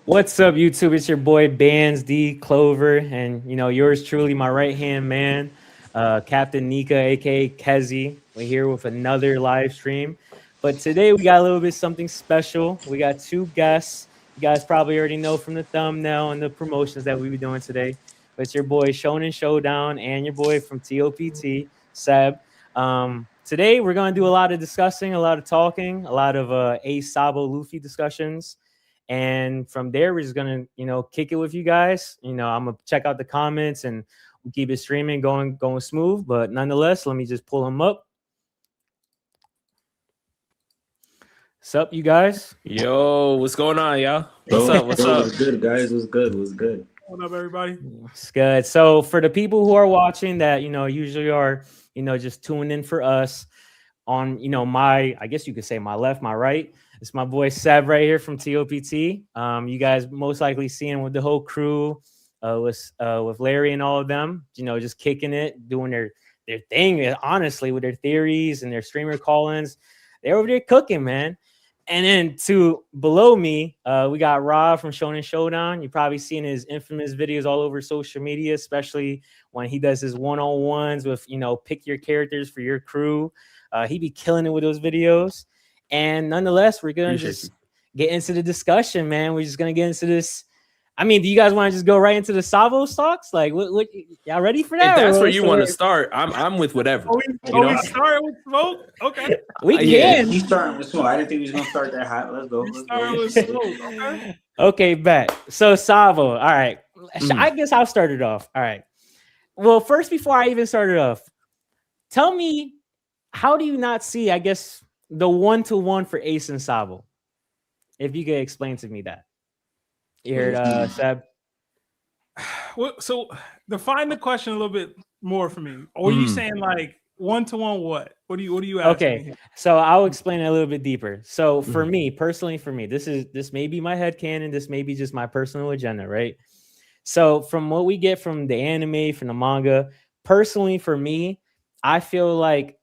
What's up, YouTube? It's your boy Bands D Clover, and yours truly, my right hand man, Captain Nika, aka Kezi. We're here with another live stream, but today we got a little bit something special. We got two guests. You guys probably already know from the thumbnail and the promotions that we be doing today. But it's your boy Shonen Showdown and your boy from TOPT, Seb. Today we're gonna do a lot of discussing, a lot of talking, a lot of Ace Sabo Luffy discussions. And from there, we're just gonna, kick it with you guys. I'm gonna check out the comments and we'll keep it streaming, going smooth. But nonetheless, let me just pull them up. What's up, you guys? Yo, what's going on, y'all? What's up? What's up? What's good, guys? What's good? What's good? What up, everybody? It's good. So for the people who are watching that, usually are, just tuning in for us on, I guess you could say my left, my right. It's my boy Seb right here from TOPT. You guys most likely seeing with the whole crew, with Larry and all of them, just kicking it, doing their thing, honestly, with their theories and their streamer call-ins. They're over there cooking, man. And then to below me, we got Rob from Shonen Showdown. You've probably seen his infamous videos all over social media, especially when he does his one-on-ones with, pick your characters for your crew. He be killing it with those videos. And nonetheless, we're going to just get into the discussion, man. We're just going to get into this. I mean, do you guys want to just go right into the Sabo stocks? Like, what y'all ready for that? If that's where you want to start, I'm with whatever. We started with smoke? Okay. We can. Yeah, he's starting with smoke. I didn't think he was going to start that hot. Let's go. With smoke. Okay. Okay, bet. So, Sabo, all right. I guess I'll start it off. All right. Well, first, before I even started off, tell me, how do you not see, I guess, the 1-to-1 for Ace and Sabo? If you could explain to me that. You heard, Seb? Well, so define the question a little bit more for me. Or are you saying like 1-to-1 what? What do you ask me? So I'll explain it a little bit deeper. So for me, personally, this may be my headcanon, this may be just my personal agenda, right? So from what we get from the anime, from the manga, personally for me, I feel like,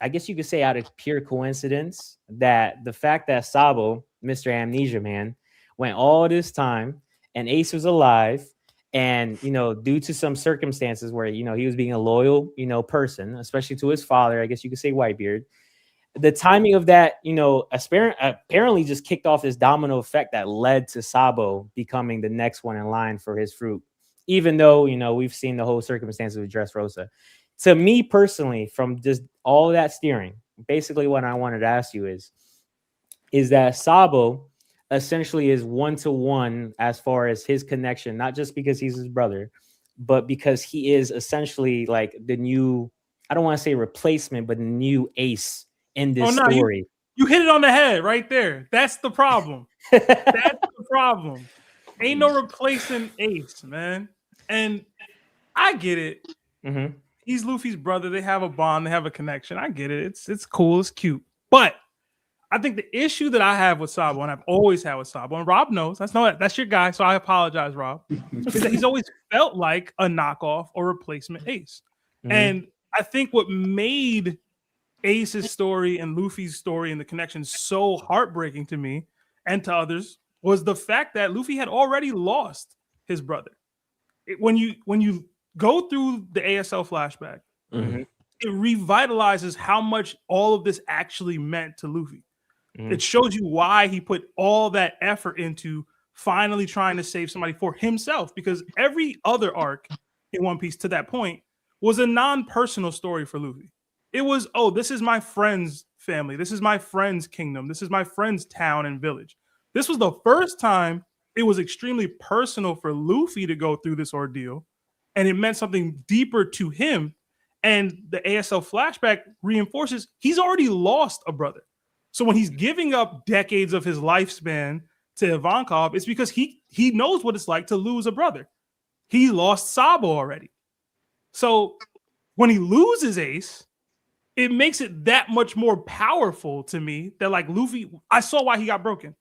I guess you could say out of pure coincidence, that the fact that Sabo, Mr. Amnesia Man, went all this time and Ace was alive, and due to some circumstances where he was being a loyal person, especially to his father, I guess you could say Whitebeard, the timing of that apparently just kicked off this domino effect that led to Sabo becoming the next one in line for his fruit, even though we've seen the whole circumstances with Dressrosa. To me personally, from just all that steering, basically what I wanted to ask you is that Sabo essentially is 1-to-1 as far as his connection, not just because he's his brother, but because he is essentially like the new, I don't want to say replacement, but new Ace in this story. You hit it on the head right there. That's the problem. That's the problem. Ain't no replacing Ace, man. And I get it. Mm-hmm. He's Luffy's brother. They have a bond. They have a connection. I get it. It's cool. It's cute. But I think the issue that I have with Sabo, and I've always had with Sabo, and Rob knows, that's your guy, so I apologize, Rob, is that he's always felt like a knockoff or replacement Ace. Mm-hmm. And I think what made Ace's story and Luffy's story and the connection so heartbreaking to me and to others was the fact that Luffy had already lost his brother. When you go through the ASL flashback, it revitalizes how much all of this actually meant to Luffy. It shows you why he put all that effort into finally trying to save somebody for himself, because every other arc in One Piece to that point was a non-personal story for Luffy. It was, oh, this is my friend's family. This is my friend's kingdom. This is my friend's town and village. This was the first time it was extremely personal for Luffy to go through this ordeal, and it meant something deeper to him. And the ASL flashback reinforces he's already lost a brother. So when he's giving up decades of his lifespan to Ivankov, it's because he knows what it's like to lose a brother. He lost Sabo already. So when he loses Ace, it makes it that much more powerful to me that, like, Luffy, I saw why he got broken.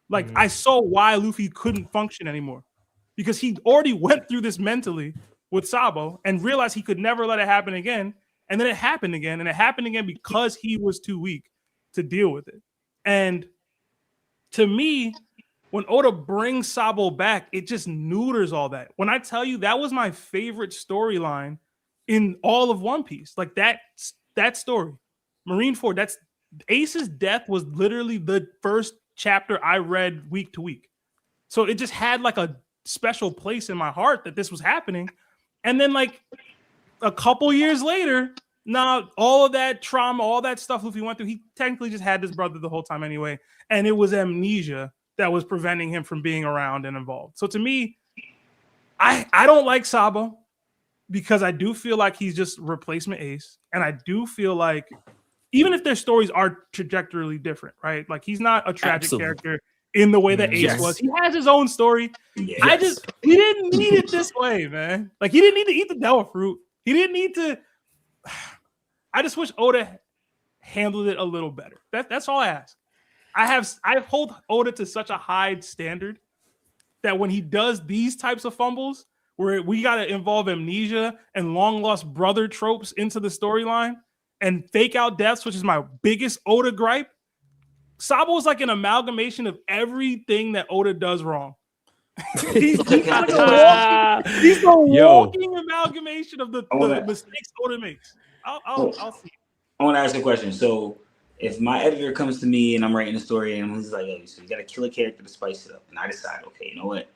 Like, I saw why Luffy couldn't function anymore, because he already went through this mentally with Sabo and realized he could never let it happen again. And then it happened again, and it happened again because he was too weak to deal with it. And to me, when Oda brings Sabo back, it just neuters all that. When I tell you that was my favorite storyline in all of One Piece, like that story, Marineford. That's Ace's death was literally the first chapter I read week to week, so it just had like a special place in my heart that this was happening. And then like a couple years later, now all of that trauma, all that stuff Luffy went through, he technically just had this brother the whole time anyway, and it was amnesia that was preventing him from being around and involved. So to me, I don't like Sabo because I do feel like he's just replacement Ace, and I do feel like even if their stories are trajectorily different, right? Like he's not a tragic character in the way that Ace was. He has his own story. Yes. He didn't need it this way, man. Like he didn't need to eat the devil fruit. He didn't need to. I just wish Oda handled it a little better. That's all I ask. I hold Oda to such a high standard that when he does these types of fumbles, where we got to involve amnesia and long lost brother tropes into the storyline and fake out deaths, which is my biggest Oda gripe. Sabo is like an amalgamation of everything that Oda does wrong. he's the walking amalgamation of the mistakes Oda makes. I'll see. I want to ask you a question. So, if my editor comes to me and I'm writing a story and he's like, "Yo, so you got to kill a character to spice it up," and I decide, okay, you know what?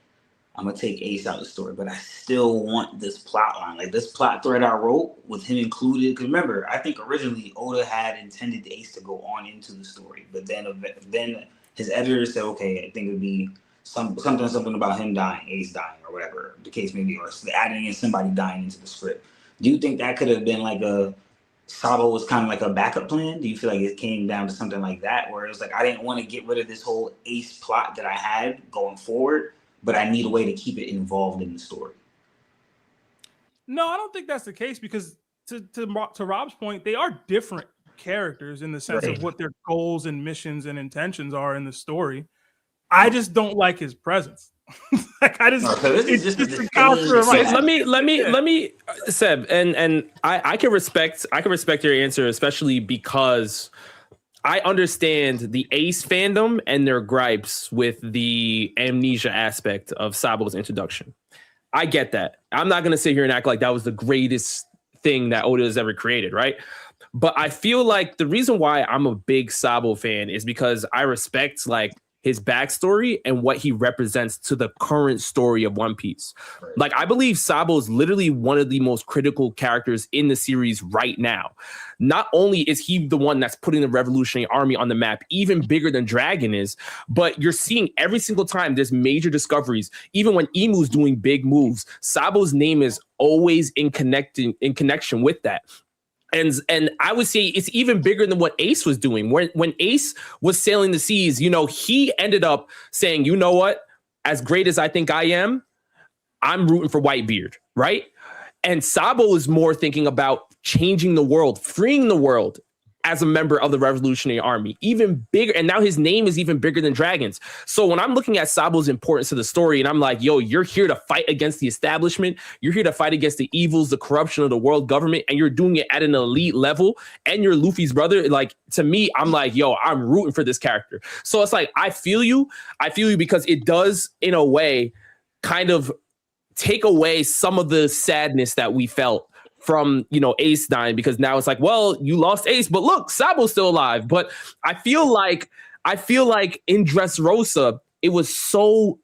I'm gonna take Ace out of the story, but I still want this plot line, like this plot thread I wrote with him included. Because remember, I think originally Oda had intended Ace to go on into the story, but then his editor said, okay, I think it'd be something about him dying, Ace dying, or whatever the case may be, or adding in somebody dying into the script. Do you think that could have been like Sabo was kind of like a backup plan? Do you feel like it came down to something like that, where it was like, I didn't want to get rid of this whole Ace plot that I had going forward, but I need a way to keep it involved in the story? No, I don't think that's the case, because to Rob's point, they are different characters in the sense of what their goals and missions and intentions are in the story. I just don't like his presence. Like I just, let me, Seb, and I can respect your answer, especially because I understand the Ace fandom and their gripes with the amnesia aspect of Sabo's introduction. I get that. I'm not going to sit here and act like that was the greatest thing that Oda has ever created, right? But I feel like the reason why I'm a big Sabo fan is because I respect like his backstory and what he represents to the current story of One Piece. Like, I believe Sabo is literally one of the most critical characters in the series right now. Not only is he the one that's putting the Revolutionary Army on the map, even bigger than Dragon is, but you're seeing every single time there's major discoveries. Even when Imu's doing big moves, Sabo's name is always in connection with that. And I would say it's even bigger than what Ace was doing. When Ace was sailing the seas, you know, he ended up saying, you know what, as great as I think I am, I'm rooting for Whitebeard, right? And Sabo is more thinking about changing the world, freeing the world as a member of the Revolutionary Army, even bigger. And now his name is even bigger than Dragon's. So when I'm looking at Sabo's importance to the story, and I'm like, yo, you're here to fight against the establishment. You're here to fight against the evils, the corruption of the world government, and you're doing it at an elite level. And you're Luffy's brother. Like, to me, I'm like, yo, I'm rooting for this character. So it's like, I feel you because it does, in a way, kind of take away some of the sadness that we felt from, you know, Ace dying, because now it's like, well, you lost Ace, but look, Sabo's still alive. But I feel like in Dressrosa, it was so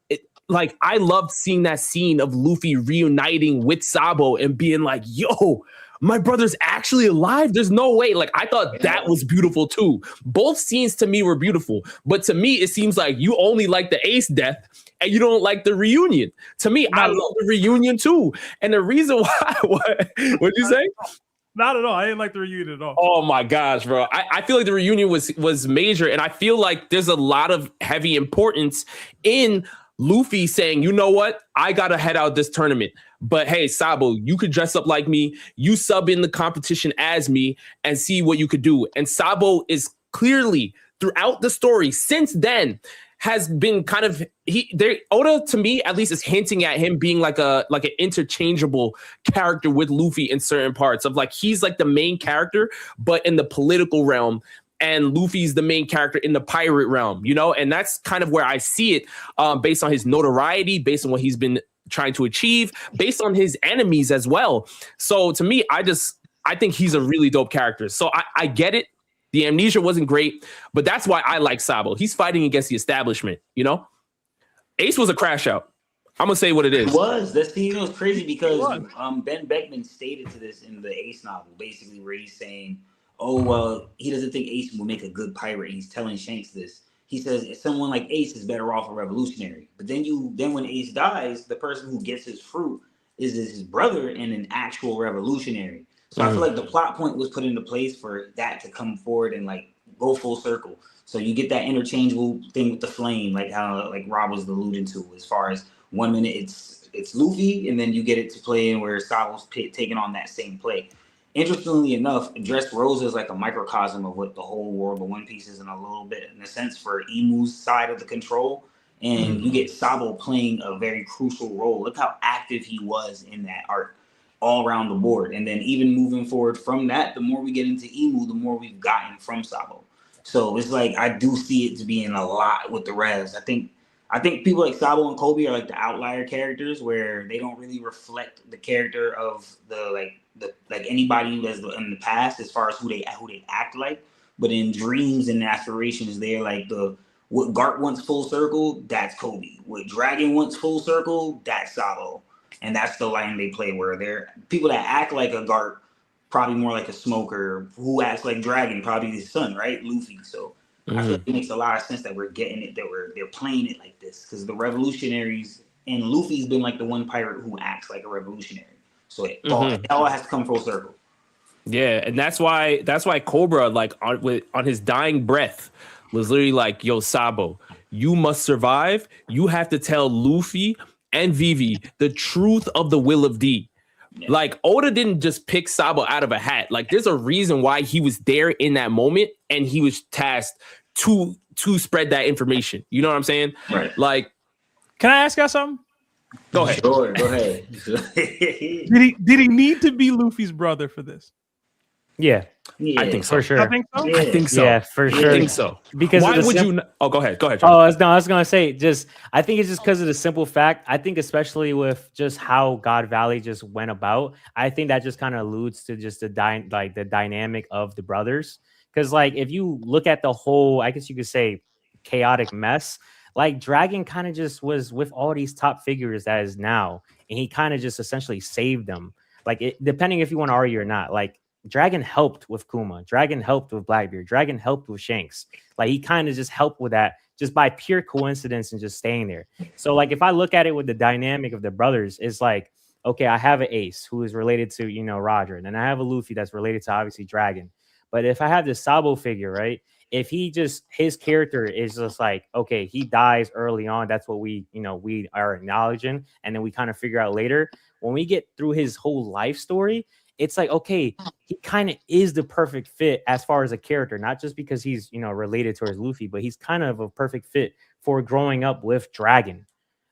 like, I loved seeing that scene of Luffy reuniting with Sabo and being like, yo, my brother's actually alive. There's no way. Like, I thought that was beautiful too. Both scenes to me were beautiful, but to me, it seems like you only like the Ace death and you don't like the reunion. To me, I love the reunion too. And the reason why, what'd you say? Not at all. I didn't like the reunion at all. Oh my gosh, bro. I feel like the reunion was major. And I feel like there's a lot of heavy importance in Luffy saying, you know what? I got to head out this tournament. But hey, Sabo, you could dress up like me. You sub in the competition as me and see what you could do. And Sabo is clearly throughout the story since then has been kind of Oda, to me at least, is hinting at him being like an interchangeable character with Luffy in certain parts of, like, he's like the main character, but in the political realm. and Luffy's the main character in the pirate realm, you know, and that's kind of where I see it, based on his notoriety, based on what he's been trying to achieve, based on his enemies as well. So to me, I think he's a really dope character. So I get it. The amnesia wasn't great, but that's why I like Sabo. He's fighting against the establishment, you know? Ace was a crash out. I'm going to say what it is. It was. That's, you know, it's crazy because Ben Beckman stated to this in the Ace novel, basically, where he's saying, oh, well, he doesn't think Ace will make a good pirate. And he's telling Shanks this. He says someone like Ace is better off a revolutionary. But then when Ace dies, the person who gets his fruit is his brother and an actual revolutionary. So I feel like the plot point was put into place for that to come forward and like go full circle. So you get that interchangeable thing with the flame, like how like Rob was alluding to, as far as 1 minute it's Luffy, and then you get it to play in where Sabo's taking on that same play. Interestingly enough, Dressrosa is like a microcosm of what the whole world of One Piece is in a little bit, in a sense, for Imu's side of the control. And you get Sabo playing a very crucial role. Look how active he was in that arc, all around the board. And then even moving forward from that, the more we get into Imu, the more we've gotten from Sabo. So it's like, I do see it to be in a lot with the revs. I think people like Sabo and Kobe are like the outlier characters where they don't really reflect the character of the anybody that's in the past as far as who they act like. But in dreams and aspirations, they're like what Garp wants full circle, that's Kobe. What Dragon wants full circle, that's Sabo. And that's the line they play, where they're people that act like a Garp, probably more like a Smoker, who acts like Dragon, probably his son, right? Luffy. So I feel like it makes a lot of sense that we're getting it, that they're playing it like this, because the revolutionaries, and Luffy's been like the one pirate who acts like a revolutionary. So it all has to come full circle. Yeah, and that's why Cobra, like on his dying breath, was literally like, "Yo, Sabo, you must survive. You have to tell Luffy and Vivi the truth of the will of D." Yeah. Like, Oda didn't just pick Sabo out of a hat. Like, there's a reason why he was there in that moment, and he was tasked to spread that information. You know what I'm saying? Right. Like, can I ask y'all something? Go ahead. Sure, go ahead. Did he need to be Luffy's brother for this? Yeah. I think so. For sure. I think so. Yeah. I think so. Yeah, for sure. I think so. Because why would you? Oh, go ahead. Charlie. I was gonna say, I think it's just because of the simple fact. I think especially with just how God Valley just went about, I think that just kind of alludes to just the dynamic of the brothers. Because like if you look at the whole, I guess you could say, chaotic mess, like Dragon kind of just was with all these top figures that is now, and he kind of just essentially saved them. Like depending if you want to argue or not, like Dragon helped with Kuma, Dragon helped with Blackbeard, Dragon helped with Shanks. Like he kind of just helped with that just by pure coincidence and just staying there. So like if I look at it with the dynamic of the brothers, it's like, okay, I have an Ace who is related to, you know, Roger, and then I have a Luffy that's related to obviously Dragon. But if I have this Sabo figure, right? If his character is just like, okay, he dies early on, that's what we are acknowledging, and then we kind of figure out later when we get through his whole life story. It's like, okay, he kind of is the perfect fit as far as a character, not just because he's, you know, related to his Luffy, but he's kind of a perfect fit for growing up with Dragon.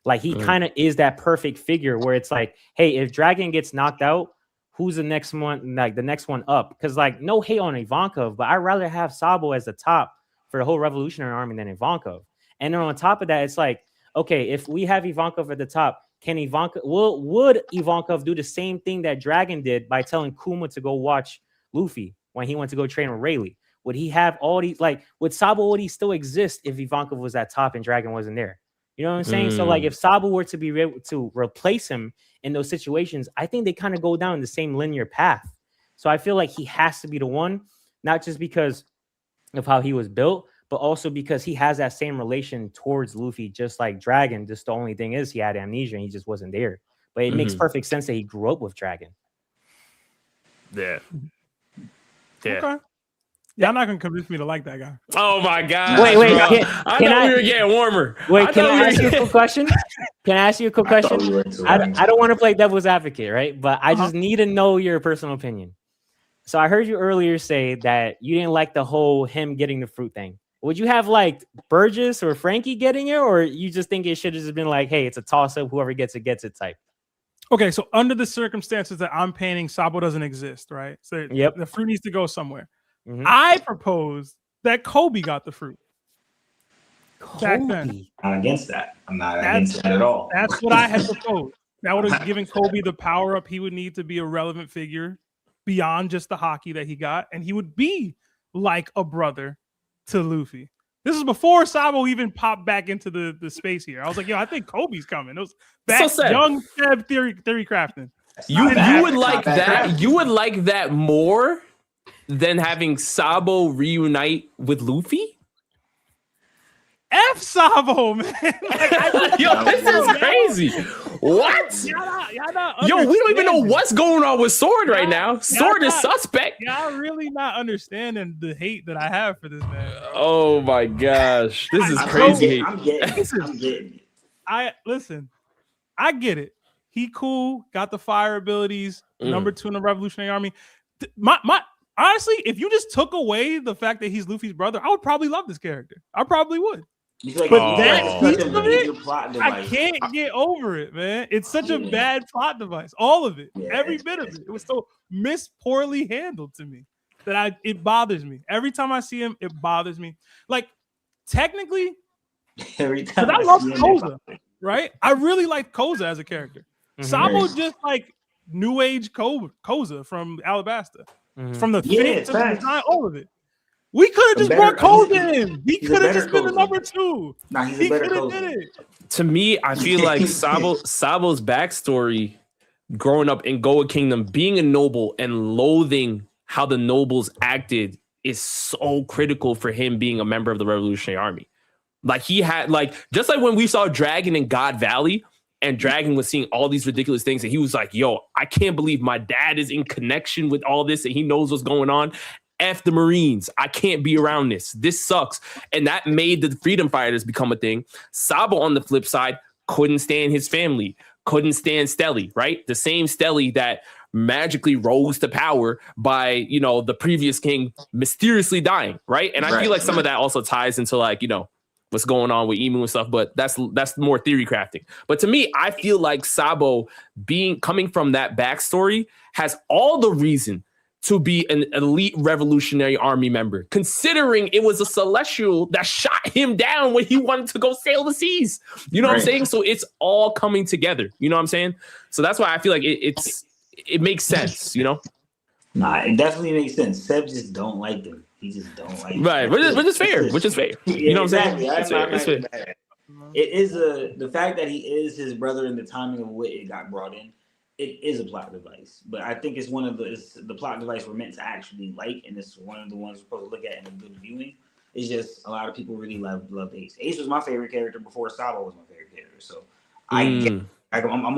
Like he kind of is that perfect figure where it's like, hey, if Dragon gets knocked out, who's the next one, like the next one up? Because like no hate on Ivankov, but I'd rather have Sabo as the top for the whole Revolutionary Army than Ivankov. And then on top of that, it's like, okay, if we have Ivankov at the top, would Ivankov do the same thing that Dragon did by telling Kuma to go watch Luffy when he went to go train with Rayleigh? Would he have all these, like, would Sabo would he still exist if Ivankov was at top and Dragon wasn't there? You know what I'm saying? So like if Sabo were to be able to replace him in those situations, I think they kind of go down the same linear path. So I feel like he has to be the one, not just because of how he was built, but also because he has that same relation towards Luffy, just like Dragon. Just the only thing is he had amnesia and he just wasn't there. But it makes perfect sense that he grew up with Dragon. Yeah. Okay. Yeah, I'm not gonna convince me to like that guy. Oh my God! Wait, I thought we were getting warmer. Wait, can I ask you a quick question? Can I ask you a quick question? I don't want to play devil's advocate, right? But I just need to know your personal opinion. So I heard you earlier say that you didn't like the whole him getting the fruit thing. Would you have liked Burgess or Frankie getting it, or you just think it should have just been like, hey, it's a toss-up, whoever gets it type? Okay, so under the circumstances that I'm painting, Sabo doesn't exist, right? So the fruit needs to go somewhere. I propose that Kobe got the fruit. Back then. I'm not against that. I'm not against that at all. That's what I had proposed. That would have given Kobe the power up he would need to be a relevant figure beyond just the hockey that he got, and he would be like a brother to Luffy. This is before Sabo even popped back into the space here. I was like, yo, I think Kobe's coming. It was back young Seb theory crafting. You would like that. You would like that more than having Sabo reunite with Luffy? F Sabo, man. Yo, this is crazy. What? Yo, we don't even know what's going on with Sword right now. Sword is suspect. Y'all really not understanding the hate that I have for this man. Oh my gosh. This is crazy. I'm getting it. Listen, I get it. He cool, got the fire abilities, number 2 in the Revolutionary Army. Honestly, if you just took away the fact that he's Luffy's brother, I would probably love this character. I probably would. Like, but that piece of it, I can't get over it, man. It's such a bad plot device. All of it, every bit of it. It was so poorly handled to me that it bothers me. Every time I see him, it bothers me. Like, technically, every time I love Koza, right? I really like Koza as a character. Sabo just like new age Koza from Alabasta. From the fit to the design, all of it. We could have just brought Koza in. He could have just been the number 2. Nah, he's a better Koza. To me, I feel like Sabo's backstory growing up in Goa Kingdom, being a noble and loathing how the nobles acted is so critical for him being a member of the Revolutionary Army. Like he had, like, just like when we saw Dragon in God Valley, and Dragon was seeing all these ridiculous things, and he was like, yo, I can't believe my dad is in connection with all this and he knows what's going on. F the Marines. I can't be around this. This sucks. And that made the freedom fighters become a thing. Sabo, on the flip side, couldn't stand his family, couldn't stand Stelly, right? The same Stelly that magically rose to power by, you know, the previous king mysteriously dying, right? And I feel like some of that also ties into, like, you know, what's going on with Emu and stuff, but that's more theory crafting. But to me, I feel like Sabo coming from that backstory has all the reason to be an elite Revolutionary Army member, considering it was a Celestial that shot him down when he wanted to go sail the seas. You know what I'm saying? So it's all coming together. You know what I'm saying? So that's why I feel like it makes sense, you know? Nah, it definitely makes sense. Seb just don't like them. He just don't like them. Right, which is fair. You know what I'm saying? It's fair. It is the fact that he is his brother and the timing of what it got brought in. It is a plot device, but I think it's one of the plot device we're meant to actually like, and it's one of the ones we're supposed to look at in a good viewing. It's just a lot of people really love Ace. Ace was my favorite character before Sabo was my favorite character, so I'm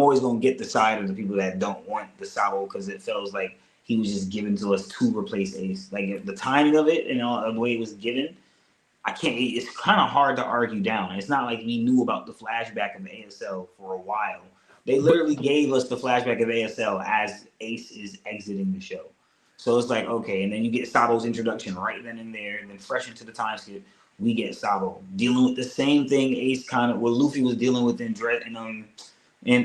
always gonna get the side of the people that don't want the Sabo because it feels like he was just given to us to replace Ace. Like the timing of it and the way it was given, it's kind of hard to argue down. It's not like we knew about the flashback of the ASL for a while. They literally gave us the flashback of ASL as Ace is exiting the show. So it's like, okay, and then you get Sabo's introduction right then and there, and then fresh into the time skip, we get Sabo dealing with the same thing Ace what Luffy was dealing with in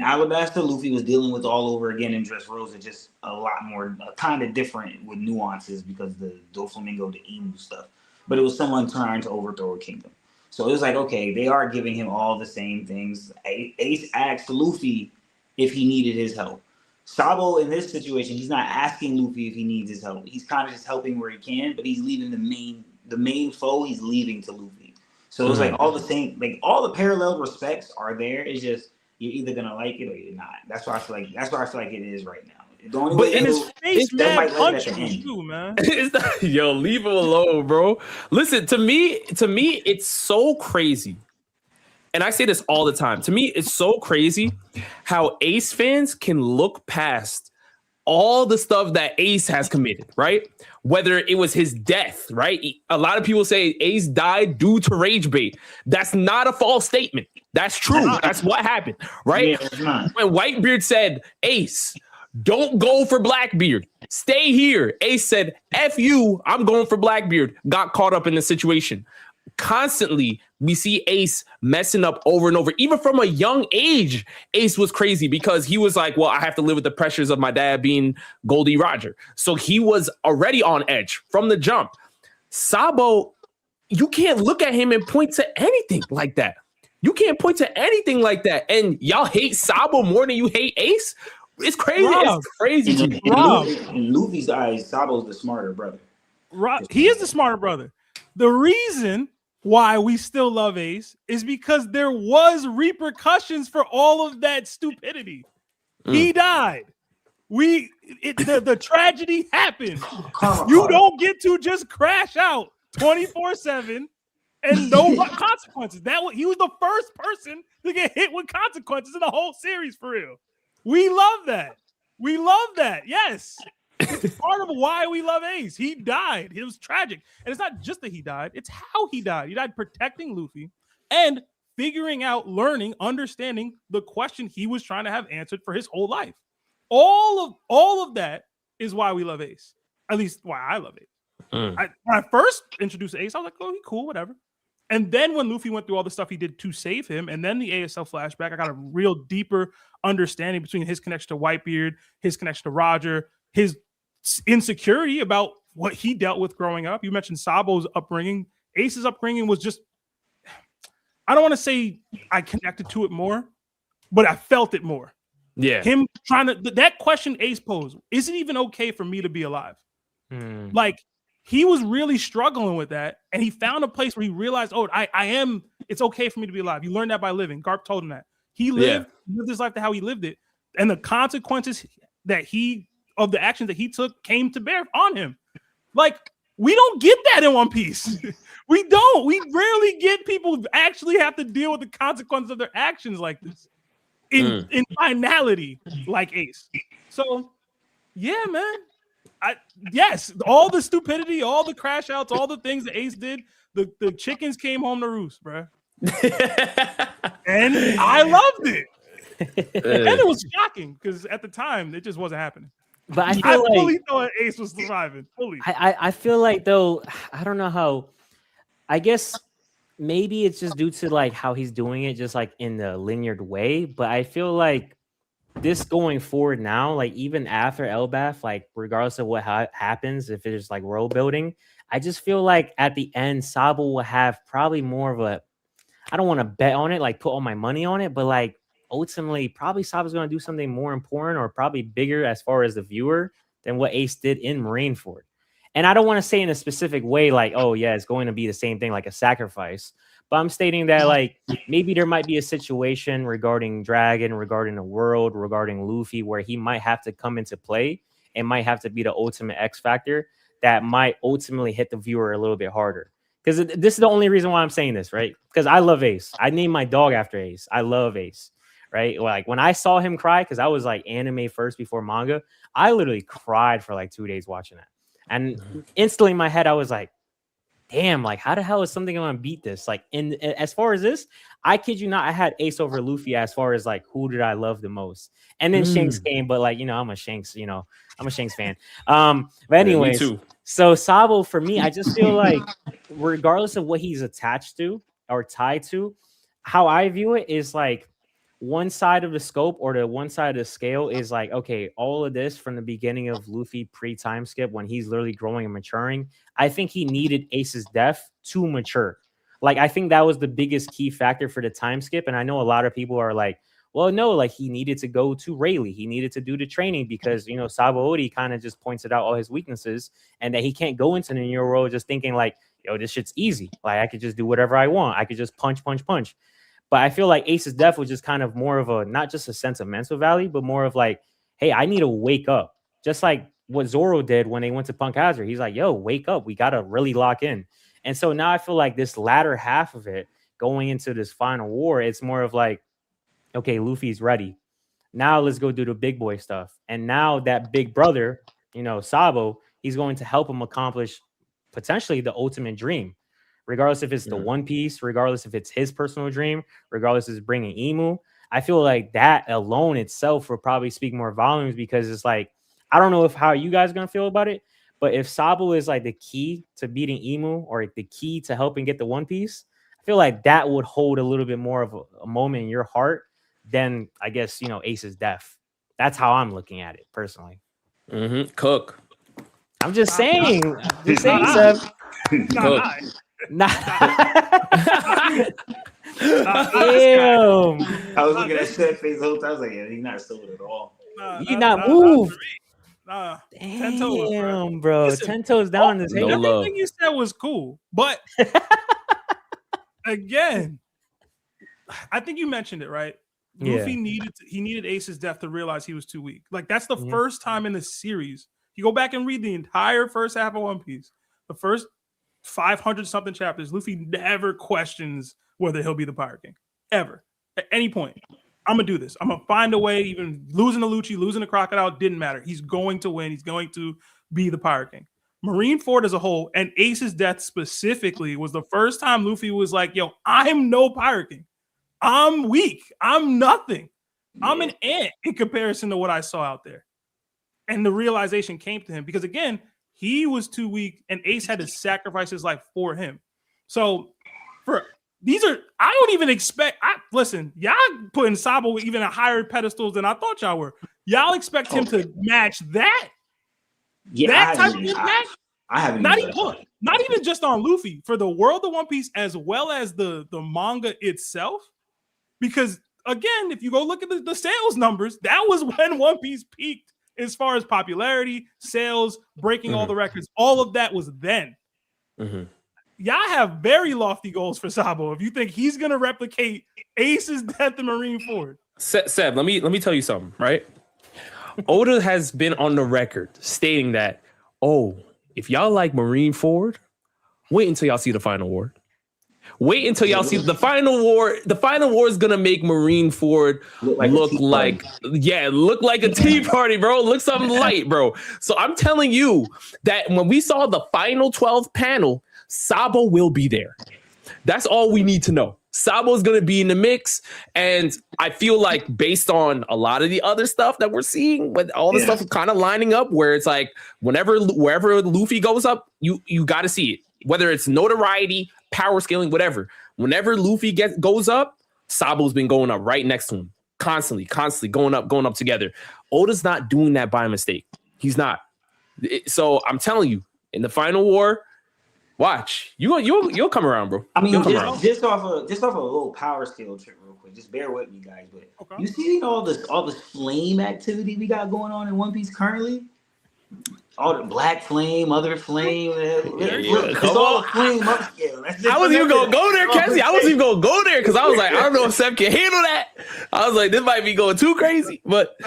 Alabasta, Luffy was dealing with all over again in Dressrosa, just a lot more kind of different with nuances because the Doflamingo, the Emu stuff. But it was someone trying to overthrow a kingdom. So it was like, okay, they are giving him all the same things. Ace asked Luffy if he needed his help. Sabo, in this situation, he's not asking Luffy if he needs his help. He's kind of just helping where he can, but he's leaving the main foe, he's leaving to Luffy. So it's like all the same, like all the parallel respects are there. It's just you're either gonna like it or you're not. That's why I feel like it is right now. The only way in his face, man, punch him too, man. Yo, leave him alone, bro. Listen, to me, it's so crazy. And I say this all the time. To me, it's so crazy how Ace fans can look past all the stuff that Ace has committed, right? Whether it was his death, right? A lot of people say Ace died due to rage bait. That's not a false statement. That's true. That's what happened, right? Yeah, when Whitebeard said, Ace, don't go for Blackbeard. Stay here. Ace said, F you, I'm going for Blackbeard. Got caught up in the situation. Constantly, we see Ace messing up over and over. Even from a young age, Ace was crazy because he was like, well, I have to live with the pressures of my dad being Goldie Roger. So he was already on edge from the jump. Sabo you can't look at him and point to anything like that. You can't point to anything like that. And y'all hate Sabo more than you hate Ace? It's crazy. Rob. It's crazy to me. In Luffy's eyes, Sabo's the smarter brother. He is the smarter brother. The reason why we still love Ace is because there was repercussions for all of that stupidity. He died. The tragedy happened. You don't get to just crash out 24/7 and no consequences. He was the first person to get hit with consequences in the whole series, for real. We love that. We love that. Yes. It's part of why we love Ace. He died. It was tragic. And it's not just that he died, it's how he died. He died protecting Luffy and figuring out, learning, understanding the question he was trying to have answered for his whole life. All of that is why we love Ace. At least why I love Ace. When I first introduced Ace, I was like, oh, he cool, whatever. And then when Luffy went through all the stuff he did to save him, and then the ASL flashback, I got a real deeper understanding between his connection to Whitebeard, his connection to Roger, his insecurity about what he dealt with growing up. You mentioned Sabo's upbringing. Ace's upbringing was just, I don't want to say I connected to it more, but I felt it more. Yeah. Him trying to, that question Ace posed, is it even okay for me to be alive? Like, he was really struggling with that, and he found a place where he realized, oh, I am, it's okay for me to be alive. You learn that by living. Garp told him that. He lived his life to how he lived it, and the consequences of the actions that he took came to bear on him. Like, we don't get that in One Piece. We don't. We rarely get people who actually have to deal with the consequences of their actions like this in finality, like Ace. So, yeah, man. Yes, all the stupidity, all the crash outs, all the things that Ace did, the chickens came home to roost, bro. And I loved it. And it was shocking because at the time it just wasn't happening. But I fully thought Ace was surviving. Fully. I feel like, though, I don't know how. I guess maybe it's just due to like how he's doing it, just like in the linear way. But I feel like this going forward now, like even after Elbaf, like regardless of what happens, if it's like world building, I just feel like at the end, Sabo will have probably more of a. I don't want to bet on it, like put all my money on it, but like ultimately, probably Sabo's going to do something more important or probably bigger as far as the viewer than what Ace did in Marineford. And I don't want to say in a specific way, like, oh, yeah, it's going to be the same thing, like a sacrifice. But I'm stating that, like, maybe there might be a situation regarding Dragon, regarding the world, regarding Luffy, where he might have to come into play and might have to be the ultimate X factor that might ultimately hit the viewer a little bit harder. Because this is the only reason why I'm saying this, right? Because I love Ace. I named my dog after Ace. I love Ace, right? Like, when I saw him cry, because I was like anime first before manga, I literally cried for like 2 days watching that. And instantly in my head, I was like, damn, like, how the hell is something going to beat this? Like, as far as this, I kid you not, I had Ace over Luffy as far as like, who did I love the most? And then Shanks came, but like, I'm a Shanks fan. But anyways, me too. So Sabo, for me, I just feel like regardless of what he's attached to or tied to, how I view it is like, one side of the scope or the one side of the scale is like, okay, all of this from the beginning of Luffy pre-time skip when he's literally growing and maturing, I think he needed Ace's death to mature. Like, I think that was the biggest key factor for the time skip. And I know a lot of people are like, well, no, like he needed to go to Rayleigh. He needed to do the training because, Sabo Odi kind of just pointed out all his weaknesses and that he can't go into the new world just thinking like, yo, this shit's easy. Like, I could just do whatever I want. I could just punch. But I feel like Ace's death was just kind of more of a, not just a sentimental value, but more of like, hey, I need to wake up. Just like what Zoro did when they went to Punk Hazard. He's like, yo, wake up. We got to really lock in. And so now I feel like this latter half of it going into this final war, it's more of like, okay, Luffy's ready. Now let's go do the big boy stuff. And now that big brother, Sabo, he's going to help him accomplish potentially the ultimate dream. Regardless if it's the One Piece, regardless if it's his personal dream, regardless if it's bringing Emu, I feel like that alone itself will probably speak more volumes because it's like, I don't know how you guys are going to feel about it, but if Sabo is like the key to beating Emu or the key to helping get the One Piece, I feel like that would hold a little bit more of a moment in your heart than, I guess, Ace's death. That's how I'm looking at it personally. Cook. I'm just saying. Seb. Cook. Nah. Damn. I was looking at Seth's face the whole time. I was like, yeah, he's not sold at all. You not moved. Nah, 10 Damn, toes, bro. Listen, 10 toes down in this no hate. love. Everything you said was cool, but again, I think you mentioned it, right? Yeah. Luffy needed Ace's death to realize he was too weak. Like that's the Mhm. first time in the series. You go back and read the entire first half of One Piece, the first 500 something chapters. Luffy never questions whether he'll be the Pirate King ever at any point. I'm gonna do this. I'm gonna find a way. Even losing to Lucci, losing to Crocodile didn't matter. He's going to win. He's going to be the Pirate King. Marineford as a whole, and Ace's death specifically, was the first time Luffy was like, "Yo, I'm no Pirate King. I'm weak. I'm nothing. I'm an ant in comparison to what I saw out there." And the realization came to him because, again, he was too weak, and Ace had to sacrifice his life for him. So, I don't even expect. Listen, y'all putting Sabo even a higher pedestals than I thought y'all were. Y'all expect him to match that? Yeah, That type of impact? I haven't Not even even just on Luffy, for the world of One Piece as well as the manga itself. Because again, if you go look at the sales numbers, that was when One Piece peaked as far as popularity, sales, breaking all the records. All of that was then. Y'all have very lofty goals for Sabo. If you think he's gonna replicate Ace's death in Marineford. Seb, let me tell you something, right? Oda has been on the record stating that, if y'all like Marineford, wait until y'all see the final war. Wait until y'all see the final war. The final war is gonna make Marineford look like a tea party, bro. Look something light, bro. So I'm telling you that when we saw the final 12 panel, Sabo will be there. That's all we need to know. Sabo is going to be in the mix, and I feel like based on a lot of the other stuff that we're seeing, with all the stuff kind of lining up, where it's like wherever Luffy goes up, you got to see it. Whether it's notoriety, power scaling, whatever. Whenever Luffy goes up, Sabo's been going up right next to him, constantly going up together. Oda's not doing that by mistake. He's not. So I'm telling you, in the final war, watch, you'll come around, bro. I mean, just off a little power scale trick, real quick. Just bear with me, guys. But you see all this flame activity we got going on in One Piece currently. All the black flame, other flame. It's all flame upscale. I wasn't even gonna go there, Cassie. I wasn't even gonna go there because I was like, I don't know if Seth can handle that. I was like, this might be going too crazy, but.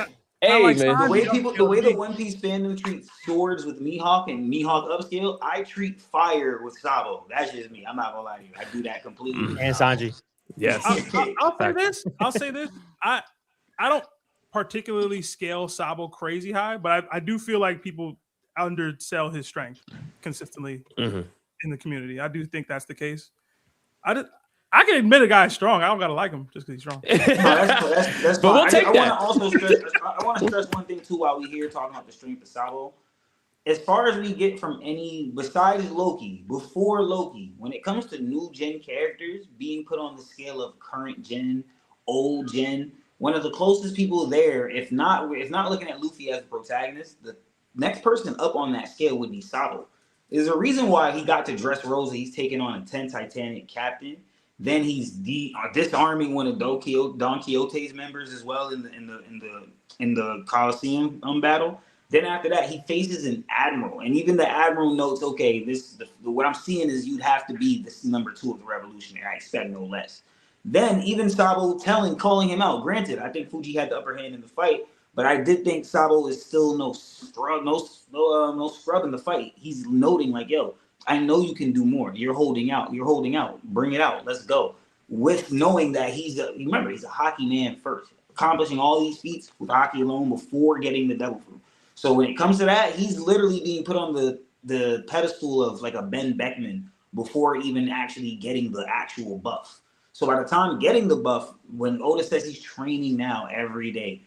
Hey, man. The way the One Piece fandom treats swords with Mihawk and Mihawk upscale, I treat fire with Sabo. That's just me. I'm not gonna lie to you. I do that completely. And Sanji. Yes. I'll say this. I don't particularly scale Sabo crazy high, but I do feel like people undersell his strength consistently in the community. I do think that's the case. I can admit a guy's strong. I don't gotta like him just because he's strong. That's but we'll take that. I want to stress one thing too while we here talking about the strength of Sabo. As far as we get from any besides Loki, before Loki, when it comes to new gen characters being put on the scale of current gen, old gen, one of the closest people there, if not looking at Luffy as the protagonist, the next person up on that scale would be Sabo. There's a reason why he got to Dressrosa. He's taking on a 10 Titanic captain. Then he's disarming one of Don Quixote's members as well in the Colosseum battle. Then after that, he faces an admiral, and even the admiral notes, okay, what I'm seeing is you'd have to be this number 2 of the revolutionary. I expect no less. Then even Sabo calling him out. Granted, I think Fuji had the upper hand in the fight, but I did think Sabo is still no scrub in the fight. He's noting like, yo, I know you can do more. You're holding out. Bring it out. Let's go. With knowing that he's a hockey man first, accomplishing all these feats with hockey alone before getting the devil fruit. So when it comes to that, he's literally being put on the pedestal of like a Ben Beckman before even actually getting the actual buff. So by the time getting the buff, when Oda says he's training now every day,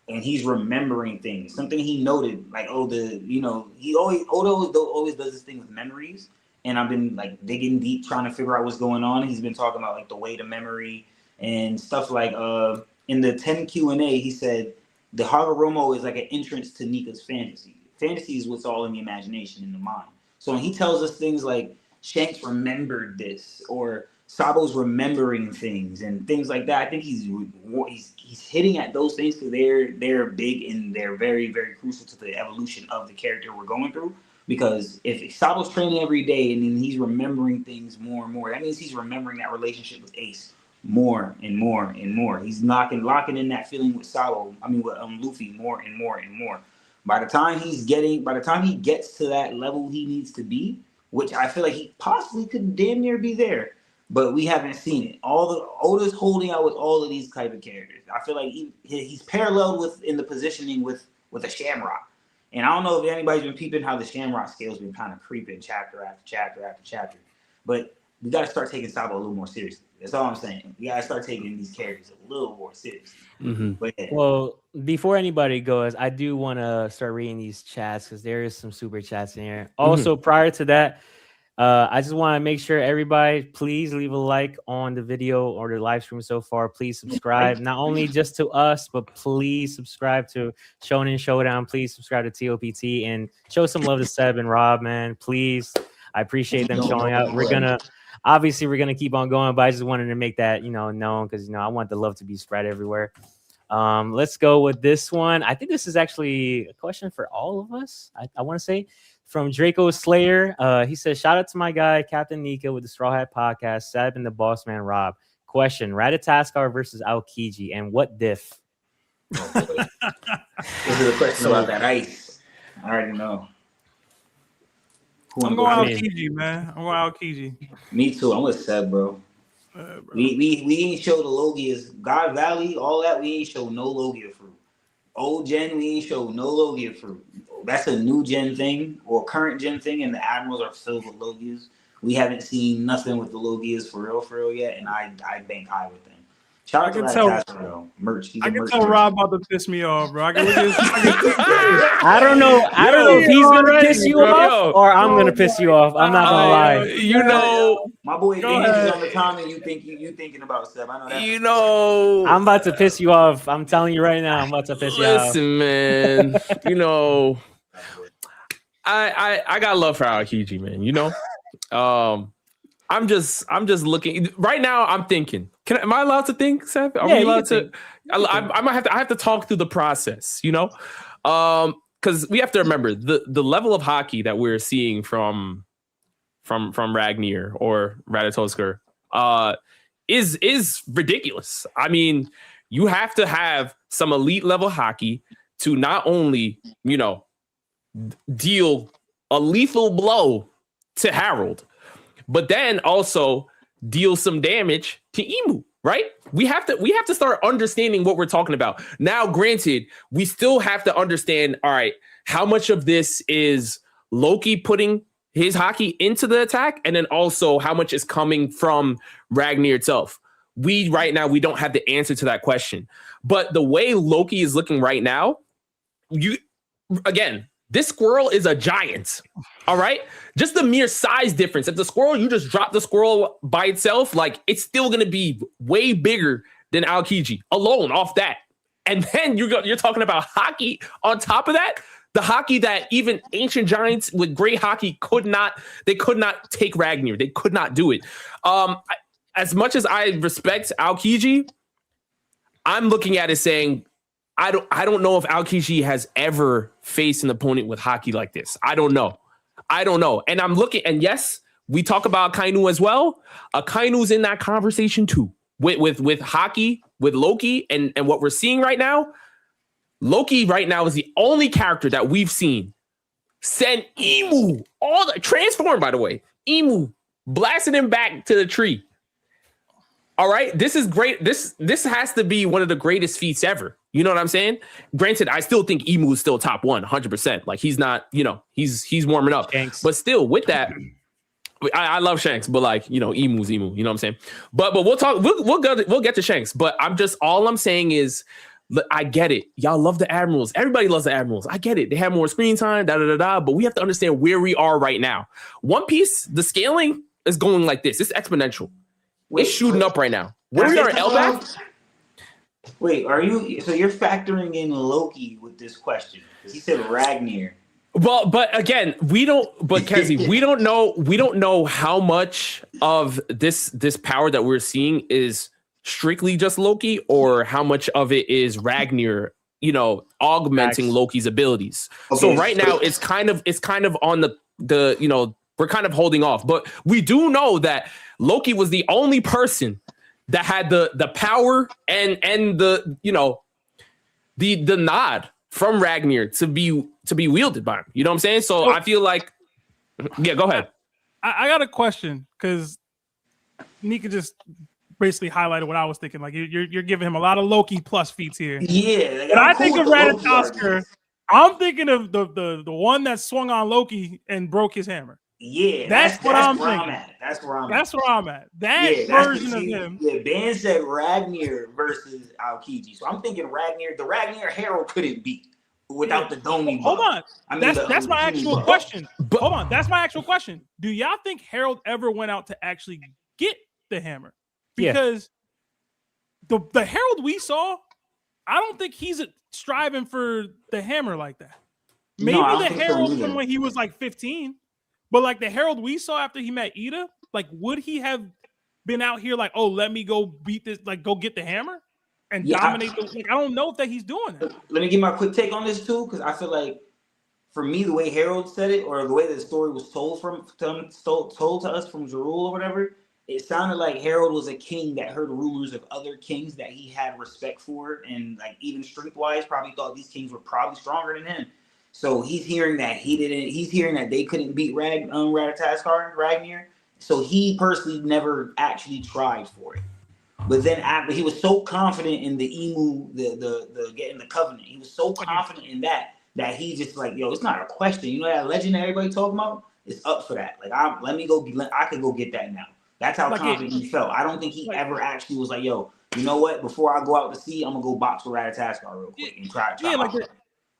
and he's remembering things. Something he noted, like, Oda always does this thing with memories. And I've been like digging deep, trying to figure out what's going on. He's been talking about like the weight of memory and stuff like in the 10 Q&A, he said the Hagoromo is like an entrance to Nika's fantasy. Fantasy is what's all in the imagination, in the mind. So when he tells us things like Shanks remembered this, or Sabo's remembering things and things like that. I think he's hitting at those things because they're big and they're very, very crucial to the evolution of the character we're going through. Because if Sabo's training every day and then he's remembering things more and more, that means he's remembering that relationship with Ace more and more and more. He's locking in that feeling with Luffy more and more and more. By the time he gets to that level he needs to be, which I feel like he possibly could damn near be there, but we haven't seen it. Oda's holding out with all of these type of characters. I feel like he's paralleled in the positioning with a Shamrock. And I don't know if anybody's been peeping how the Shamrock scale's been kind of creeping chapter after chapter after chapter. But we got to start taking Sabo a little more seriously. That's all I'm saying. We got to start taking these characters a little more seriously. Mm-hmm. But, yeah. Well, before anybody goes, I do want to start reading these chats because there is some super chats in here. Also, prior to that, I just want to make sure everybody, please leave a like on the video or the live stream so far. Please subscribe, not only just to us, but please subscribe to Shonen Showdown. Please subscribe to TOPT and show some love to Seb and Rob, man. Please. I appreciate them showing up. We're going to keep on going, but I just wanted to make that, known because, I want the love to be spread everywhere. Let's go with this one. I think this is actually a question for all of us. I want to say. From Draco Slayer, he says, shout out to my guy, Captain Nika with the Strawhat podcast, Seb and the boss man, Rob. Question, Ratataskar versus Aokiji, and what diff? Oh, this is a question about that ice. I already know. I'm going Aokiji, man. I'm going Aokiji. Me too. I'm with Seb, bro. We ain't show the Logias. God Valley, all that, we ain't show no Logia fruit. Old gen, we ain't show no Logia fruit. That's a new gen thing or current gen thing, and the Admirals are filled with Logias. We haven't seen nothing with the Logias for real yet, and I bank high with them. Shout out to that though. Merch. I can tell Rob about to piss me off, bro. I don't know if he's gonna piss you off or I'm gonna piss you off. I'm not gonna lie. My boy is on the comment. You thinking about Seb? I know that. I'm about to piss you off. I'm telling you right now. I'm about to piss you off. Listen, man. I got love for Aokiji, man. I'm just looking right now. I'm thinking. Am I allowed to think, Seth? Are we allowed to? I have to talk through the process, because we have to remember the level of hockey that we're seeing from Ragnar or Ratatoskar is ridiculous. I mean, you have to have some elite level hockey to not only deal a lethal blow to Harold, but then also deal some damage to Imu, right? We have to start understanding what we're talking about. Now, granted, we still have to understand, all right, how much of this is Loki putting his hockey into the attack, and then also how much is coming from Ragnar itself. Right now, we don't have the answer to that question. But the way Loki is looking right now, this squirrel is a giant, all right? Just the mere size difference. If the squirrel, you just drop the squirrel by itself, it's still going to be way bigger than Aokiji alone off that. And then you're talking about hockey on top of that. The hockey that even ancient giants with great hockey could not take Ragnar. They could not do it. As much as I respect Aokiji, I'm looking at it saying, I don't know if Aokiji has ever faced an opponent with hockey like this. I don't know. And I'm looking, and yes, we talk about Akainu as well. Akainu's in that conversation too. With hockey, with Loki, and what we're seeing right now. Loki right now is the only character that we've seen send Imu, transform, by the way. Imu blasting him back to the tree. All right, this is great. This has to be one of the greatest feats ever. You know what I'm saying? Granted, I still think Imu is still top 100%. He's not, he's warming up. Shanks. But still, with that, I love Shanks, but Emu's Emu. You know what I'm saying? But we'll talk. We'll get to Shanks. But all I'm saying is, I get it. Y'all love the Admirals. Everybody loves the Admirals. I get it. They have more screen time. But we have to understand where we are right now. One Piece, the scaling is going like this. It's exponential. It's shooting up right now. Where we are at Elbaf. Wait, so you're factoring in Loki with this question? He said Ragnar. Well, but again, we don't. But Kenzie, we don't know. We don't know how much of this power that we're seeing is strictly just Loki, or how much of it is Ragnar, augmenting Loki's abilities. Okay. So right now, it's kind of on the we're kind of holding off. But we do know that Loki was the only person that had the power and the the nod from Ragnar to be wielded by him. You know what I'm saying? So I feel like, yeah, go ahead. I got a question, because Nika just basically highlighted what I was thinking. Like you're giving him a lot of Loki plus feats here. Yeah. When I think of Ratatoskr, I'm thinking of the one that swung on Loki and broke his hammer. Yeah, that's what I'm thinking. That's where I'm at. That version of him. Yeah, Ben said Ragnar versus Aokiji. So I'm thinking the Ragnar Herald couldn't beat without the Domi. Hold on. That's my actual question. Hold on. That's my actual question. Do y'all think Herald ever went out to actually get the hammer? Because the Herald we saw, I don't think he's striving for the hammer like that. Maybe the Herald from when he was like 15. But like the Herald we saw after he met Ida, like would he have been out here like, oh, let me go beat this, like go get the hammer and dominate? I don't know if he's doing that. Let me give my quick take on this too, because I feel like for me, the way Herald said it, or the way the story was told to us from Jarul or whatever, it sounded like Herald was a king that heard rumors of other kings that he had respect for, and like even strength-wise, probably thought these kings were probably stronger than him. So he's hearing that he's hearing that they couldn't beat Ratatoskr, Ragnar. So he personally never actually tried for it. But then after he was so confident in the Emu, the getting the covenant, he was so confident in that he just like, yo, it's not a question. You know that legend that everybody talking about? It's up for that. Like I could go get that now. That's how confident he felt. I don't think he ever actually was like, yo, you know what? Before I go out to sea, I'm gonna go box with Ratatoskr real quick and try.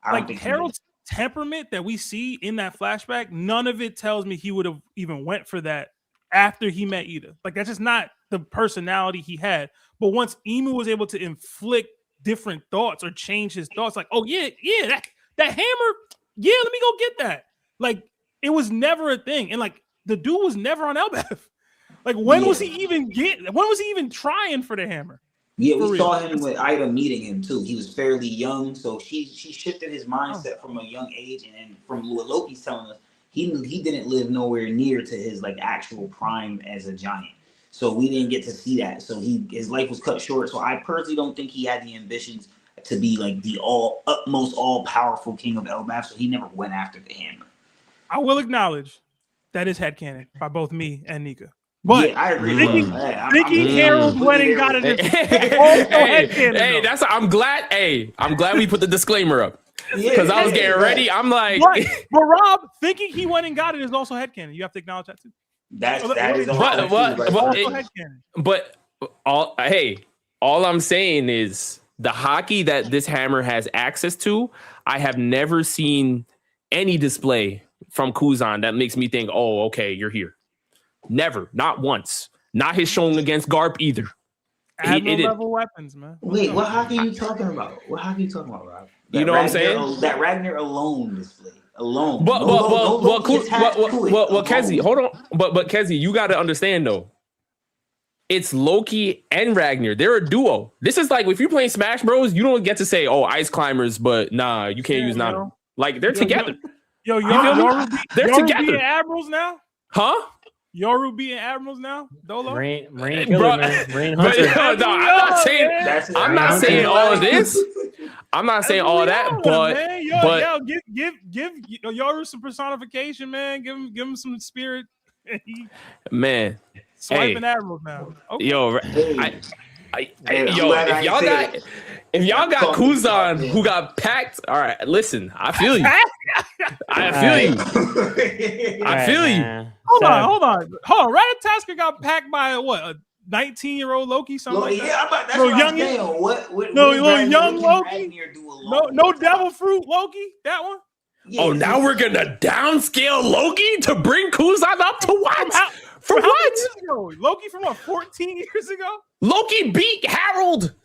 I don't think Herald's temperament that we see in that flashback, none of it tells me he would have even went for that after he met Ida. Like that's just not the personality he had. But once Emu was able to inflict different thoughts or change his thoughts, like, oh yeah, that hammer, yeah, let me go get that. Like it was never a thing, and like the dude was never on Elbaf. Like when was he even trying for the hammer? Yeah, we saw him with Ida meeting him too. He was fairly young, so she shifted his mindset from a young age, and from what Loki's telling us, he didn't live nowhere near to his like actual prime as a giant. So we didn't get to see that. So his life was cut short. So I personally don't think he had the ambitions to be like the utmost all powerful king of Elbaf. So he never went after the hammer. I will acknowledge that is headcanon by both me and Nika. But I agree. Thinking Herald went and got it. I'm glad we put the disclaimer up, because I was getting ready. I'm like, but Rob, thinking he went and got it is also headcanon. You have to acknowledge that too. But all I'm saying is the hockey that this hammer has access to, I have never seen any display from Kuzan that makes me think, oh, okay, you're here. Never, not once. Not his showing against Garp either. Level weapons, man. Wait, what hockey are you talking about? Rob? You know what I'm saying? That Ragnar alone display. Alone. But Kezi, hold on. But Kezi, you got to understand though. It's Loki and Ragnar. They're a duo. This is like if you're playing Smash Bros, you don't get to say, "Oh, ice climbers," but nah, you can't use Nana. Like they're together. They're together. Admirals now, huh? Yoru beating admirals now. Dolo. Rain Hunter. I'm not saying all of this. I'm not saying all that, but give Yoru some personification, man. Give him some spirit. Man, swiping admirals now. Okay. Yo, if y'all got Kuzan who got packed, all right. Listen, I feel you. I feel you. Hold on. Ratatoskr got packed by what? A 19-year-old Loki? Something like that? That's what I'm saying. What young Loki? No devil fruit Loki? That one? Yeah, now we're gonna downscale Loki to bring Kuzan up to what? For what? Loki from what? 14 years ago? Loki beat Harold.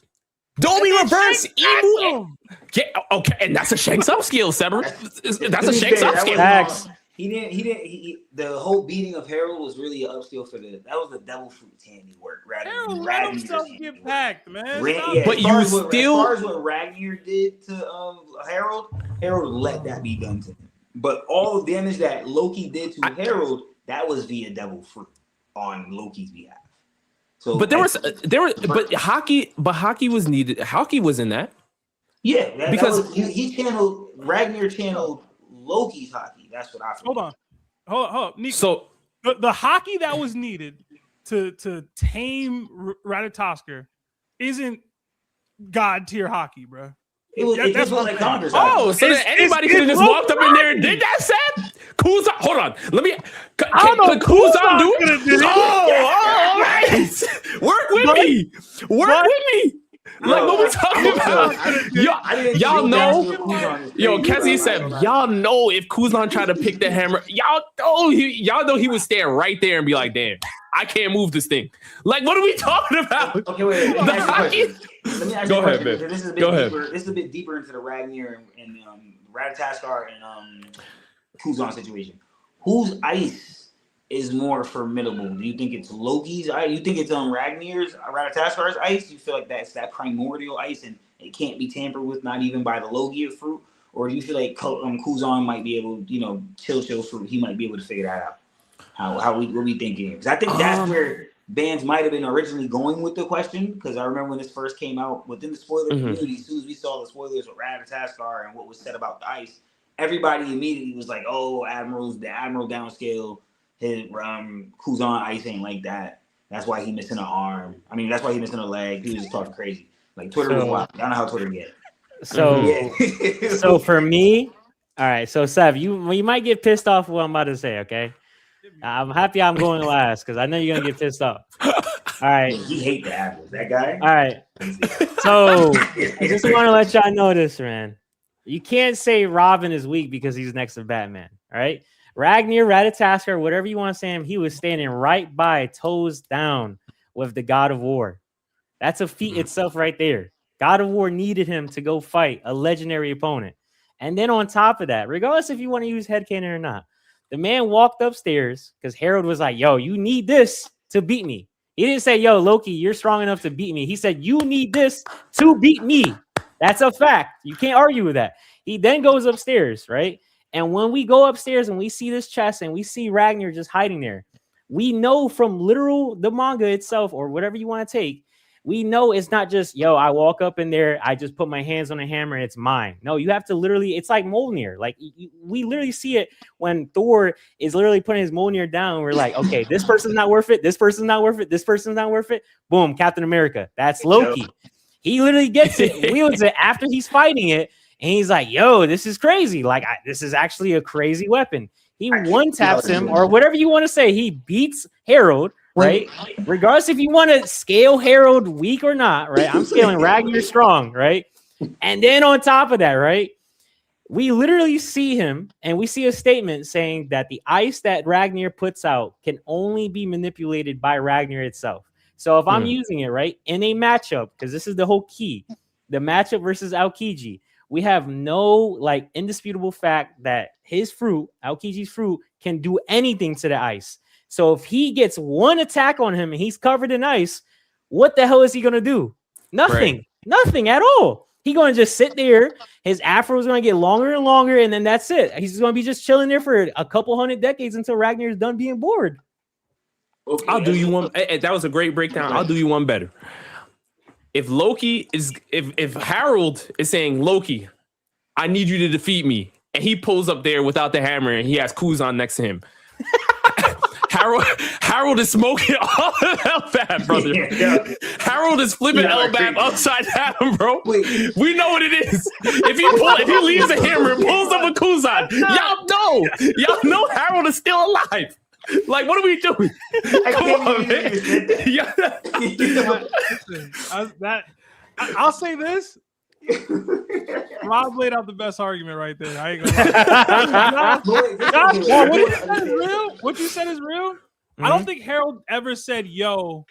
Don't be reverse emu. him. Yeah, okay, and that's a Shanks up skill, Sever. That's a Shanks up skill. Facts. The whole beating of Harold was really an upskill for that was the devil fruit candy work rather than Harold let Ragnar's himself handy get work. packed, man. But as you far as still- what Ragnar did to Harold let that be done to him. But all the damage that Loki did to Harold, that was via devil fruit on Loki's behalf. So, but hockey was needed. Hockey was in that. Yeah, because he channeled Ragnar channeled Loki's hockey. That's what I feel. Hold on. Nico, so the hockey that was needed to tame Ratatoskr isn't god tier hockey, bro. It just was like Congress. Oh, so then anybody could have just walked up in there and did that, Seth? Kuzan, hold on. Let me. I don't know. Kuzan do it? Oh, all right. Work with me. Work with me. Like, what we talking about? Y'all know. Yo, Kessie said, y'all know if Kuzan tried to pick the hammer, y'all know he would stand right there and be like, damn, I can't move this thing. Like, what are we talking about? Okay, wait. Let me ask you Go a ahead, question. man. This is a bit Go ahead. deeper. This is a bit deeper into the Ragnar and Ratatoskr and Kuzan situation. Whose ice is more formidable? Do you think it's Loki's ice? You think it's Ragnar's Ratataskar's ice? You feel like that's that primordial ice and it can't be tampered with, not even by the Logia fruit? Or do you feel like Kuzan might be able, chill fruit? He might be able to figure that out. What we thinking? Because I think that's where bands might have been originally going with the question. Because I remember when this first came out within the spoiler community, as soon as we saw the spoilers with Ratataskar and what was said about the ice, everybody immediately was like, "Oh, the Admiral downscale, his Kuzan ice ain't like that. That's why he missing an arm. I mean, that's why he missing a leg. He was just talking crazy. Like Twitter was wild. I don't know how Twitter get. So for me, all right. So Sev, you might get pissed off what I'm about to say. Okay. I'm happy I'm going last because I know you're gonna get pissed off. All right. He hate the Admirals. That guy. All right. So I just want to let y'all know this, man. You can't say Robin is weak because he's next to Batman. All right. Ragnar, Ratataskar, whatever you want to say him, he was standing right by, toes down with the God of War. That's a feat itself right there. God of War needed him to go fight a legendary opponent. And then on top of that, regardless if you want to use headcanon or not, the man walked upstairs because Harold was like, yo, you need this to beat me. He didn't say, yo, Loki, you're strong enough to beat me. He said, you need this to beat me. That's a fact. You can't argue with that. He then goes upstairs, right? And when we go upstairs and we see this chest and we see Ragnar just hiding there, we know from the manga itself or whatever you want to take, we know it's not just, yo, I walk up in there, I just put my hands on a hammer and it's mine. No, you have to literally, it's like Mjolnir. Like we literally see it when Thor is literally putting his Mjolnir down. We're like, okay, this person's not worth it. This person's not worth it. This person's not worth it. Boom, Captain America. That's Loki. He literally gets it, wields it after he's fighting it. And he's like, yo, this is crazy. Like, this is actually a crazy weapon. He one-taps him or whatever you want to say. He beats Harold, right? Regardless if you want to scale Harold weak or not, right? I'm scaling Ragnar strong, right? And then on top of that, right? We literally see him and we see a statement saying that the ice that Ragnar puts out can only be manipulated by Ragnar itself. So if I'm using it, right, in a matchup, because this is the whole key, the matchup versus Aokiji, we have no indisputable fact that his fruit, Aokiji's fruit, can do anything to the ice. So if he gets one attack on him and he's covered in ice, what the hell is he going to do? Nothing. Right. Nothing at all. He's going to just sit there. His afro is going to get longer and longer, and then that's it. He's going to be just chilling there for a couple hundred decades until Ragnar is done being bored. Okay. I'll do you one. That was a great breakdown. I'll do you one better. If Harold is saying, Loki, I need you to defeat me, and he pulls up there without the hammer and he has Kuzan next to him, Harold is smoking all of Elbab, brother. Yeah. Harold is flipping Elbab upside down, bro. Wait. We know what it is. If he leaves the hammer and pulls up a Kuzan, y'all know Harold is still alive. Like, what are we doing? Come on, man. I'll say this. Rob laid out the best argument right there. I ain't gonna what you said is real. Mm-hmm. I don't think Harold ever said, yo,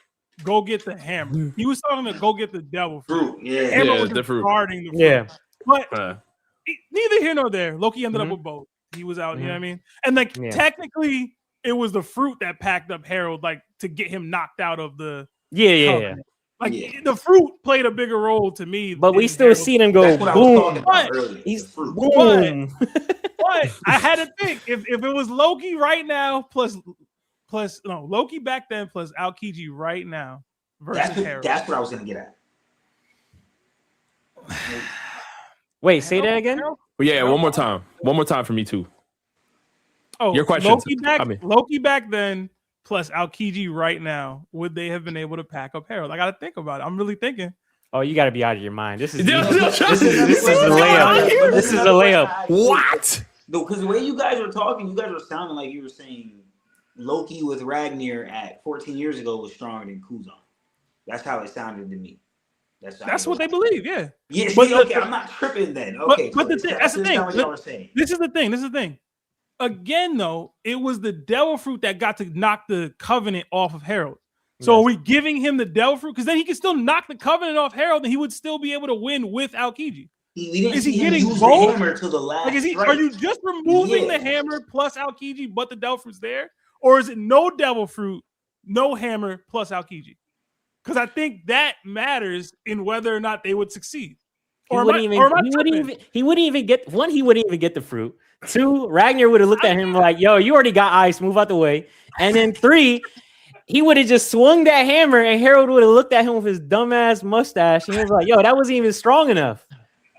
go get the hammer. He was telling him to go get the devil fruit. Yeah. Hammer was the fruit. guarding the fruit. Yeah. But neither here nor there. Loki ended up with both. He was out, you know what I mean? And like technically, it was the fruit that packed up Harold, like to get him knocked out of the covenant. Like the fruit played a bigger role to me. But we still see them go boom. He's fruit. Boom. But I had to think if it was Loki right now plus Loki back then plus Aokiji right now versus Harold. That's what I was gonna get at. Wait, say that again. Yeah, one more time. One more time for me too. Oh, your question. Loki back then plus Aokiji right now, would they have been able to pack up Harold? I got to think about it. I'm really thinking. Oh, you got to be out of your mind. This is a layup. This is a layup. What? No, because the way you guys were talking, you guys were sounding like you were saying Loki with Ragnar at 14 years ago was stronger than Kuzan. That's how it sounded to me. That's what they believe, yeah. Yeah, okay, I'm not tripping then. Okay, but that's the thing. This is the thing. Again, though, it was the devil fruit that got to knock the covenant off of Harold. So are we giving him the devil fruit? Because then he can still knock the covenant off Harold, and he would still be able to win with Aokiji. Is he getting both? The hammer to the last? Like, are you just removing the hammer plus Aokiji, but the devil fruit's there, or is it no devil fruit, no hammer plus Aokiji? Because I think that matters in whether or not they would succeed. He wouldn't even get the fruit. 2, Ragnar would have looked at him like, yo, you already got ice, move out the way. And then 3, he would have just swung that hammer and Harold would have looked at him with his dumbass mustache and he was like, yo, that wasn't even strong enough.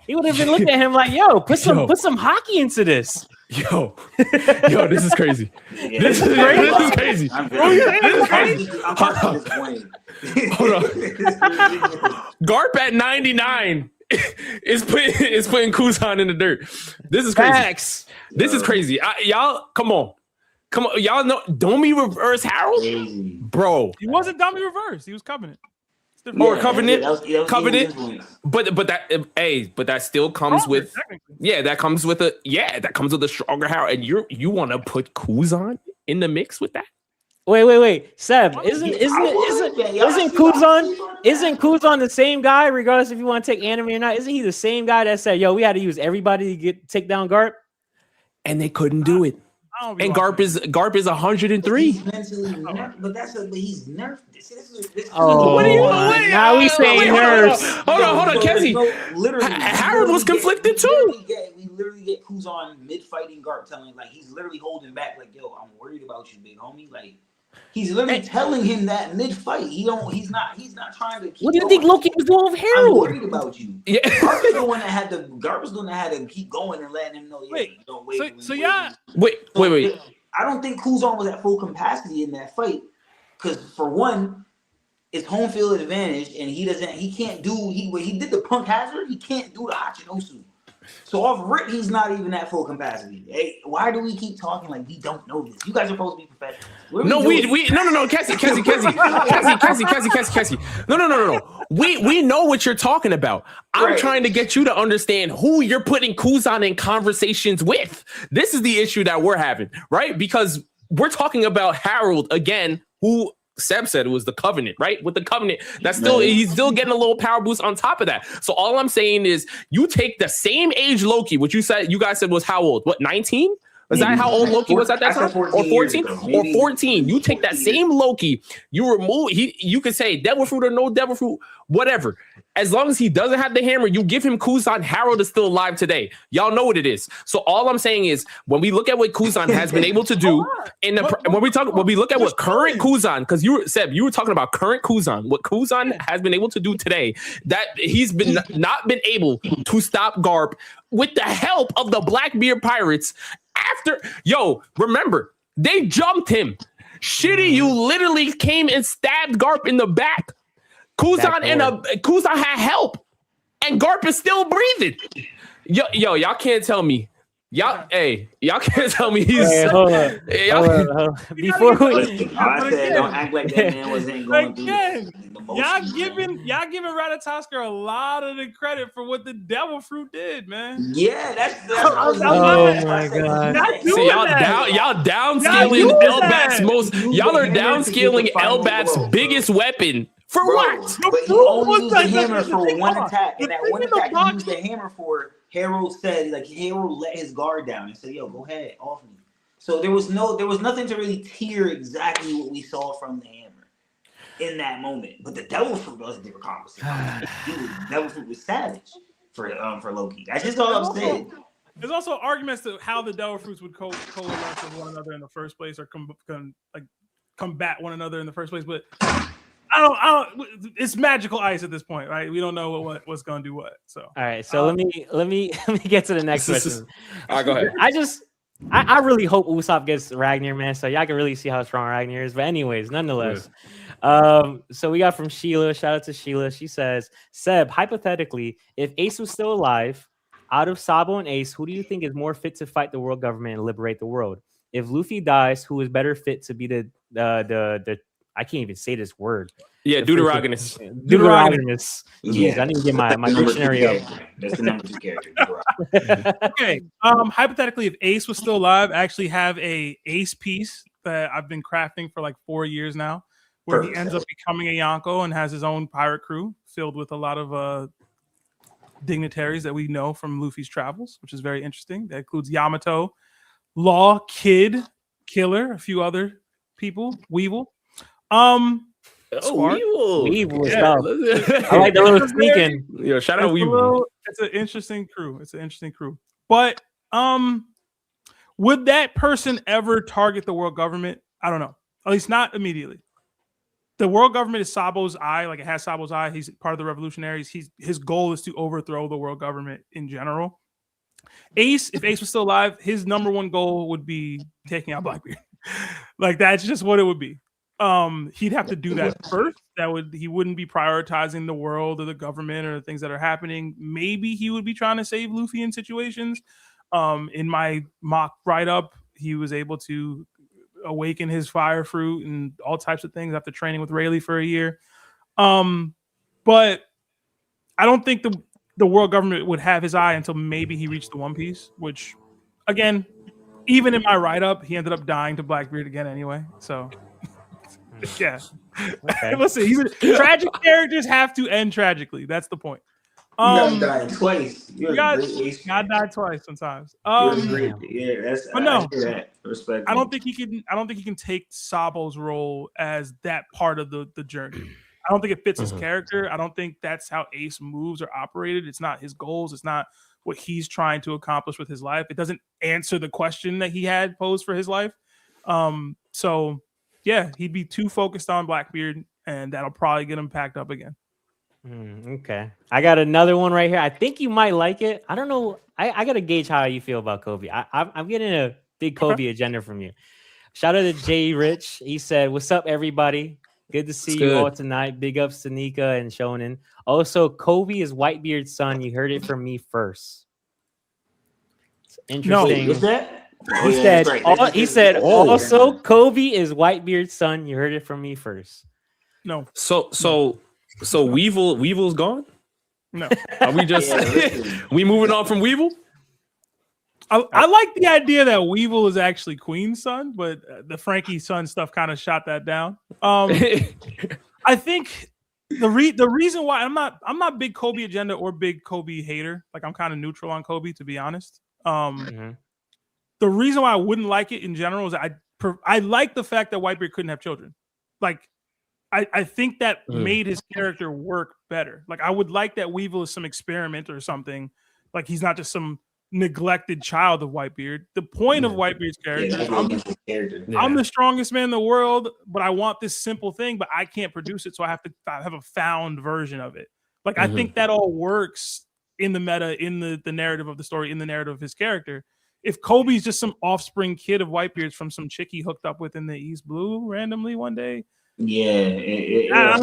He would have been looking at him like, yo, put some hockey into this. Yo, this is crazy. This is crazy. Hold on. Garp at 99 is putting Kuzan in the dirt. This is crazy. Facts. This is crazy. Y'all, come on. Y'all know, don't be reverse Harold, bro. He wasn't dummy reverse. He was Covenant. Or Covenant, but that still comes with that comes with a stronger Harold, and you want to put Kuzan in the mix with that? Wait, Seb, isn't Kuzan the same guy, regardless if you want to take anime or not? Isn't he the same guy that said, yo, we had to use everybody to take down Garp? And they couldn't do it. And Garp is 103. He's mentally nerfed, but he's nerfed. What are you doing? Now we saying nerfs. Hold on, Kessie. Harold was conflicted too. We literally get Kuzan mid-fighting Garp telling, like, he's literally holding back, like, yo, I'm worried about you, big homie. Like, he's literally telling him that mid-fight. He's not trying to keep What do you think Loki was doing with Harold? I'm worried about you. Yeah. Garp was the one that had to keep going and letting him know, don't wait. Wait. I don't think Kuzan was at full capacity in that fight. Because for one, it's home field advantage, and he did the punk hazard, he can't do the Hachinosu. So off rip, he's not even at full capacity. Hey, why do we keep talking like we don't know this? You guys are supposed to be professionals. No, Kessie. No. We know what you're talking about. I'm trying to get you to understand who you're putting Kuzan in conversations with. This is the issue that we're having, right? Because we're talking about Harold again, who Seb said it was the Covenant, right? With the Covenant, he's still getting a little power boost on top of that. So all I'm saying is you take the same age Loki, which you guys said was how old? What, 19? Was that how old Loki was at that time? Or 14? Or 14. You take that same Loki, you remove, you could say devil fruit or no devil fruit, whatever. As long as he doesn't have the hammer, you give him Kuzan, Harold is still alive today. Y'all know what it is. So all I'm saying is when we look at what Kuzan has been able to do when we look at what current Kuzan, because you were talking about current Kuzan, what Kuzan has been able to do today, that he's been not been able to stop Garp with the help of the Blackbeard pirates. Remember, they jumped him. Shitty, you literally came and stabbed Garp in the back. Kuzan had help, and Garp is still breathing. Y'all can't tell me Y'all can't tell me he's. Hey, hold up. Before we, I said, don't act like that man wasn't going through Again, the y'all motions, giving Ratatoskr a lot of the credit for what the devil fruit did, man. Yeah, that's Oh my God. See, y'all downscaling Elbat's most. Y'all are downscaling Elbat's biggest weapon for what? But he only used the hammer for one attack, and that one attack he used the hammer for, Harold said, like, Harold let his guard down and said, "Yo, go ahead, off me." So there was nothing to really tear exactly what we saw from the hammer in that moment. But the devil fruit was a different conversation. Devil fruit was savage for Loki. That's just all I'm saying. There's also arguments to how the devil fruits would coalesce with one another in the first place, or combat one another in the first place. But I don't. It's magical ice at this point, right? We don't know what's gonna do what. So all right. So let me get to the next question. All right, go ahead. I really hope Usopp gets Ragnar, man. So y'all can really see how strong Ragnar is. But anyways, nonetheless, so we got from Sheila. Shout out to Sheila. She says, Seb, hypothetically, if Ace was still alive, out of Sabo and Ace, who do you think is more fit to fight the world government and liberate the world? If Luffy dies, who is better fit to be the I can't even say this word. Yeah, Deuterogonus. Jeez, I need to get my dictionary up. That's the number 2 character. Okay. Hypothetically, if Ace was still alive, I actually have a Ace piece that I've been crafting for like 4 years now, where he ends up becoming a Yonko and has his own pirate crew filled with a lot of dignitaries that we know from Luffy's travels, which is very interesting. That includes Yamato, Law, Kid, Killer, a few other people, Weevil. Weevil stuff. I like the little sneaking. Yo, shout out Weevil. It's an interesting crew. But would that person ever target the world government? I don't know. At least not immediately. The world government is Sabo's eye. Like, it has Sabo's eye. He's part of the revolutionaries. His goal is to overthrow the world government in general. Ace, if Ace was still alive, his number one goal would be taking out Blackbeard. Like, that's just what it would be. He'd have to do that first. He wouldn't be prioritizing the world or the government or the things that are happening. Maybe he would be trying to save Luffy in situations. In my mock write-up, he was able to awaken his fire fruit and all types of things after training with Rayleigh for a year. But I don't think the world government would have his eye until maybe he reached the One Piece, which, again, even in my write-up, he ended up dying to Blackbeard again anyway. So yeah. Okay. Listen, tragic characters have to end tragically. That's the point. You died twice. God died twice sometimes. Yeah, that's. But no, respect. I don't think he can take Sabo's role as that part of the journey. I don't think it fits his character. I don't think that's how Ace moves or operated. It's not his goals. It's not what he's trying to accomplish with his life. It doesn't answer the question that he had posed for his life. So yeah, he'd be too focused on Blackbeard, and that'll probably get him packed up again. Okay. I got another one right here. I think you might like it. I don't know. I got to gauge how you feel about Kobe. I'm getting a big Kobe agenda from you. Shout out to Jay Rich. He said, "What's up, everybody? Good to see you all tonight. Big ups to Nika and Shonen. Also, Kobe is Whitebeard's son. You heard it from me first." It's interesting. No, what's that? He said, also, Kobe is Whitebeard's son. You heard it from me first. No. So Weevil's gone? No. Are we just we moving on from Weevil? I like the idea that Weevil is actually Queen's son, but the Frankie son stuff kind of shot that down. I think the reason why I'm not big Kobe agenda or big Kobe hater. Like, I'm kind of neutral on Kobe, to be honest. The reason why I wouldn't like it in general is I like the fact that Whitebeard couldn't have children. Like, I think that made his character work better. Like, I would like that Weevil is some experiment or something. Like, he's not just some neglected child of Whitebeard. The point of Whitebeard's character is I'm the strongest man in the world, but I want this simple thing, but I can't produce it, so I have to have a found version of it. Like, I think that all works in the meta, in the narrative of the story, in the narrative of his character. If Kobe's just some offspring kid of Whitebeard's from some chick he hooked up with in the East Blue randomly one day, I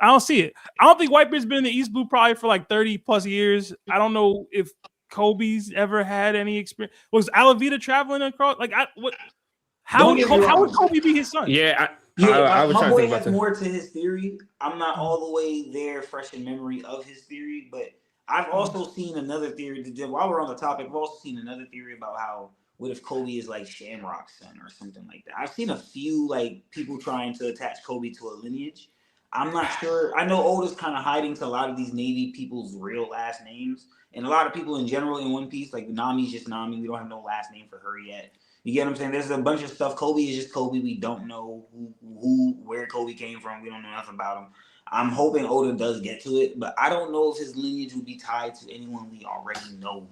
don't see it. I don't think Whitebeard's been in the East Blue probably for like 30 plus years. I don't know if Kobe's ever had any experience. Was Alavita traveling across? Like, how Don't get me wrong. would Kobe be his son? Yeah, Yeah, I was my trying to boy think about has that. more to his theory. I'm not all the way there, fresh in memory of his theory, but I've also seen another theory. While we're on the topic, I've also seen another theory about how what if Kobe is like Shamrock's son or something like that. I've seen a few like people trying to attach Kobe to a lineage. I'm not sure. I know Oda's kind of hiding to a lot of these Navy people's real last names, and a lot of people in general in One Piece, like Nami's just Nami. We don't have no last name for her yet. You get what I'm saying? There's a bunch of stuff. Kobe is just Kobe. We don't know where Kobe came from. We don't know nothing about him. I'm hoping Oda does get to it, but I don't know if his lineage would be tied to anyone we already know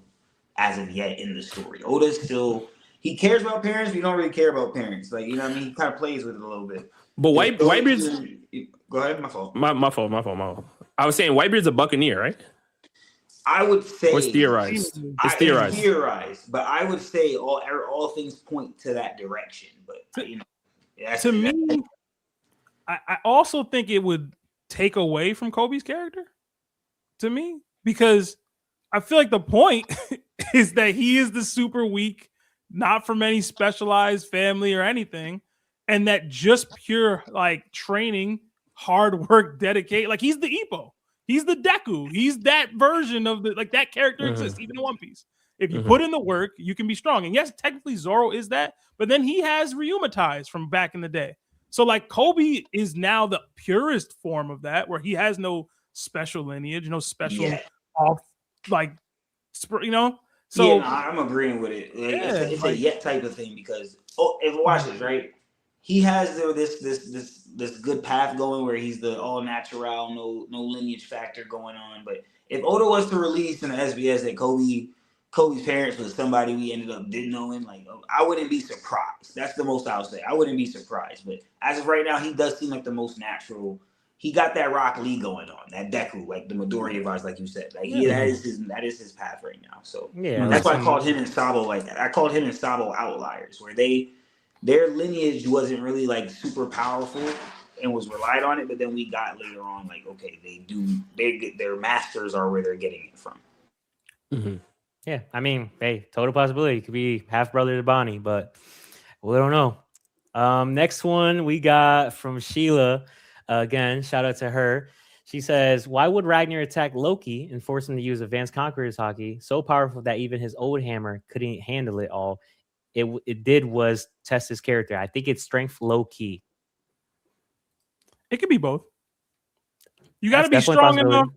as of yet in the story. Oda's still, he cares about parents, but he don't really care about parents. Like, you know what I mean? He kind of plays with it a little bit. But Whitebeard's... Go ahead, my fault. My fault. I was saying Whitebeard's a Buccaneer, right? I would say it's theorized. It's theorized, but I would say all things point to that direction. But you know, to me, I also think it would take away from Kobe's character. To me, because I feel like the point is that he is the super weak, not from any specialized family or anything, and that just pure like training, hard work, dedicate. Like he's the Ippo. He's the Deku. He's that version of the like that character exists even in One Piece. If you put in the work, you can be strong. And yes, technically Zoro is that, but then he has Ryuma ties from back in the day. So like Kobe is now the purest form of that, where he has no special lineage, no special off like you know. So yeah, no, I'm agreeing with it. It's a yet type of thing because if watch this right. He has this good path going where he's the all natural, no lineage factor going on. But if Oda was to release in the SBS that Kobe's parents was somebody we ended up didn't knowing, like I wouldn't be surprised. That's the most I'll say. I wouldn't be surprised. But as of right now, he does seem like the most natural. He got that Rock Lee going on, that Deku, like the Midoriya vibes, like you said. Like that is his path right now. So that's why I called him and Sabo like that. I called him and Sabo outliers, where their lineage wasn't really like super powerful and was relied on it, but then we got later on like, okay, their masters are where they're getting it from. Mm-hmm. Yeah, I mean, hey, total possibility. It could be half brother to Bonnie, but we don't know. Next one we got from Sheila. Again, shout out to her. She says, why would Ragnar attack Loki and force him to use Advanced Conqueror's Haki? So powerful that even his old hammer couldn't handle it all. It did was test his character. I think it's strength low key. It could be both. You got to be strong enough,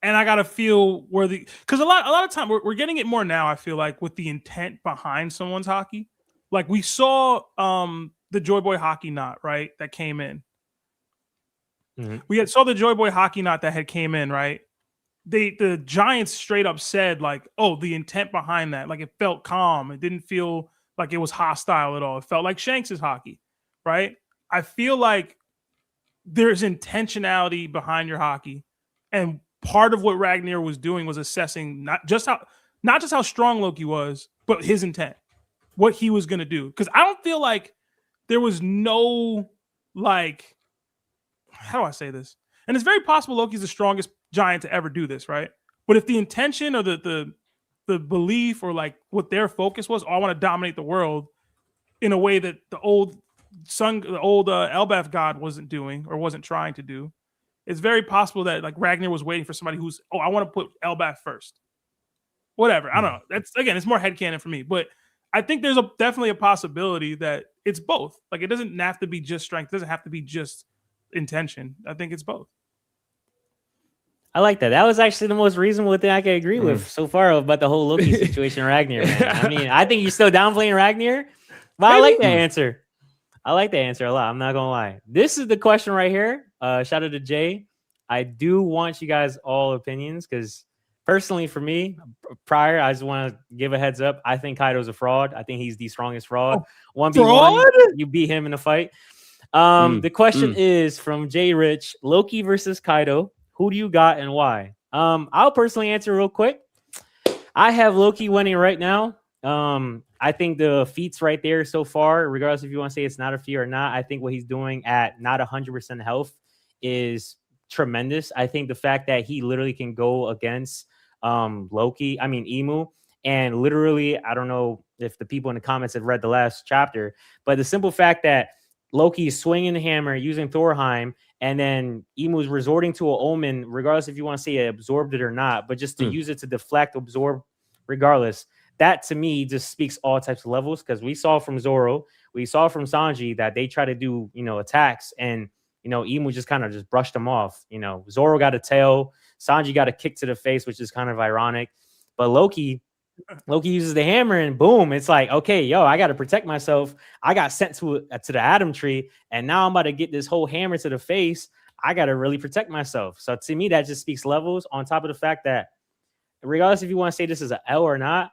and I got to feel worthy. Because a lot of time we're getting it more now. I feel like with the intent behind someone's Haki, like we saw the Joy Boy Haki knot, right? That came in. Mm-hmm. We saw the Joy Boy Haki knot that had came in, right? The Giants straight up said like, oh, the intent behind that, like it felt calm. It didn't feel like it was hostile at all. It felt like Shanks's Haki, right? I feel like there's intentionality behind your Haki, and part of what Ragnar was doing was assessing not just how strong Loki was, but his intent, what he was going to do. Because I don't feel like there was no like, how do I say this? And it's very possible Loki's the strongest giant to ever do this, right? But if the intention or the belief or like what their focus was, oh, I want to dominate the world in a way that the old Elbaf god wasn't doing or wasn't trying to do, it's very possible that like Ragnar was waiting for somebody who's, oh, I want to put Elbaf first. Whatever. I don't know. That's again, it's more headcanon for me, but I think there's definitely a possibility that it's both. Like it doesn't have to be just strength. It doesn't have to be just intention. I think it's both. I like that. That was actually the most reasonable thing I can agree with so far about the whole Loki situation, Ragnar. Man. I mean, I think you're still downplaying Ragnar, but I like that answer. I like that answer a lot. I'm not gonna lie. This is the question right here. Shout out to Jay. I do want you guys all opinions because personally, for me, I just want to give a heads up. I think Kaido's a fraud. I think he's the strongest fraud. 1v1, you beat him in a fight. The question is from Jay Rich: Loki versus Kaido. Who do you got and why? I'll personally answer real quick. I have Loki winning right now. I think the feats right there so far, regardless if you want to say it's not a feat or not, I think what he's doing at not 100% health is tremendous. I think the fact that he literally can go against Emu. And literally, I don't know if the people in the comments have read the last chapter, but the simple fact that Loki is swinging the hammer, using Thorheim, and then Emu's resorting to an omen, regardless if you want to say it absorbed it or not, but just to use it to deflect, absorb, regardless. That to me just speaks all types of levels, because we saw from Zoro, we saw from Sanji that they try to do, attacks, and Emu just kind of just brushed them off. Zoro got a tail, Sanji got a kick to the face, which is kind of ironic. But Loki uses the hammer, and boom, it's like, okay, yo, I got to protect myself. I got sent to the Atom Tree, and now I'm about to get this whole hammer to the face. I got to really protect myself. So to me, that just speaks levels, on top of the fact that regardless if you want to say this is an L or not,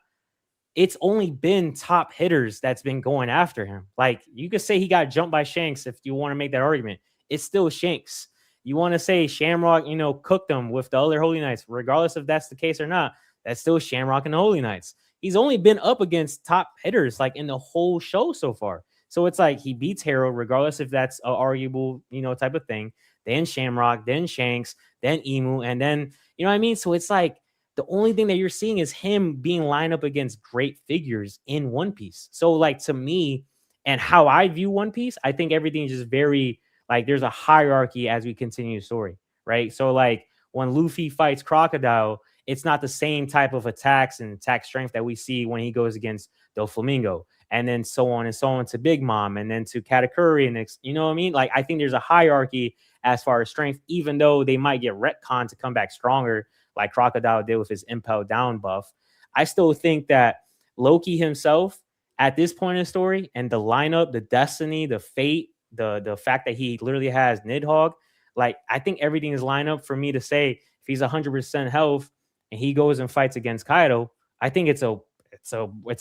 it's only been top hitters that's been going after him. Like, you could say he got jumped by Shanks if you want to make that argument. It's still Shanks. You want to say Shamrock, cooked him with the other Holy Knights, regardless if that's the case or not. That's still Shamrock and the Holy Knights. He's only been up against top hitters like in the whole show so far. So it's like he beats Harold, regardless if that's an arguable, type of thing. Then Shamrock, then Shanks, then Emu, and then, you know what I mean? So it's like the only thing that you're seeing is him being lined up against great figures in One Piece. So like, to me, and how I view One Piece, I think everything is just very, like, there's a hierarchy as we continue the story, right? So like when Luffy fights Crocodile, it's not the same type of attacks and attack strength that we see when he goes against Doflamingo, and then so on and so on to Big Mom, and then to Katakuri, and you know what I mean? Like, I think there's a hierarchy as far as strength, even though they might get retconned to come back stronger, like Crocodile did with his Impel Down buff. I still think that Loki himself, at this point in the story, and the lineup, the destiny, the fate, the fact that he literally has Nidhogg, like, I think everything is lined up for me to say if he's 100% health and he goes and fights against Kaido, I think it's a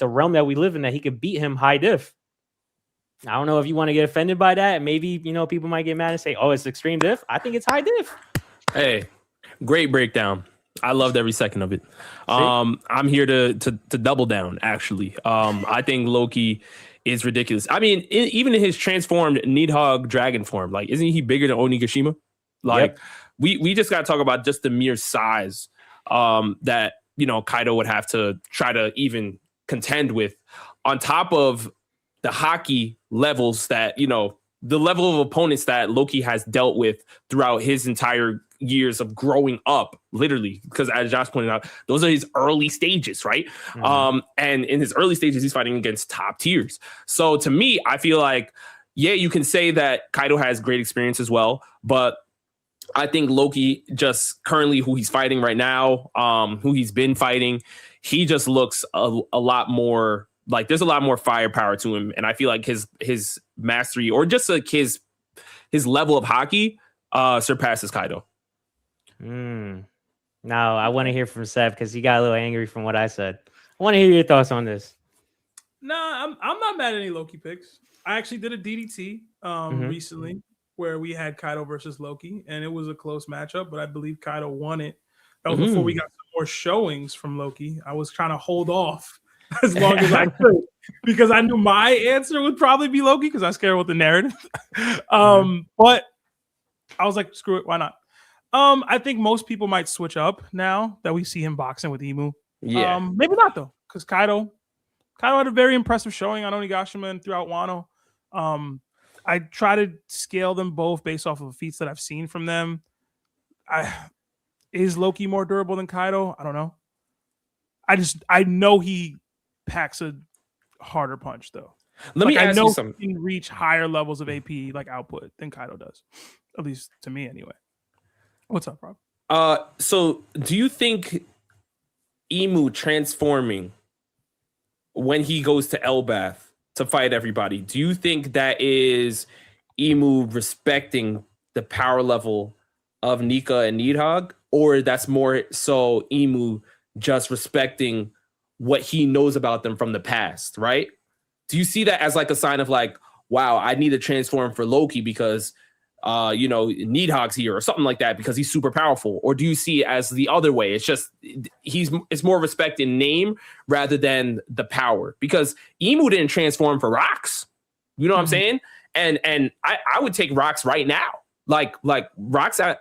realm that we live in that he could beat him high diff. I don't know if you want to get offended by that. Maybe, people might get mad and say, oh, it's extreme diff. I think it's high diff. Hey, great breakdown. I loved every second of it. I'm here to double down, actually. I think Loki is ridiculous. I mean, even in his transformed Nidhogg dragon form, like, isn't he bigger than Onigashima? Like, yep. we just got to talk about just the mere size that, Kaido would have to try to even contend with, on top of the hockey levels that, the level of opponents that Loki has dealt with throughout his entire years of growing up, literally, because as Josh pointed out, those are his early stages, right? Mm-hmm. And in his early stages, he's fighting against top tiers. So to me, I feel like, yeah, you can say that Kaido has great experience as well, but I think Loki, just currently who he's fighting right now, who he's been fighting, he just looks a lot more like there's a lot more firepower to him. And I feel like his mastery, or just like his level of hockey surpasses Kaido. Now I want to hear from Seb, because he got a little angry from what I said. I want to hear your thoughts on this. Nah, I'm not mad at any Loki picks. I actually did a DDT recently where we had Kaido versus Loki, and it was a close matchup, but I believe Kaido won it. That was before we got some more showings from Loki. I was trying to hold off as long as I could, because I knew my answer would probably be Loki, because I was scared with the narrative. But I was like, screw it, why not? I think most people might switch up now that we see him boxing with Emu. Yeah. Maybe not, though, because Kaido had a very impressive showing on Onigashima and throughout Wano. I try to scale them both based off of feats that I've seen from them. Is Loki more durable than Kaido? I don't know. I know he packs a harder punch, though. Let me ask you something. He can reach higher levels of AP like output than Kaido does, at least to me, anyway. What's up, Rob? So do you think Emu transforming when he goes to Elbath to fight everybody, do you think that is Emu respecting the power level of Nika and Nidhogg, or that's more so Emu just respecting what he knows about them from the past, right? Do you see that as like a sign of like, wow, I need to transform for Loki because Nidhogg's here or something like that because he's super powerful? Or do you see it as the other way? It's just it's more respect in name rather than the power, because Emu didn't transform for rocks. You know what I'm saying? And I would take rocks right now. Like rocks at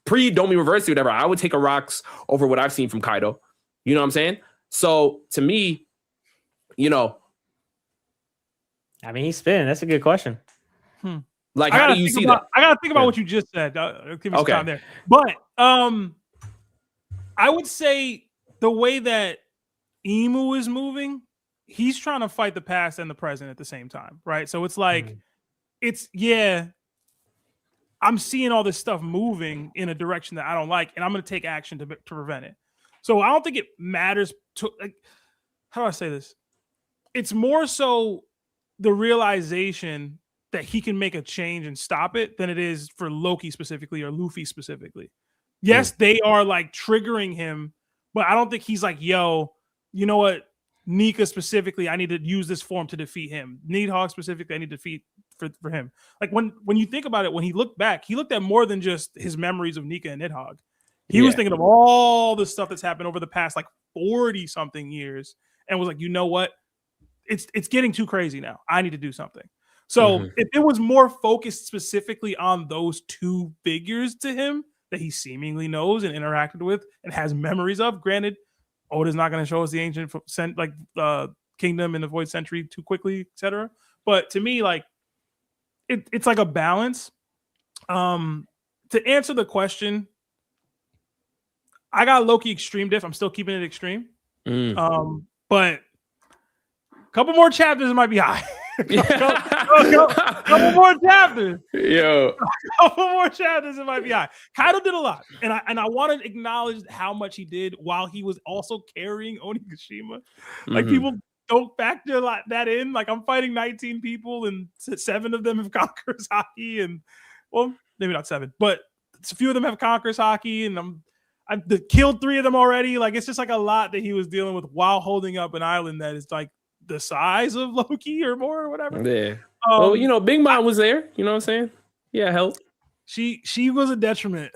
pre-Domi Reverse, whatever, I would take a rocks over what I've seen from Kaido. You know what I'm saying? So to me, you know, I mean, he's spinning. That's a good question. Like, how do you see that? I gotta think about what you just said. Give me some time there. But I would say the way that Emu is moving, he's trying to fight the past and the present at the same time, right? So it's like, I'm seeing all this stuff moving in a direction that I don't like, and I'm going to take action to prevent it. So I don't think it matters to, like, how do I say this? It's more so the realization that he can make a change and stop it than it is for Loki specifically or Luffy specifically. Yes, they are like triggering him, but I don't think he's like, yo, you know what? Nika specifically, I need to use this form to defeat him. Needhog specifically, I need to defeat for him. Like when you think about it, when he looked back, he looked at more than just his memories of Nika and Nidhogg. He was thinking of all the stuff that's happened over the past like 40 something years and was like, you know what? It's getting too crazy now. I need to do something. So if it was more focused specifically on those two figures to him that he seemingly knows and interacted with and has memories of, granted, Oda's not going to show us the ancient kingdom in the Void Century too quickly, etc. But to me, like it's like a balance. To answer the question, I got Loki extreme diff. I'm still keeping it extreme. But a couple more chapters it might be high. couple more chapters. Couple more chapters it might be high. Kaido did a lot. And I want to acknowledge how much he did while he was also carrying Onigashima. Like people don't factor that in. Like I'm fighting 19 people and 7 of them have Conqueror's Haki, and well, maybe not 7, but a few of them have Conqueror's Haki, and I've killed 3 of them already. Like it's just like a lot that he was dealing with while holding up an island that is like the size of Loki or more or whatever. Yeah. Well, you know, Big Mom was there. You know what I'm saying? Yeah, help. She was a detriment.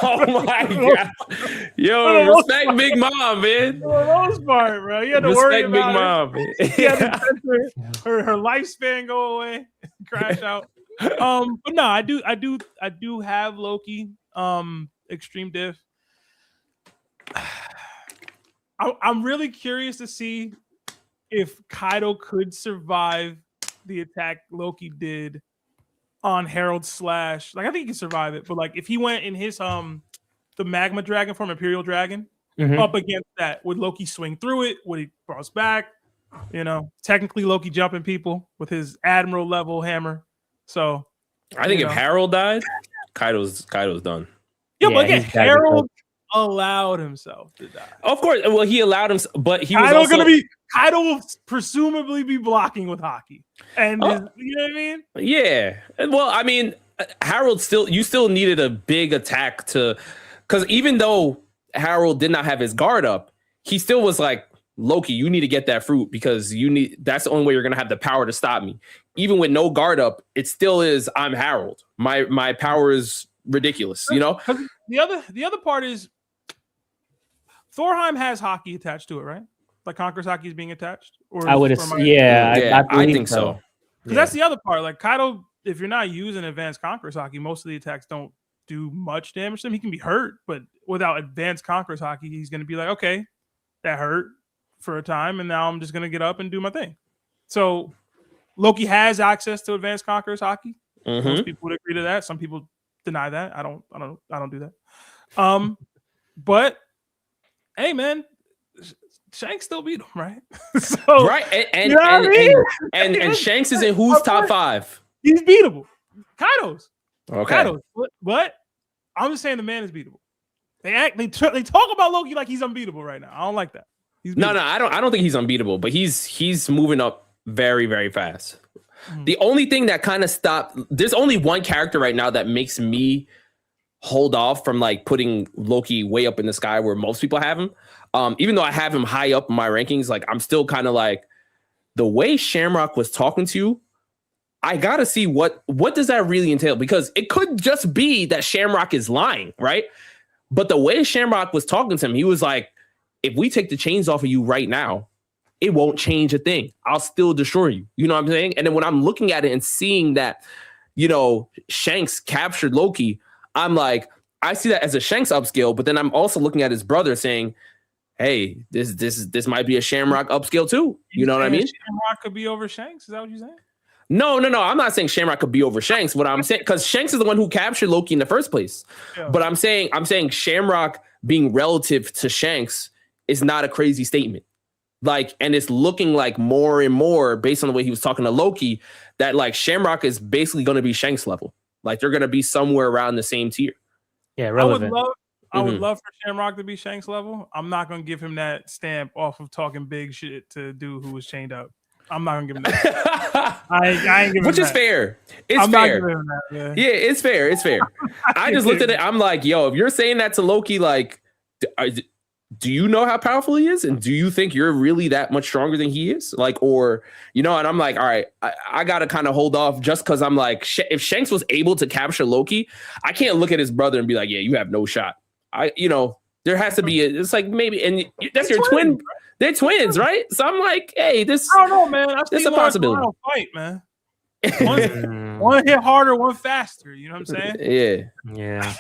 Oh my god. Yo, respect Big Mom, man. For the most part, bro. You had to worry about Big Mom, man. her lifespan go away, crash out. But no, I do have Loki extreme diff. I'm really curious to see if Kaido could survive the attack Loki did on Herald Slash. Like I think he can survive it, but like if he went in his the magma dragon form, Imperial Dragon, up against that, would Loki swing through it? Would he cross back? You know, technically Loki jumping people with his Admiral level hammer. So I think if Harold died, Kaido's done. Yeah, but again, Harold allowed himself to die. Of course. Well, he allowed himself, but he Kaido was also Kaido will presumably be blocking with Haki. And you know what I mean? Yeah. Well, I mean, Harold you still needed a big attack because even though Harold did not have his guard up, he still was like, Loki, you need to get that fruit because that's the only way you're gonna have the power to stop me. Even with no guard up, it still is I'm Harold. My power is ridiculous, you know? The other part is Thorheim has Haki attached to it, right? Like Conqueror's Haki is being attached? Or I would have, I think so. Because that's the other part. Like Kaido, if you're not using advanced Conqueror's Haki, most of the attacks don't do much damage to him. He can be hurt, but without advanced Conqueror's Haki, he's going to be like, okay, that hurt for a time, and now I'm just going to get up and do my thing. So Loki has access to advanced Conqueror's Haki. Most people would agree to that. Some people deny that. I don't do that. But hey, man, Shanks still beat him, right? So, right, and Shanks is in who's top 5? He's beatable. Kaido's. Okay. Kaido's. But I'm just saying the man is beatable. They talk about Loki like he's unbeatable right now. I don't like that. No, I don't think he's unbeatable, but he's moving up very, very fast. The only thing that kind of there's only one character right now that makes me hold off from like putting Loki way up in the sky where most people have him. Even though I have him high up in my rankings, like I'm still kind of like the way Shamrock was talking to you. I gotta see what does that really entail, because it could just be that Shamrock is lying, right? But the way Shamrock was talking to him, he was like, if we take the chains off of you right now, it won't change a thing. I'll still destroy you. You know what I'm saying? And then when I'm looking at it and seeing that, you know, Shanks captured Loki, I'm like, I see that as a Shanks upscale, but then I'm also looking at his brother saying, hey, this might be a Shamrock upscale too. You know what I mean? Shamrock could be over Shanks. Is that what you're saying? No. I'm not saying Shamrock could be over Shanks. What I'm saying, because Shanks is the one who captured Loki in the first place. Yeah. But I'm saying Shamrock being relative to Shanks is not a crazy statement. Like, and it's looking like more and more based on the way he was talking to Loki that like Shamrock is basically going to be Shanks level. Like they're going to be somewhere around the same tier. Yeah, relevant. I would love for Shamrock to be Shanks level. I'm not going to give him that stamp off of talking big shit to dude who was chained up. I'm not going to give him that. I ain't giving him that. Which is fair. It's fair. Yeah, it's fair. It's fair. I just looked at it. I'm like, yo, if you're saying that to Loki, like, do you know how powerful he is? And do you think you're really that much stronger than he is? Like, or, you know, and I'm like, all right, I got to kind of hold off just because I'm like, if Shanks was able to capture Loki, I can't look at his brother and be like, yeah, you have no shot. There has to be, it's like maybe, and that's your twin. Right? They're twins, right? So I'm like, hey, this. I don't know, man. It's a possibility. Fight, man. One hit harder, one faster. You know what I'm saying? Yeah.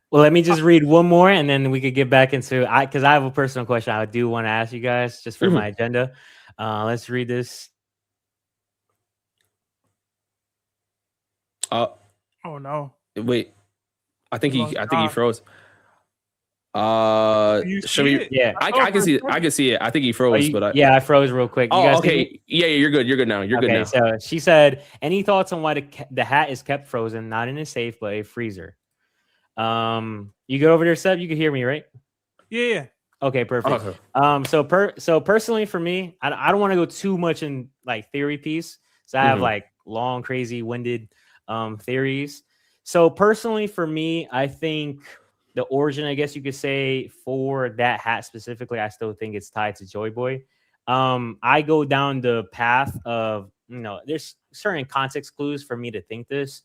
Well, let me just read one more, and then we could get back into because I have a personal question I do want to ask you guys just for my agenda. Let's read this. Oh no! Wait, I think he froze. Should we? Yeah, I can see it. I can see it. I think he froze, I froze real quick. You guys okay. Yeah, you're good. You're good now. You're good now. So she said, any thoughts on why the hat is kept frozen, not in a safe but a freezer? You go over there, Seb. You can hear me, right? Yeah. Okay, perfect. So personally, for me, I don't want to go too much in like theory piece. So I have like long, crazy, winded theories. So personally, for me, I think the origin, I guess you could say, for that hat specifically, I still think it's tied to Joy Boy. I go down the path of, there's certain context clues for me to think this.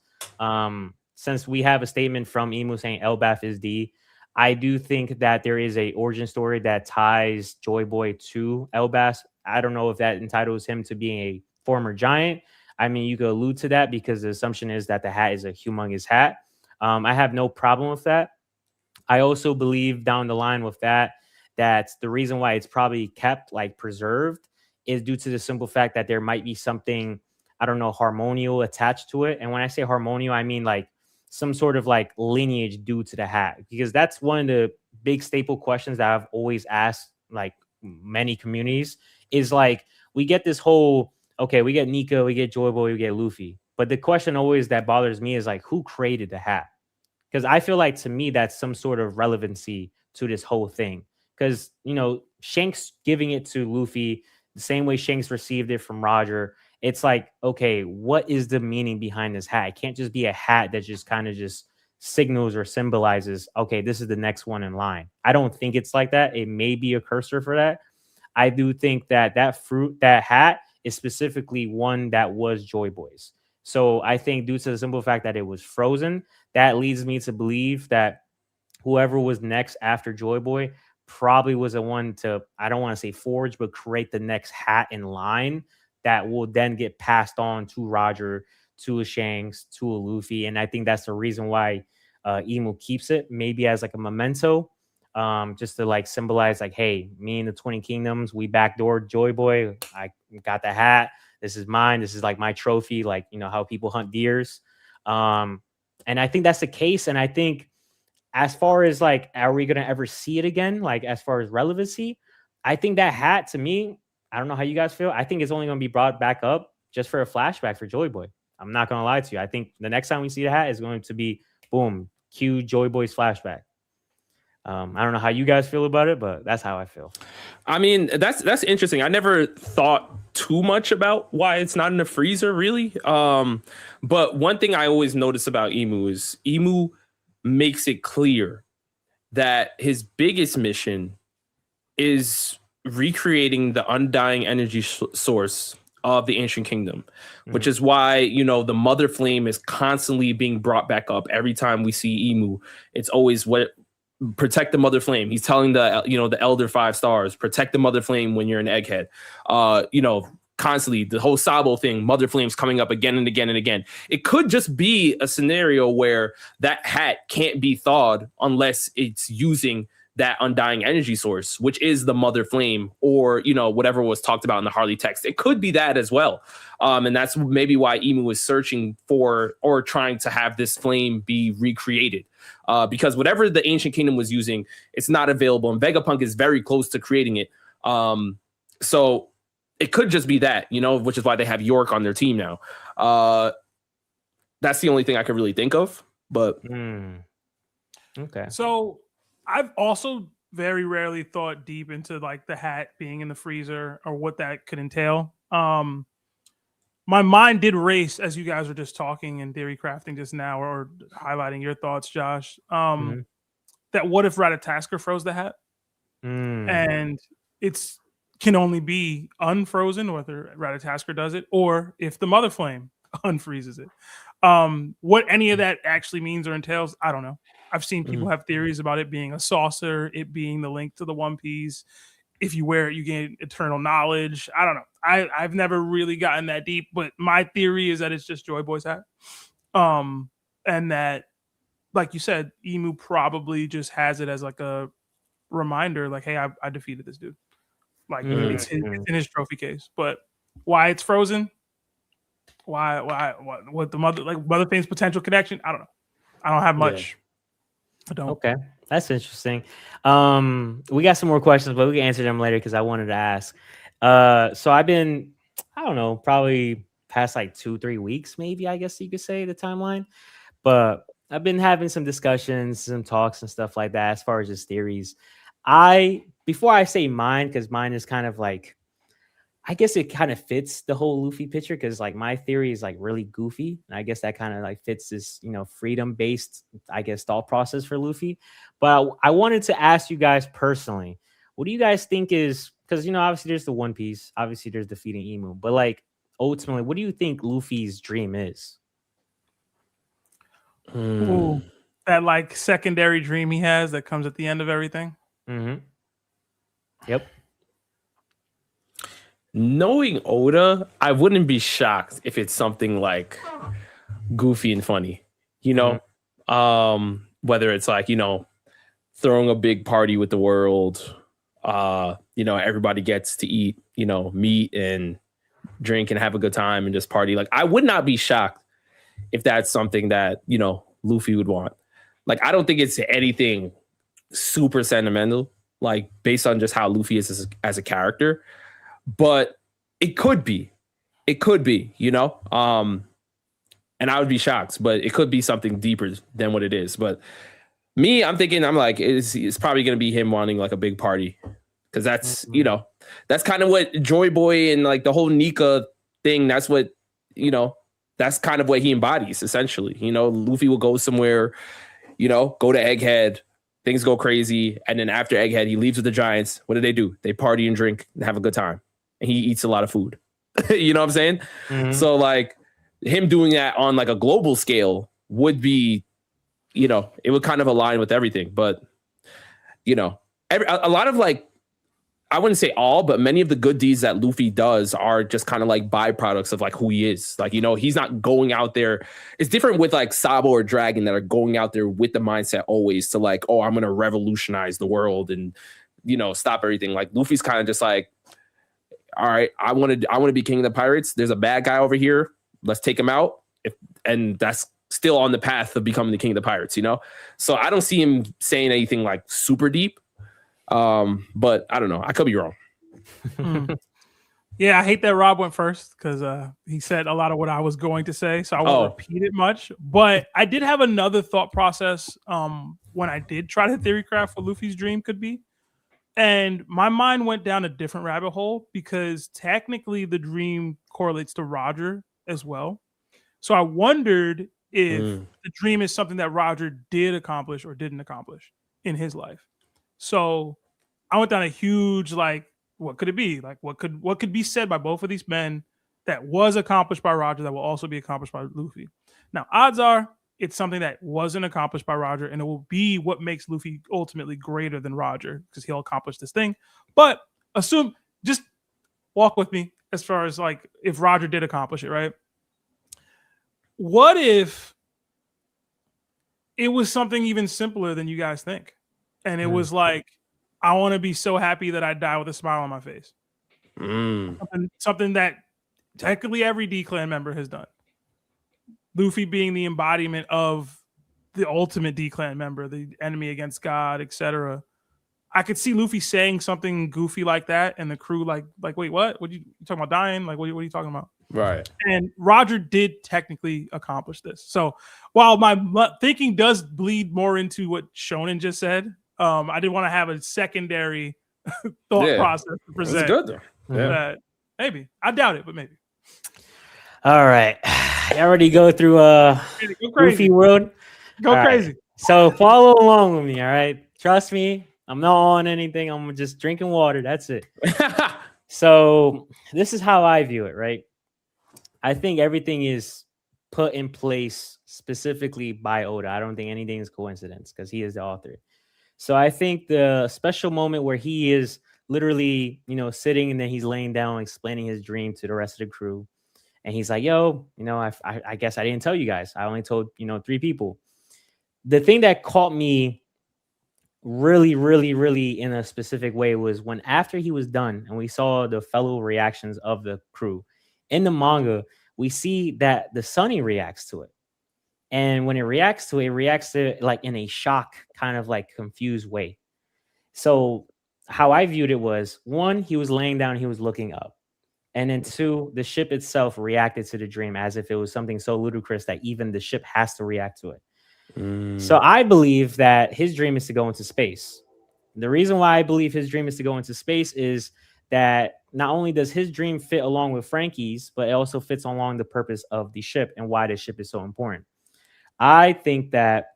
Since we have a statement from Emu saying Elbaf is D, I do think that there is a origin story that ties Joy Boy to Elbaf. I don't know if that entitles him to being a former giant. I mean, you could allude to that because the assumption is that the hat is a humongous hat. I have no problem with that. I also believe down the line with that the reason why it's probably kept like preserved is due to the simple fact that there might be something, I don't know, harmonial attached to it. And when I say harmonial, I mean like some sort of like lineage due to the hat, because that's one of the big staple questions that I've always asked like many communities is like, we get this whole, okay, we get Nika, we get Joy Boy, we get Luffy. But the question always that bothers me is like, who created the hat? Because I feel like to me, that's some sort of relevancy to this whole thing. Because, Shanks giving it to Luffy the same way Shanks received it from Roger. It's like, okay, what is the meaning behind this hat? It can't just be a hat that just kind of just signals or symbolizes, okay, this is the next one in line. I don't think it's like that. It may be a cursor for that. I do think that that hat is specifically one that was Joy Boy's. So I think due to the simple fact that it was frozen, that leads me to believe that whoever was next after Joy Boy probably was the one to, I don't want to say forge, but create the next hat in line that will then get passed on to Roger, to a Shanks, to a Luffy. And I think that's the reason why Emu keeps it, maybe as like a memento, just to like symbolize like, hey, me and the 20 Kingdoms, we backdoored Joy Boy. I got the hat. This is mine. This is like my trophy, like, how people hunt deers. And I think that's the case. And I think as far as like, are we going to ever see it again? Like as far as relevancy, I think that hat to me, I don't know how you guys feel. I think it's only going to be brought back up just for a flashback for Joy Boy. I'm not going to lie to you. I think the next time we see the hat is going to be, boom, cue Joy Boy's flashback. I don't know how you guys feel about it, but that's how I feel. I mean, that's interesting. I never thought too much about why it's not in the freezer, really. But one thing I always notice about Emu is Emu makes it clear that his biggest mission is recreating the undying energy source of the ancient kingdom, which is why, the mother flame is constantly being brought back up every time we see Emu. It's always protect the mother flame. He's telling the elder 5 stars, protect the mother flame when you're an egghead. constantly. The whole Sabo thing, Mother Flames coming up again and again and again. It could just be a scenario where that hat can't be thawed unless it's using that undying energy source, which is the Mother Flame, or, you know, whatever was talked about in the Harley text. It could be that as well. And that's maybe why Emu was searching for or trying to have this flame be recreated. Because whatever the Ancient Kingdom was using, it's not available. And Vegapunk is very close to creating it. So it could just be that, you know, which is why they have York on their team now. That's the only thing I could really think of. But okay. So I've also very rarely thought deep into like the hat being in the freezer or what that could entail. My mind did race as you guys were just talking and theory crafting just now, or highlighting your thoughts, Josh. That what if Ratatasker froze the hat? And it's can only be unfrozen, whether Ratatasker does it, or if the Mother Flame unfreezes it. What any of that actually means or entails, I don't know. I've seen people have theories about it being a saucer, it being the link to the One Piece. If you wear it, you gain eternal knowledge. I don't know. I've never really gotten that deep, but my theory is that it's just Joy Boy's hat. And that, like you said, Emu probably just has it as like a reminder, like, hey, I defeated this dude. Like it's in his trophy case. But why it's frozen? What the Mother Fame's potential connection? I don't know. I don't have much. Yeah. I don't. Okay, that's interesting. We got some more questions, but we can answer them later because I wanted to ask. So I've been, I don't know, probably past like 2-3 weeks, maybe, I guess you could say, the timeline. But I've been having some discussions, some talks and stuff like that as far as just theories. Before I say mine, because mine is kind of like, I guess it kind of fits the whole Luffy picture, because like my theory is like really goofy. And I guess that kind of like fits this, you know, freedom-based, I guess, thought process for Luffy. But I wanted to ask you guys personally, what do you guys think is, because, you know, obviously there's the One Piece, obviously there's defeating Emu, but like ultimately, what do you think Luffy's dream is? Ooh, that like secondary dream he has that comes at the end of everything. Yep. Knowing Oda, I wouldn't be shocked if it's something like goofy and funny, you know, whether it's like, you know, throwing a big party with the world, you know, everybody gets to eat, you know, meat and drink and have a good time and just party. Like, I would not be shocked if that's something that, you know, Luffy would want. Like, I don't think it's anything super sentimental, like based on just how Luffy is as a character. But it could be, you know, and I would be shocked, but it could be something deeper than what it is. But me, I'm thinking, I'm like, it's probably going to be him wanting like a big party, because that's, you know, that's kind of what Joy Boy and like the whole Nika thing, that's what, you know, that's kind of what he embodies essentially. You know, Luffy will go somewhere, you know, go to Egghead, things go crazy. And then after Egghead, he leaves with the Giants. What do? They party and drink and have a good time. And he eats a lot of food. You know what I'm saying? So like him doing that on like a global scale would be, you know, it would kind of align with everything. But, you know, a lot of like, I wouldn't say all, but many of the good deeds that Luffy does are just kind of like byproducts of like who he is. Like, you know, he's not going out there. It's different with like Sabo or Dragon that are going out there with the mindset always to like, oh, I'm going to revolutionize the world and, you know, stop everything. Like Luffy's kind of just like, all right, I want to be king of the pirates. There's a bad guy over here. Let's take him out. And that's still on the path of becoming the king of the pirates, you know? So I don't see him saying anything like super deep. But I don't know. I could be wrong. Yeah, I hate that Rob went first because he said a lot of what I was going to say, so I won't repeat it much. But I did have another thought process when I did try to theory craft what Luffy's dream could be. And my mind went down a different rabbit hole because technically the dream correlates to Roger as well. So I wondered if the dream is something that Roger did accomplish or didn't accomplish in his life. So I went down a huge, like, what could it be? Like, what could be said by both of these men that was accomplished by Roger that will also be accomplished by Luffy? Now, odds are it's something that wasn't accomplished by Roger, and it will be what makes Luffy ultimately greater than Roger because he'll accomplish this thing. But just walk with me. as far as like if Roger did accomplish it, right? What if it was something even simpler than you guys think? And it was like, I want to be so happy that I die with a smile on my face. Something that technically every D-Clan member has done. Luffy being the embodiment of the ultimate D-Clan member, the enemy against God, etc. I could see Luffy saying something goofy like that, and the crew like, wait, what? What you talking about dying? Like, what are you talking about? Right. And Roger did technically accomplish this. So while my thinking does bleed more into what Shonen just said, I did want to have a secondary thought process to present. That's good though. That maybe. I doubt it, but maybe. All right. I already go through Goofy World. Go crazy. Right. So follow along with me, all right? Trust me, I'm not on anything. I'm just drinking water. That's it. So this is how I view it, right? I think everything is put in place specifically by Oda. I don't think anything is coincidence because he is the author. So I think the special moment where he is literally, sitting and then he's laying down, explaining his dream to the rest of the crew. And he's like, yo, I guess I didn't tell you guys. I only told, 3 people. The thing that caught me really, really, really in a specific way was when after he was done and we saw the fellow reactions of the crew in the manga, we see that the Sunny reacts to it. And when it reacts to it like in a shock, kind of like confused way. So how I viewed it was 1, he was laying down, he was looking up. And then 2, the ship itself reacted to the dream as if it was something so ludicrous that even the ship has to react to it. So I believe that his dream is to go into space. The reason why I believe his dream is to go into space is that not only does his dream fit along with Frankie's, but it also fits along the purpose of the ship and why the ship is so important. I think that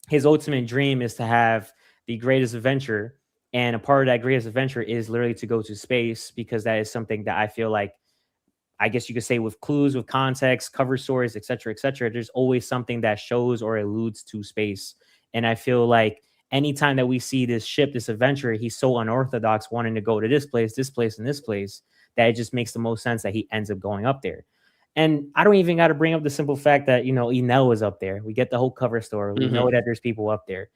his ultimate dream is to have the greatest adventure. And a part of that greatest adventure is literally to go to space, because that is something that I feel like, I guess you could say with clues, with context, cover stories, etc., there's always something that shows or alludes to space. And I feel like anytime that we see this ship, this adventure, he's so unorthodox, wanting to go to this place, and this place, that it just makes the most sense that he ends up going up there. And I don't even got to bring up the simple fact that, Enel is up there. We get the whole cover story. We know that there's people up there.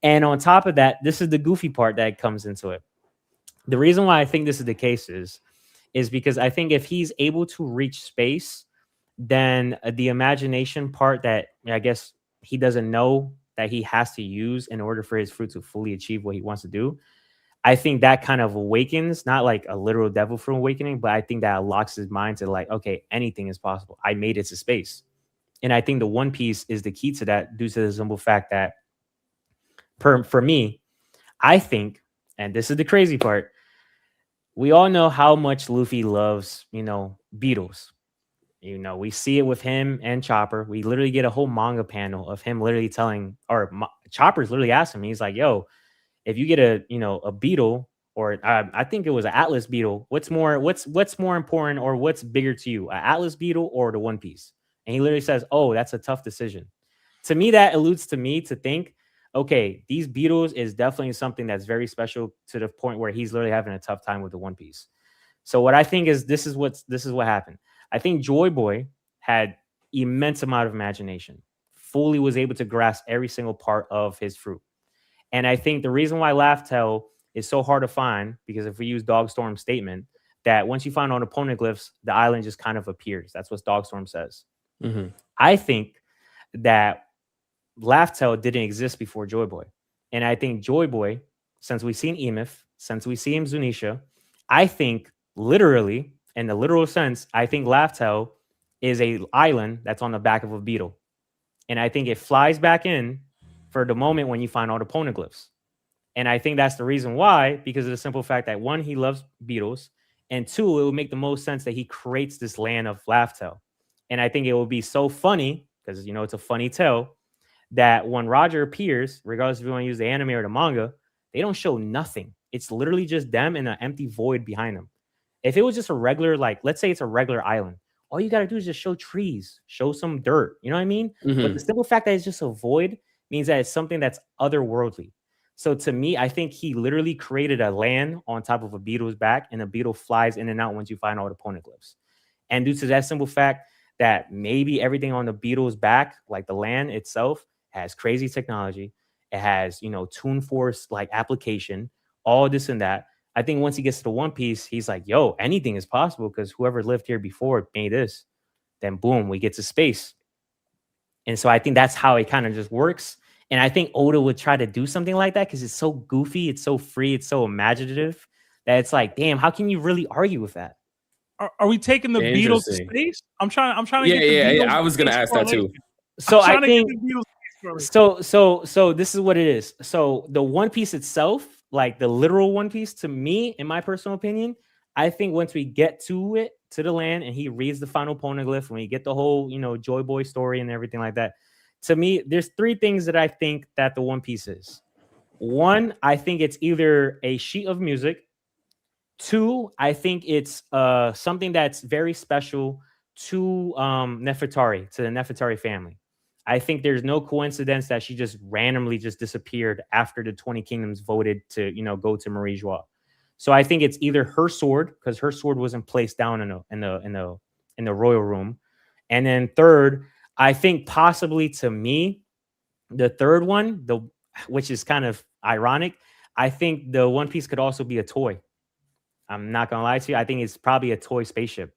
And on top of that, this is the goofy part that comes into it. The reason why I think this is the case is because I think if he's able to reach space, then the imagination part that I guess he doesn't know that he has to use in order for his fruit to fully achieve what he wants to do, I think that kind of awakens, not like a literal devil fruit awakening, but I think that unlocks his mind to like, okay, anything is possible. I made it to space. And I think the One Piece is the key to that, due to the simple fact that for me, I think, and this is the crazy part, we all know how much Luffy loves, beetles. We see it with him and Chopper. We literally get a whole manga panel of him literally telling, or Chopper's literally asking me, he's like, yo, if you get a beetle, or I think it was an Atlas beetle, what's more important, or what's bigger to you, an Atlas beetle or the One Piece? And he literally says, oh, that's a tough decision. To me, that alludes to me to think, okay, these beetles is definitely something that's very special, to the point where he's literally having a tough time with the One Piece. So what I think is this is what happened. I think Joy Boy had immense amount of imagination, fully was able to grasp every single part of his fruit. And I think the reason why Laugh Tale is so hard to find, because if we use Dogstorm's statement, that once you find all the poneglyphs, the island just kind of appears. That's what Dogstorm says. I think that Laugh Tale didn't exist before Joy Boy. And I think Joy Boy, since we've seen Emif, since we see him Zunisha, I think literally, in the literal sense, I think Laugh Tale is a island that's on the back of a beetle. And I think it flies back in for the moment when you find all the poneglyphs. And I think that's the reason why, because of the simple fact that 1, he loves beetles, and 2, it would make the most sense that he creates this land of Laugh Tale. And I think it would be so funny, because it's a funny tale, that when Roger appears, regardless if you want to use the anime or the manga, they don't show nothing. It's literally just them and an empty void behind them. If it was just a regular, like, let's say it's a regular island, all you got to do is just show trees, show some dirt. You know what I mean? But the simple fact that it's just a void means that it's something that's otherworldly. So to me, I think he literally created a land on top of a beetle's back, and a beetle flies in and out once you find all the poneglyphs. And due to that simple fact that maybe everything on the beetle's back, like the land itself, has crazy technology. It has, Toon Force like application, all this and that. I think once he gets to the One Piece, he's like, yo, anything is possible because whoever lived here before made this. Then boom, we get to space. And so I think that's how it kind of just works. And I think Oda would try to do something like that because it's so goofy, it's so free, it's so imaginative that it's like, damn, how can you really argue with that? Are we taking the Beatles to space? I'm trying to get the Beatles. I was gonna ask that too. So I think so this is what it is. So the One Piece itself, like the literal One Piece, to me, in my personal opinion, I think once we get to the land and he reads the final poneglyph, when we get the whole, Joy Boy story and everything like that, to me, there's three things that I think that the One Piece is. One, I think it's either a sheet of music. Two, I think it's something that's very special to Nefertari, to the Nefertari family. I think there's no coincidence that she just randomly just disappeared after the 20 Kingdoms voted to, go to Marie Joie. So I think it's either her sword, because her sword wasn't placed down in the royal room, and then third, I think possibly to me, the third one, which is kind of ironic, I think the One Piece could also be a toy. I'm not gonna lie to you. I think it's probably a toy spaceship.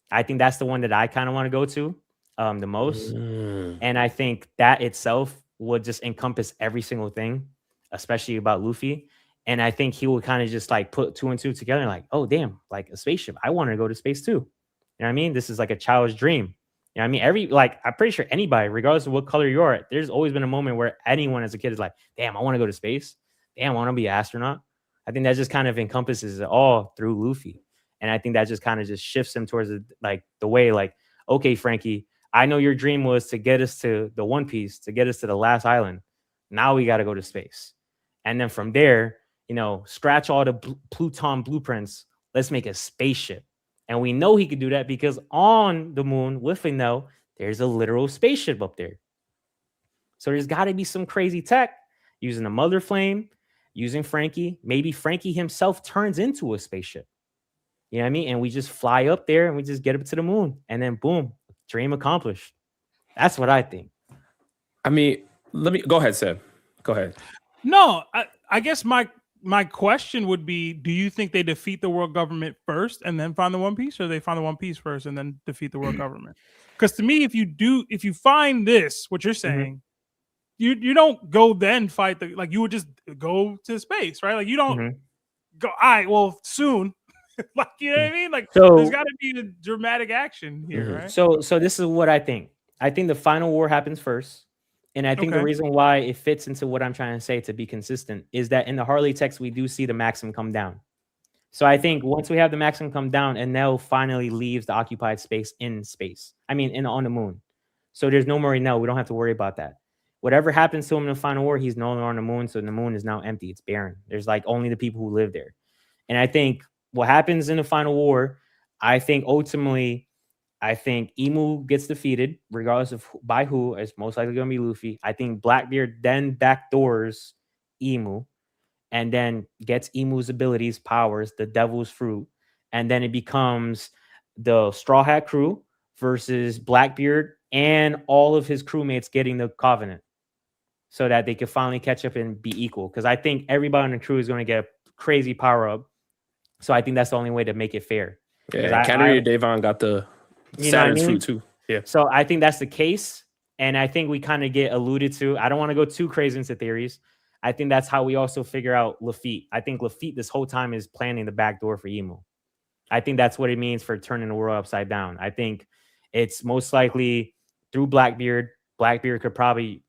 I think that's the one that I kind of want to go to the most. And I think that itself would just encompass every single thing, especially about Luffy. And I think he would kind of just like put two and two together and like, oh, damn, like a spaceship. I want to go to space too. You know what I mean? This is like a child's dream. You know what I mean? I'm pretty sure anybody, regardless of what color you are, there's always been a moment where anyone as a kid is like, damn, I want to go to space. Damn, I want to be an astronaut. I think that just kind of encompasses it all through Luffy. And I think that just kind of just shifts him towards the way like, okay, Frankie, I know your dream was to get us to the One Piece, to get us to the last island. Now we got to go to space. And then from there, scratch all the Pluton blueprints. Let's make a spaceship. And we know he could do that because on the moon with Enel, there's a literal spaceship up there. So there's got to be some crazy tech using a mother flame, using Frankie. Maybe Frankie himself turns into a spaceship. You know what I mean? And we just fly up there and we just get up to the moon. And then boom, dream accomplished. That's what I think. I mean, let me go ahead, Seb. Go ahead. No, I guess my question would be, do you think they defeat the world government first and then find the One Piece, or they find the One Piece first and then defeat the world government? Because to me, if you find this, what you're saying, you don't go then fight you would just go to space, right? Like you don't go, all right, well, soon. Like, you know what I mean? Like, so there's got to be a dramatic action here, right? So this is what I think. I think the final war happens first. And I think the reason why it fits into what I'm trying to say, to be consistent, is that in the Harley text, we do see the Maxim come down. So I think once we have the Maxim come down, Enel finally leaves the occupied space in space. I mean, on the moon. So there's no more Enel. We don't have to worry about that. Whatever happens to him in the final war, he's no longer on the moon. So the moon is now empty. It's barren. There's like only the people who live there. And I think what happens in the final war, I think ultimately, Emu gets defeated, regardless of by who. It's most likely going to be Luffy. I think Blackbeard then backdoors Emu and then gets Emu's abilities, powers, the Devil's Fruit. And then it becomes the Straw Hat crew versus Blackbeard and all of his crewmates getting the Covenant so that they could finally catch up and be equal. Because I think everybody on the crew is going to get a crazy power up. So I think that's the only way to make it fair. Yeah, Canary Davon got the Saturn's fruit too. Yeah. So I think that's the case. And I think we kind of get alluded to. I don't want to go too crazy into theories. I think that's how we also figure out Lafitte. I think Lafitte this whole time is planning the back door for Emu. I think that's what it means for turning the world upside down. I think it's most likely through Blackbeard. Blackbeard could probably,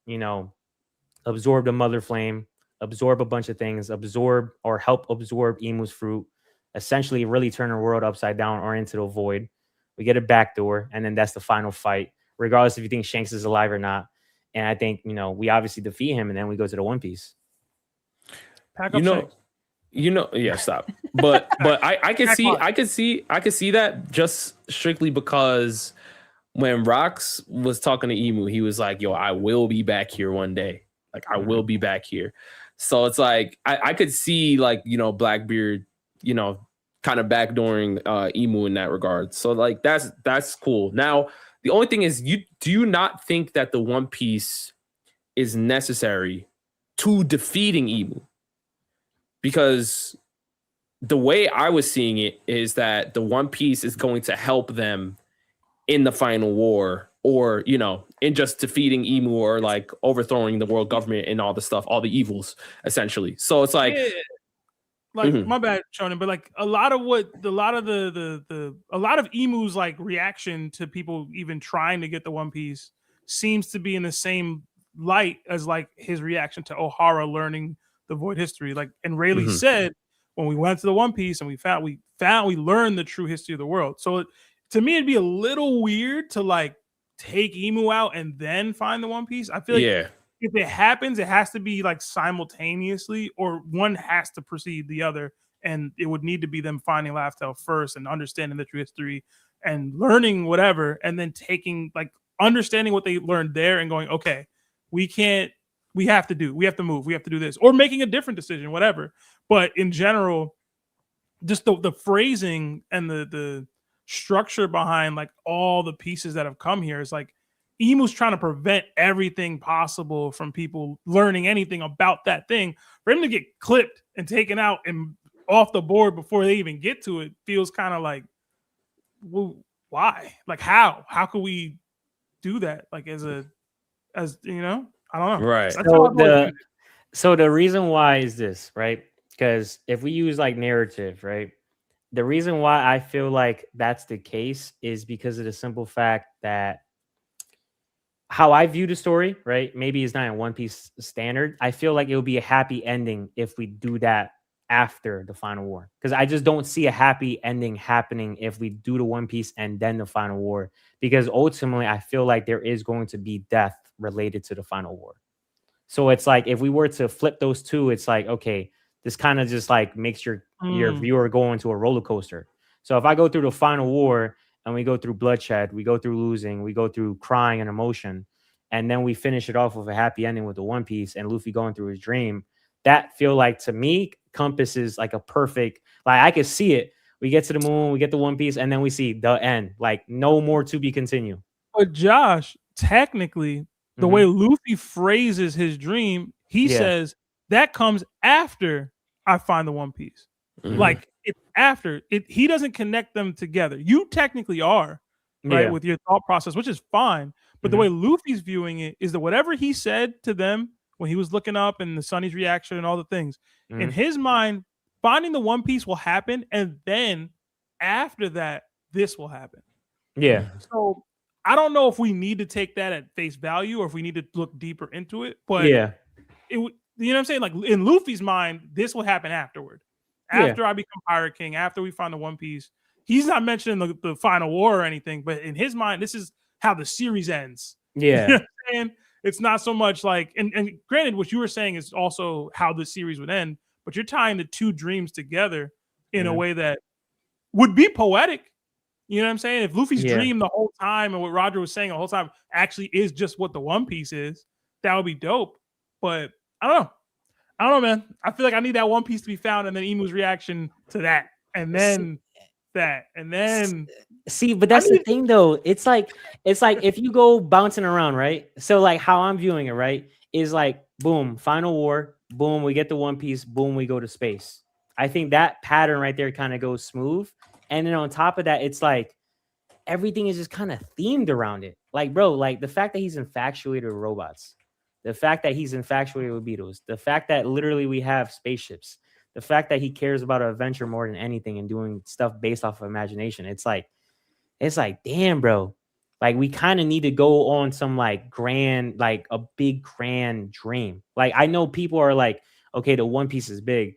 absorb the Mother Flame, absorb a bunch of things, absorb or help absorb Emu's fruit, essentially really turn the world upside down or into the void. We get a backdoor, and then that's the final fight, regardless if you think Shanks is alive or not. And I think, we obviously defeat him, and then we go to the One Piece. Pack up Shanks. Yeah, stop. But I can see that just strictly because when Rox was talking to Emu, he was like, yo, I will be back here one day. Like, I will be back here. So it's like I could see like, you know, Blackbeard, you know, kind of backdooring Emu in that regard. So like that's cool. Now the only thing is, do you not think that the One Piece is necessary to defeating Emu? Because the way I was seeing it is that the One Piece is going to help them in the final war, or, you know, in just defeating Emu, or like overthrowing the world government and all the stuff, all the evils, essentially. So it's like, like my bad, Shonen, but like a lot of Emu's like reaction to people even trying to get the One Piece seems to be in the same light as like his reaction to O'Hara learning the Void History. Like, and Rayleigh said, when we went to the One Piece and we learned the true history of the world. So to me, it'd be a little weird to like take Emu out and then find the One Piece. I feel like if it happens, it has to be like simultaneously, or one has to precede the other, and it would need to be them finding Laugh-Tale first and understanding the true history and learning whatever, and then taking like understanding what they learned there and going, okay, we have to move, we have to do this, or making a different decision, whatever. But in general, just the phrasing and the structure behind like all the pieces that have come here is like Emu's trying to prevent everything possible from people learning anything about that thing. For him to get clipped and taken out and off the board before they even get to it feels kind of like, well, why? Like how could we do that? Like as you know, I don't know. Right. So the reason why is this, right? Because if we use like narrative, right? The reason why I feel like that's the case is because of the simple fact that how I view the story, right? Maybe it's not in One Piece standard. I feel like it would be a happy ending if we do that after the final war. Because I just don't see a happy ending happening if we do the One Piece and then the final war. Because ultimately, I feel like there is going to be death related to the final war. So it's like, if we were to flip those two, it's like, okay, this kind of just like makes your viewer go into a roller coaster. So if I go through the final war and we go through bloodshed, we go through losing, we go through crying and emotion, and then we finish it off with a happy ending with the One Piece and Luffy going through his dream, that feel like to me compasses like a perfect, like I could see it. We get to the moon, we get the One Piece, and then we see the end. Like no more to be continued. But Josh, technically, the way Luffy phrases his dream, he says that comes after I find the One Piece. Like it's after it, he doesn't connect them together. You technically are, right, with your thought process, which is fine. But the way Luffy's viewing it is that whatever he said to them when he was looking up and the Sunny's reaction and all the things, in his mind, finding the One Piece will happen, and then after that, this will happen. Yeah. So I don't know if we need to take that at face value or if we need to look deeper into it. But you know what I'm saying? Like in Luffy's mind, this will happen afterward. After I become Pirate King, after we find the One Piece. He's not mentioning the final war or anything, but in his mind, this is how the series ends. Yeah. You know what I'm saying? It's not so much like, and granted, what you were saying is also how the series would end, but you're tying the two dreams together in a way that would be poetic. You know what I'm saying? If Luffy's dream the whole time and what Roger was saying the whole time actually is just what the One Piece is, that would be dope. But I don't know, man. I feel like I need that One Piece to be found, and then Emu's reaction to that, and then that, and then see. But that's the thing, though. It's like if you go bouncing around, right? So like how I'm viewing it, right, is like boom, final war, boom, we get the One Piece, boom, we go to space. I think that pattern right there kind of goes smooth. And then on top of that, it's like everything is just kind of themed around it. Like, bro, like the fact that he's infatuated with robots, the fact that he's infatuated with beetles, the fact that literally we have spaceships, the fact that he cares about adventure more than anything and doing stuff based off of imagination. It's like, damn, bro. Like we kind of need to go on some like grand, like a big grand dream. Like I know people are like, okay, the One Piece is big,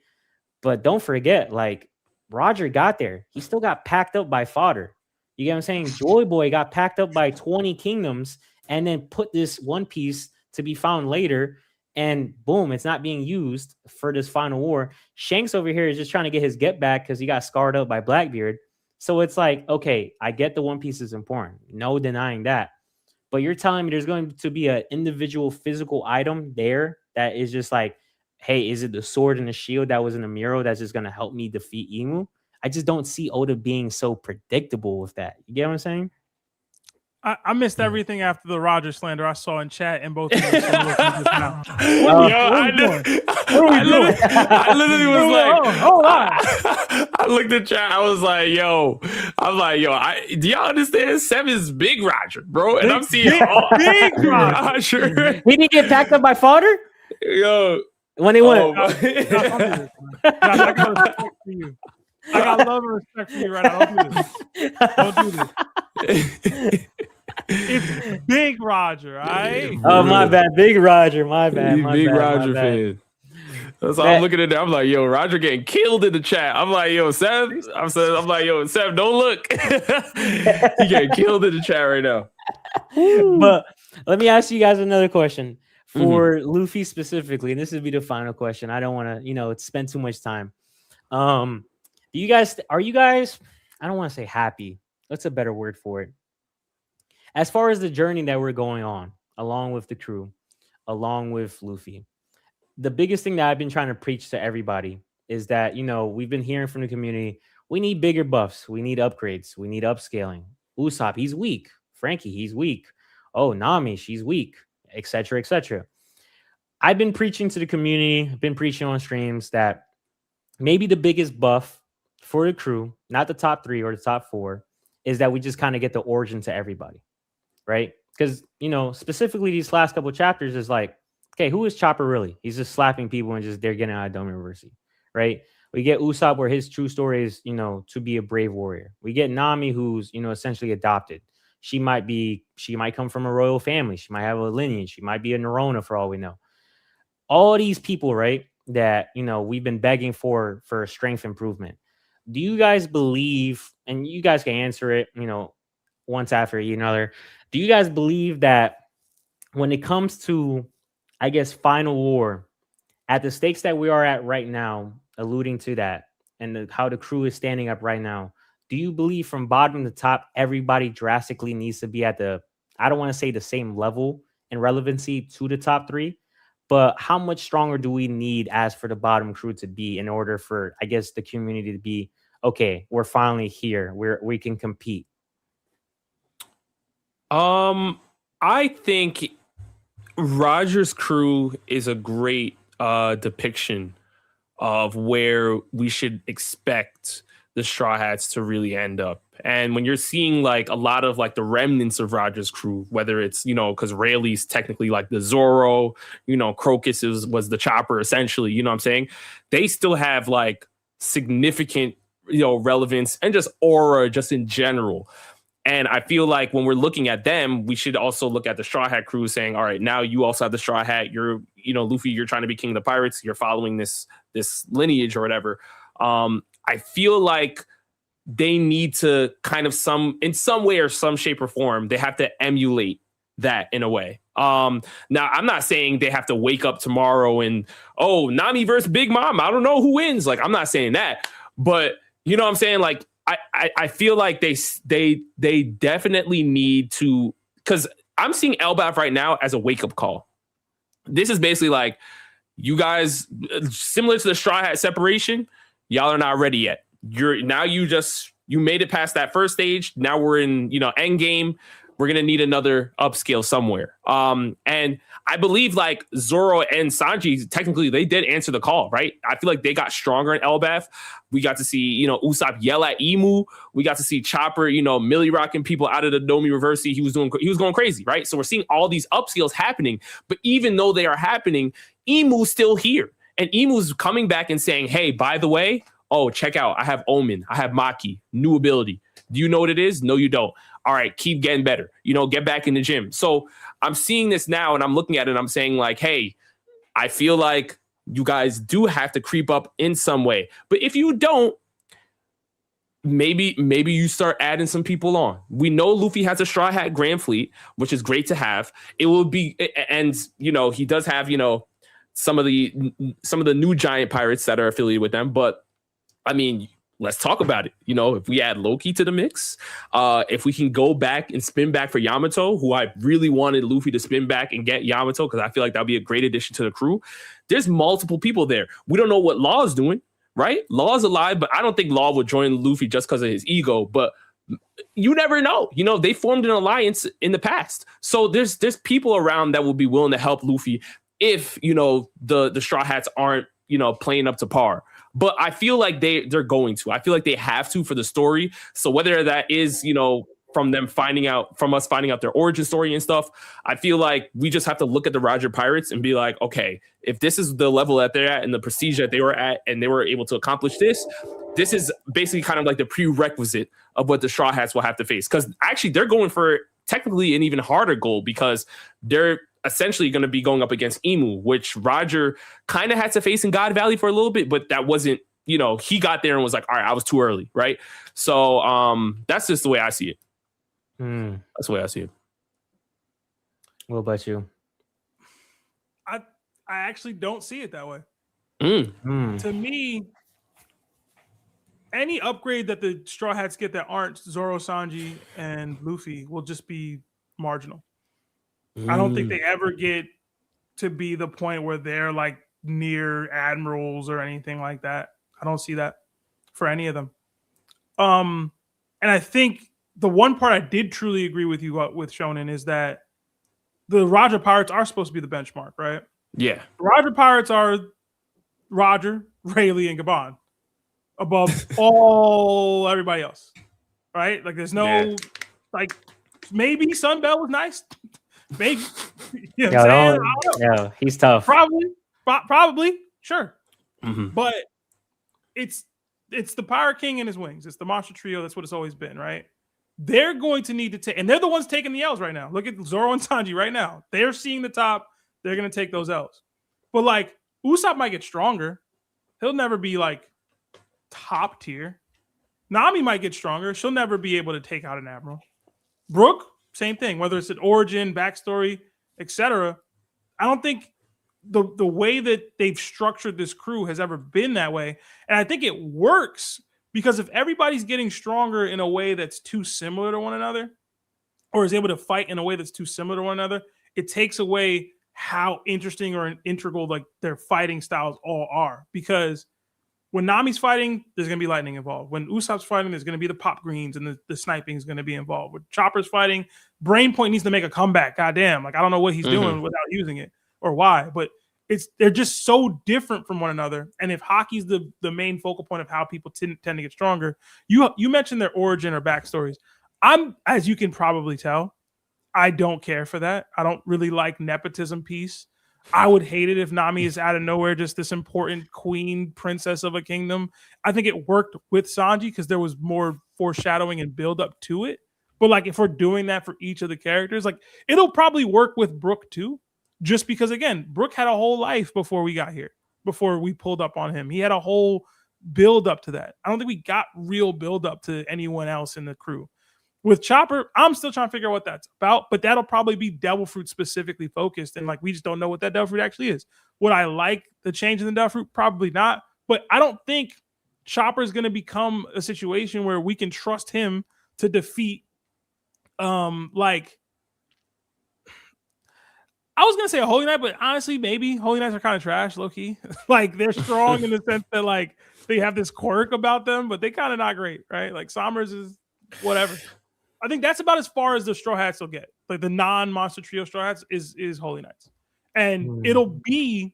but don't forget, like, Roger got there. He still got packed up by fodder. You get what I'm saying? Joy Boy got packed up by 20 kingdoms and then put this One Piece to be found later. And boom, it's not being used for this final war. Shanks over here is just trying to get his get back because he got scarred up by Blackbeard. So it's like, okay, I get the One Piece is important. No denying that. But you're telling me there's going to be an individual physical item there that is just like, hey, is it the sword and the shield that was in the mural that's just gonna help me defeat Emu? I just don't see Oda being so predictable with that. You get what I'm saying? I missed everything after the Roger slander I saw in chat and both of you. So I literally was like, hold on. I looked at chat. I was like, yo, do y'all understand? Seb is big Roger, bro. And I'm seeing big Roger. He didn't get packed up by fodder? Yo. When they went. I got respect for you. I got love and respect for you right now. Don't do this. It's Big Roger, all right? Oh, my bad. Big Roger. My bad. Big Roger fan. So I'm looking at that. I'm like, yo, Roger getting killed in the chat. I'm like, yo, Seb. I'm like, yo, Seb, don't look. He getting killed in the chat right now. But let me ask you guys another question for Luffy specifically, and this would be the final question. I don't want to, spend too much time. Are you guys? I don't want to say happy. What's a better word for it? As far as the journey that we're going on, along with the crew, along with Luffy, the biggest thing that I've been trying to preach to everybody is that, we've been hearing from the community, we need bigger buffs. We need upgrades. We need upscaling. Usopp, he's weak. Frankie, he's weak. Oh, Nami, she's weak, etc., etc. I've been preaching to the community, been preaching on streams that maybe the biggest buff for the crew, not the top 3 or the top 4, is that we just kind of get the origin to everybody. Right? Because, specifically these last couple of chapters is like, okay, who is Chopper really? He's just slapping people and they're getting out of Dome University, right? We get Usopp where his true story is, to be a brave warrior. We get Nami who's, essentially adopted. She might come from a royal family. She might have a lineage. She might be a Nerona for all we know. All these people, right, that, we've been begging for strength improvement. Do you guys believe, and you guys can answer it, once after another, do you guys believe that when it comes to, I guess, Final War, at the stakes that we are at right now, alluding to that, and how the crew is standing up right now, do you believe from bottom to top, everybody drastically needs to be at I don't want to say the same level in relevancy to the top 3, but how much stronger do we need as for the bottom crew to be in order for, I guess, the community to be, okay, we're finally here, we can compete? I think Roger's crew is a great depiction of where we should expect the Straw Hats to really end up. And when you're seeing like a lot of like the remnants of Roger's crew, whether it's, because Rayleigh's technically like the Zoro, Crocus was the Chopper essentially, you know what I'm saying? They still have like significant, relevance and just aura just in general. And I feel like when we're looking at them, we should also look at the Straw Hat crew saying, all right, now you also have the Straw Hat. You're, Luffy, you're trying to be king of the pirates. You're following this lineage or whatever. I feel like they need to kind of in some way or some shape or form, they have to emulate that in a way. Now, I'm not saying they have to wake up tomorrow and, Nami versus Big Mom, I don't know who wins. Like, I'm not saying that. But, you know what I'm saying? Like, I feel like they definitely need to, because I'm seeing Elbaf right now as a wake-up call. This is basically like, you guys, similar to the Straw Hat separation, y'all are not ready yet. You made it past that first stage. Now we're in, end game. We're going to need another upscale somewhere. And I believe like Zoro and Sanji, technically they did answer the call, right? I feel like they got stronger in Elbaf. We got to see, Usopp yell at Emu. We got to see Chopper, Millie rocking people out of the Domi University. He was going crazy, right? So we're seeing all these upscales happening. But even though they are happening, Emu's still here. And Emu's coming back and saying, hey, by the way, check out. I have Omen. I have Maki. New ability. Do you know what it is? No, you don't. All right, keep getting better. Get back in the gym. So I'm seeing this now and I'm looking at it and I'm saying like, hey, I feel like you guys do have to creep up in some way. But if you don't, maybe you start adding some people on. We know Luffy has a Straw Hat Grand Fleet, which is great to have. It will be, and he does have, some of the new giant pirates that are affiliated with them. But I mean, let's talk about it. You know, if we add Loki to the mix, if we can go back and spin back for Yamato, who I really wanted Luffy to spin back and get Yamato, because I feel like that'd be a great addition to the crew. There's multiple people there. We don't know what Law's doing, right? Law's alive, but I don't think Law would join Luffy just because of his ego. But you never know. You know, they formed an alliance in the past. So there's people around that will be willing to help Luffy if, you know, the Straw Hats aren't, you know, playing up to par. But I feel like they're going to. I feel like they have to for the story. So whether that is, you know, from us finding out their origin story and stuff, I feel like we just have to look at the Roger Pirates and be like, okay, if this is the level that they're at and the prestige that they were at and they were able to accomplish this is basically kind of like the prerequisite of what the Straw Hats will have to face. Because actually they're going for technically an even harder goal, because they're essentially going to be going up against Emu, which Roger kind of had to face in God Valley for a little bit, but that wasn't, you know, he got there and was like, all right, I was too early, right? So that's just the way I see it. That's the way I see it. What about you? I actually don't see it that way. To me, any upgrade that the Straw Hats get that aren't Zoro, Sanji, and Luffy will just be marginal. I don't think they ever get to be the point where they're like near admirals or anything like that. I don't see that for any of them. And I think the one part I did truly agree with you with Shonen is that the Roger Pirates are supposed to be the benchmark, right? Yeah. The Roger Pirates are Roger, Rayleigh, and Gabon above everybody else, right? Like there's no like maybe Sunbelt was nice. Maybe. You know what I'm saying? Yeah, he's tough. Probably, sure. Mm-hmm. But it's the Pirate King and his wings. It's the monster trio. That's what it's always been, right? They're going to need to take, and they're the ones taking the L's right now. Look at Zoro and Sanji right now. They're seeing the top. They're going to take those L's. But like Usopp might get stronger. He'll never be like top tier. Nami might get stronger. She'll never be able to take out an admiral. Brook, same thing, whether it's an origin, backstory, etc. I don't think the way that they've structured this crew has ever been that way. And I think it works because if everybody's getting stronger in a way that's too similar to one another, or is able to fight in a way that's too similar to one another, it takes away how interesting or integral like their fighting styles all are. Because when Nami's fighting, there's going to be lightning involved. When Usopp's fighting, there's going to be the pop greens and the sniping is going to be involved. When Chopper's fighting, Brain Point needs to make a comeback. Goddamn. Like, I don't know what he's doing without using it or why, but they're just so different from one another. And if hockey's the main focal point of how people tend to get stronger, you mentioned their origin or backstories. As you can probably tell, I don't care for that. I don't really like nepotism piece. I would hate it if Nami is out of nowhere just this important queen, princess of a kingdom. I think it worked with Sanji because there was more foreshadowing and build up to it. But like if we're doing that for each of the characters, like it'll probably work with Brook too. Just because, again, Brook had a whole life before we got here, before we pulled up on him. He had a whole build up to that. I don't think we got real build up to anyone else in the crew. With Chopper, I'm still trying to figure out what that's about, but that'll probably be Devil Fruit specifically focused. And like, we just don't know what that Devil Fruit actually is. Would I like the change in the Devil Fruit? Probably not. But I don't think Chopper is going to become a situation where we can trust him to defeat, like, I was going to say a Holy Knight, but honestly, maybe Holy Knights are kind of trash, low-key. Like, they're strong in the sense that, like, they have this quirk about them, but they kind of not great, right? Like, Sommers is whatever. I think that's about as far as the Straw Hats will get. Like, the non-Monster Trio Straw Hats is Holy Knights. And it'll be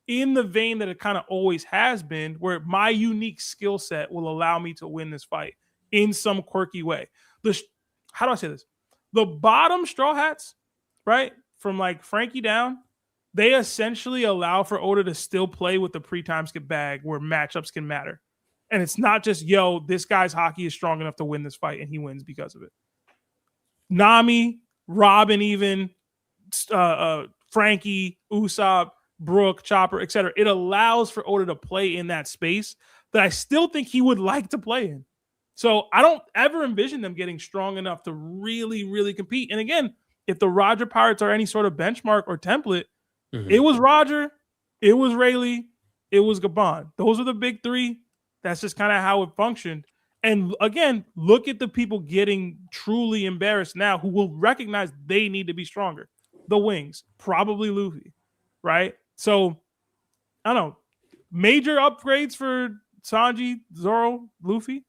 in the vein that it kind of always has been, where my unique skill set will allow me to win this fight in some quirky way. How do I say this? The bottom Straw Hats, right? From like Frankie down, they essentially allow for Oda to still play with the pre-time skip bag where matchups can matter. And it's not just, yo, this guy's hockey is strong enough to win this fight and he wins because of it. Nami, Robin even, Frankie, Usopp, Brook, Chopper, etc. It allows for Oda to play in that space that I still think he would like to play in. So I don't ever envision them getting strong enough to really, really compete. And again, if the Roger Pirates are any sort of benchmark or template, it was Roger, it was Rayleigh, it was Gabon. Those are the big three. That's just kind of how it functioned. And again, look at the people getting truly embarrassed now who will recognize they need to be stronger. The Wings, probably Luffy, right? So, I don't know. Major upgrades for Sanji, Zoro, Luffy.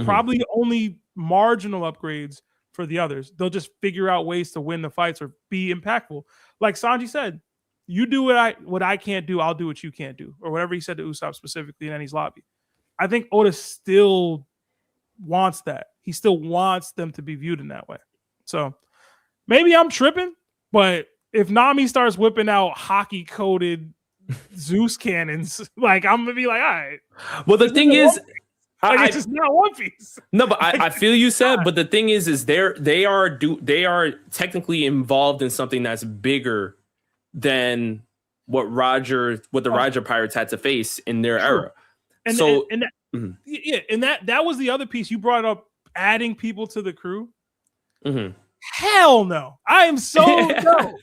Probably only marginal upgrades for the others. They'll just figure out ways to win the fights or be impactful. Like Sanji said, you do what I can't do, I'll do what you can't do. Or whatever he said to Usopp specifically in Eni's lobby. I think Oda still wants that. He still wants them to be viewed in that way. So maybe I'm tripping, but if Nami starts whipping out hockey-coated Zeus cannons, like I'm gonna be like, all right. Well, the thing is, it's just not One Piece. No, but I feel you said. But the thing is they are technically involved in something that's bigger than what the Roger Pirates had to face in their era. And so that was the other piece you brought up, adding people to the crew. Hell no. I am so no.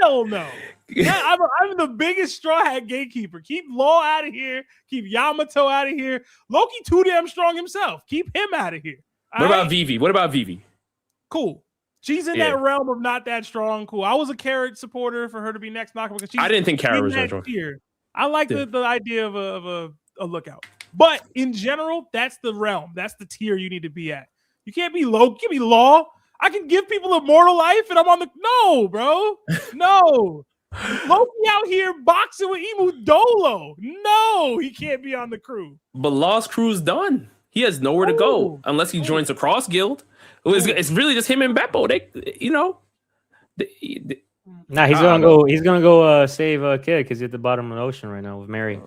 Hell no. Yeah, I'm the biggest Straw Hat gatekeeper. Keep Law out of here. Keep Yamato out of here. Loki too damn strong himself. Keep him out of here. What about Vivi? Cool. She's in that realm of not that strong. Cool. I was a Carrot supporter for her to be next Knocker because I didn't think Carrot was that strong. I like the idea of a lookout. But in general, that's the realm. That's the tier you need to be at. You can't be low. Give me Law. I can give people immortal life and I'm on the... No, bro. No. Loki out here boxing with Imu Dolo. No, he can't be on the crew. But Law's crew's done. He has nowhere to go unless he joins a cross guild. It's really just him and Beppo. Nah, he's gonna go. He's gonna go save Kid because he's at the bottom of the ocean right now with Mary.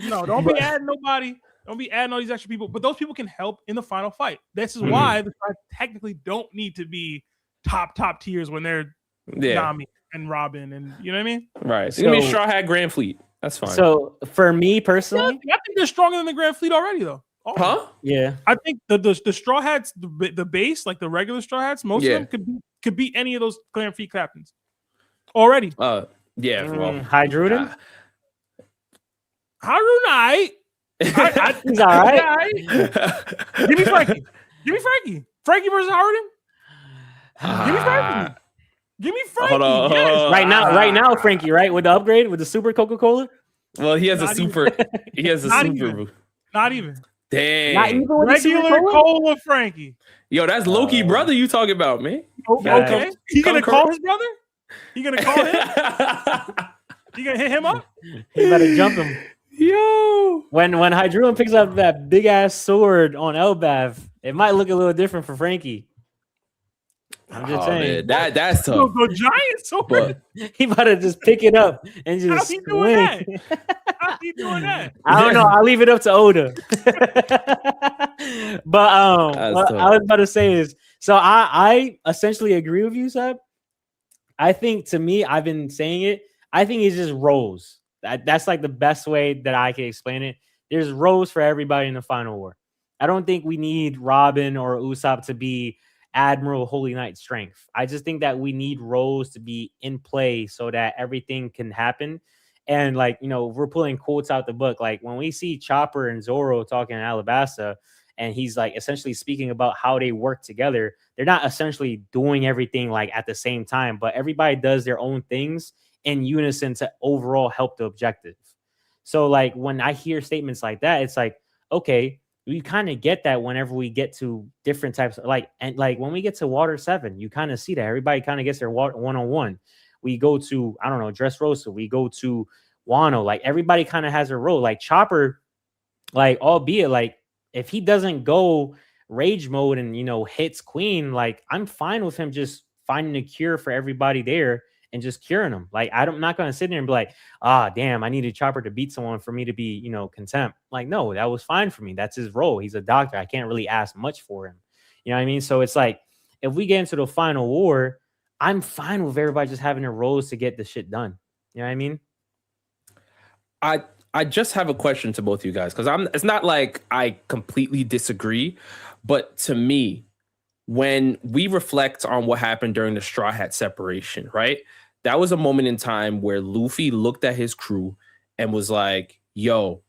No, don't be adding nobody. Don't be adding all these extra people. But those people can help in the final fight. This is why the fight technically don't need to be top tiers when they're Nami and Robin and you know what I mean? Right. It's gonna be Straw Hat Grand Fleet. That's fine. So for me personally, I think they're stronger than the Grand Fleet already though. Huh? Yeah. I think the Straw Hats, the base, like the regular Straw Hats, most of them could be any of those Grand Fleet captains already. Well, Hydruden? Harunai. He's all right. Give me Frankie. Frankie versus Harden. Give me Frankie. Give me Frankie. Hold on. Yes. Right now, Frankie, right? With the upgrade, with the super Coca-Cola? Well, he has a super. He has a super. Even. Not even. Dang. Not even with Regular cola Frankie. Yo, that's Loki brother you talking about, man. Okay. He gonna call his brother? He gonna call him? You gonna hit him up? He better jump him. Yo. When Hydrulin picks up that big ass sword on Elbaf, it might look a little different for Frankie. I'm just saying. Man, that's tough. The giant sword. He about to just pick it up and just How's he doing that? How's he doing that? I don't know. I'll leave it up to Oda. But what I was about to say is, so I essentially agree with you, Seb. I think to me, I've been saying it. I think it just rolls. That's like the best way that I can explain it. There's roles for everybody in the final war. I don't think we need Robin or Usopp to be Admiral Holy Knight strength. I just think that we need roles to be in play so that everything can happen. And like, you know, we're pulling quotes out the book. Like when we see Chopper and Zoro talking in Alabasta, and he's like essentially speaking about how they work together. They're not essentially doing everything like at the same time, but everybody does their own things in unison to overall help the objective. So like when I hear statements like that, it's like, okay, we kind of get that whenever we get to different types of like when we get to Water 7, you kind of see that everybody kind of gets their one-on-one. We go to, I don't know, Dressrosa, we go to Wano, like everybody kind of has a role. Like Chopper, like albeit like if he doesn't go rage mode and, you know, hits Queen, like I'm fine with him just finding a cure for everybody there and just curing them. Like I'm not going to sit there and be like, damn, I needed Chopper to beat someone for me to be, you know, content. Like, no, that was fine for me. That's his role. He's a doctor. I can't really ask much for him. You know what I mean? So it's like, if we get into the final war, I'm fine with everybody just having their roles to get the shit done. You know what I mean? I just have a question to both of you guys, because it's not like I completely disagree, but to me, when we reflect on what happened during the Straw Hat separation, right? That was a moment in time where Luffy looked at his crew and was like, yo,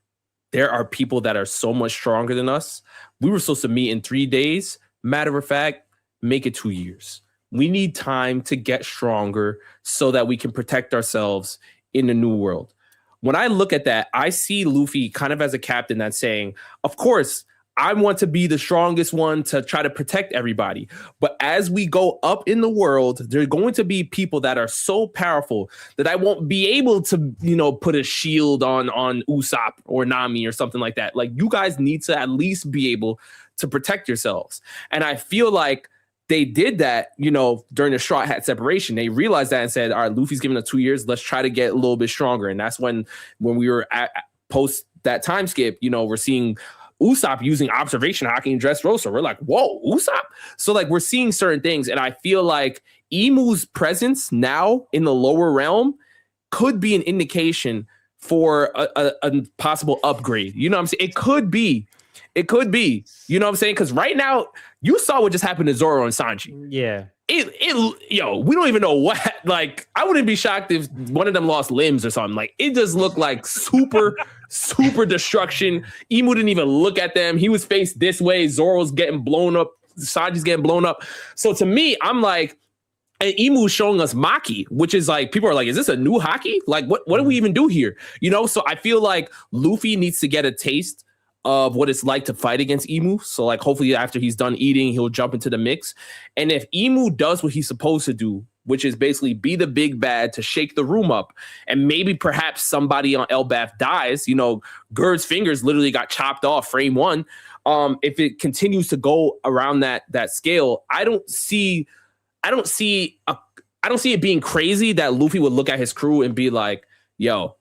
there are people that are so much stronger than us. We were supposed to meet in 3 days. Matter of fact, make it 2 years. We need time to get stronger so that we can protect ourselves in the new world. When I look at that, I see Luffy kind of as a captain that's saying, of course, I want to be the strongest one to try to protect everybody. But as we go up in the world, there are going to be people that are so powerful that I won't be able to, put a shield on Usopp or Nami or something like that. Like, you guys need to at least be able to protect yourselves. And I feel like they did that, during the Strawhat separation. They realized that and said, all right, Luffy's giving us 2 years. Let's try to get a little bit stronger. And that's when we were at post that time skip, we're seeing Usopp using observation haki and Dressrosa. We're like, whoa, Usopp? So like we're seeing certain things. And I feel like Imu's presence now in the lower realm could be an indication for a possible upgrade. You know what I'm saying? It could be. You know what I'm saying? Because right now, you saw what just happened to Zoro and Sanji. Yeah. We don't even know what. Like, I wouldn't be shocked if one of them lost limbs or something. Like, it just looked like super destruction. Imu didn't even look at them. He was faced this way. Zoro's getting blown up. Sanji's getting blown up. So to me, I'm like, and Imu's showing us Maki, which is like, people are like, is this a new haki? Like, what do we even do here? So I feel like Luffy needs to get a taste of what it's like to fight against Imu. So like, hopefully after he's done eating, he'll jump into the mix. And if Imu does what he's supposed to do, which is basically be the big bad to shake the room up, and maybe perhaps somebody on Elbaf dies, Gerd's fingers literally got chopped off frame 1. If it continues to go around that scale, I don't see it being crazy that Luffy would look at his crew and be like, yo,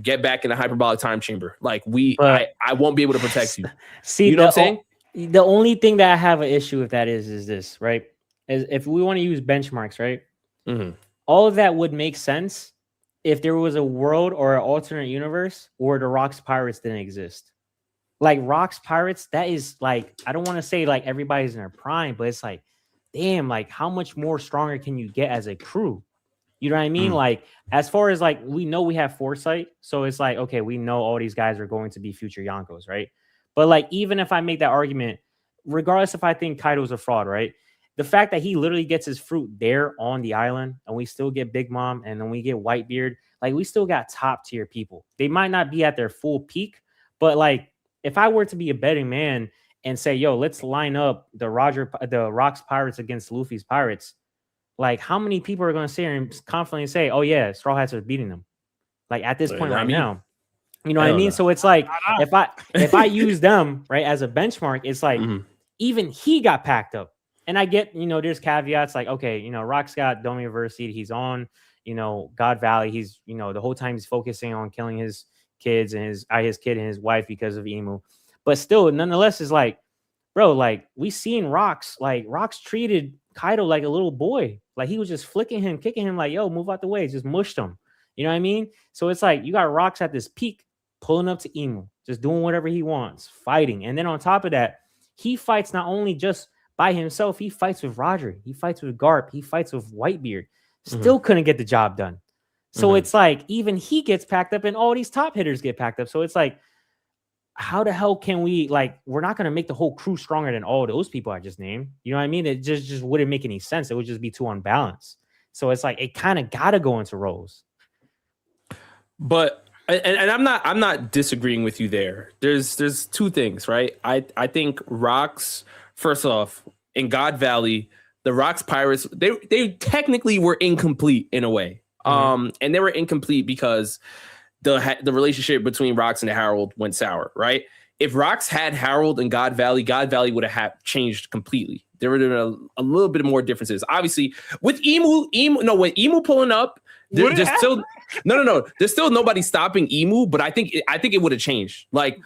get back in the hyperbolic time chamber. Like I won't be able to protect you. See, you know what I'm saying? The only thing that I have an issue with that is this, right? Is if we want to use benchmarks, right? Mm-hmm. All of that would make sense if there was a world or an alternate universe where the Rocks Pirates didn't exist. Like Rocks Pirates, that is like, I don't want to say like everybody's in their prime, but it's like, damn, like how much more stronger can you get as a crew? You know what I mean? Like, as far as like, we know we have foresight. So it's like, okay, we know all these guys are going to be future Yonkos, right? But like, even if I make that argument, regardless if I think Kaido's a fraud, right? The fact that he literally gets his fruit there on the island and we still get Big Mom and then we get Whitebeard, like we still got top tier people. They might not be at their full peak, but like, if I were to be a betting man and say, yo, let's line up the Rocks Pirates against Luffy's Pirates, like, how many people are going to sit here and confidently say, oh, yeah, Straw Hats are beating them? Like, at this point right now. You know what I mean? So it's like, if I use them, right, as a benchmark, it's like, even he got packed up. And I get, there's caveats like, okay, Rock's got Dome University. He's on, God Valley. He's, the whole time he's focusing on killing his kids and his kid and his wife because of Imu. But still, nonetheless, it's like, bro, like, we seen Rocks treated Kaido like a little boy. Like, he was just flicking him, kicking him like, yo, move out the way. Just mushed him. You know what I mean? So it's like, you got Rocks at this peak, pulling up to Imu, just doing whatever he wants, fighting. And then on top of that, he fights not only just by himself, he fights with Roger, he fights with Garp, he fights with Whitebeard. Still couldn't get the job done. So it's like, even he gets packed up and all these top hitters get packed up. So it's like, how the hell can we, like, we're not going to make the whole crew stronger than all those people I just named. You know what I mean? It just wouldn't make any sense. It would just be too unbalanced. So it's like, it kind of got to go into roles. But, and I'm not disagreeing with you there. There's two things, right? I think Rocks, first off, in God Valley, the Rocks Pirates, they technically were incomplete in a way. And they were incomplete because the relationship between Rocks and Harold went sour, right? If Rocks had Harold and God Valley would have changed completely. There would have been a little bit more differences. Obviously, with when Imu pulling up, there's still there's still nobody stopping Imu, but I think it would have changed. Like,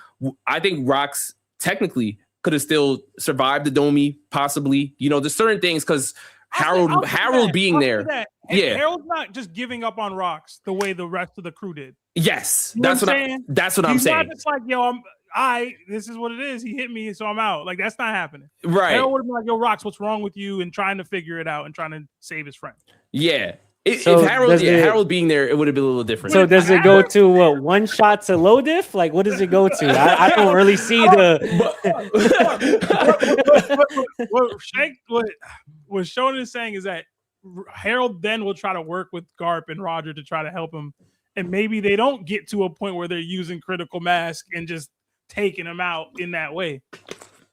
I think Rocks technically could have still survived the Domi, possibly. There's certain things because Harold being there. Yeah, Harold's not just giving up on Rocks the way the rest of the crew did. Yes, that's what I'm saying. He's not just like, yo, this is what it is. He hit me, so I'm out. Like, that's not happening. Right. Harold would have been like, yo, Rocks, what's wrong with you? And trying to figure it out and trying to save his friend. Yeah. If So Harold being there, it would have been a little different. So does it go to what, one shot to low diff? Like, what does it go to? I don't really see the. What Shonen is saying is that Harold then will try to work with Garp and Roger to try to help him, and maybe they don't get to a point where they're using critical mass and just taking him out in that way.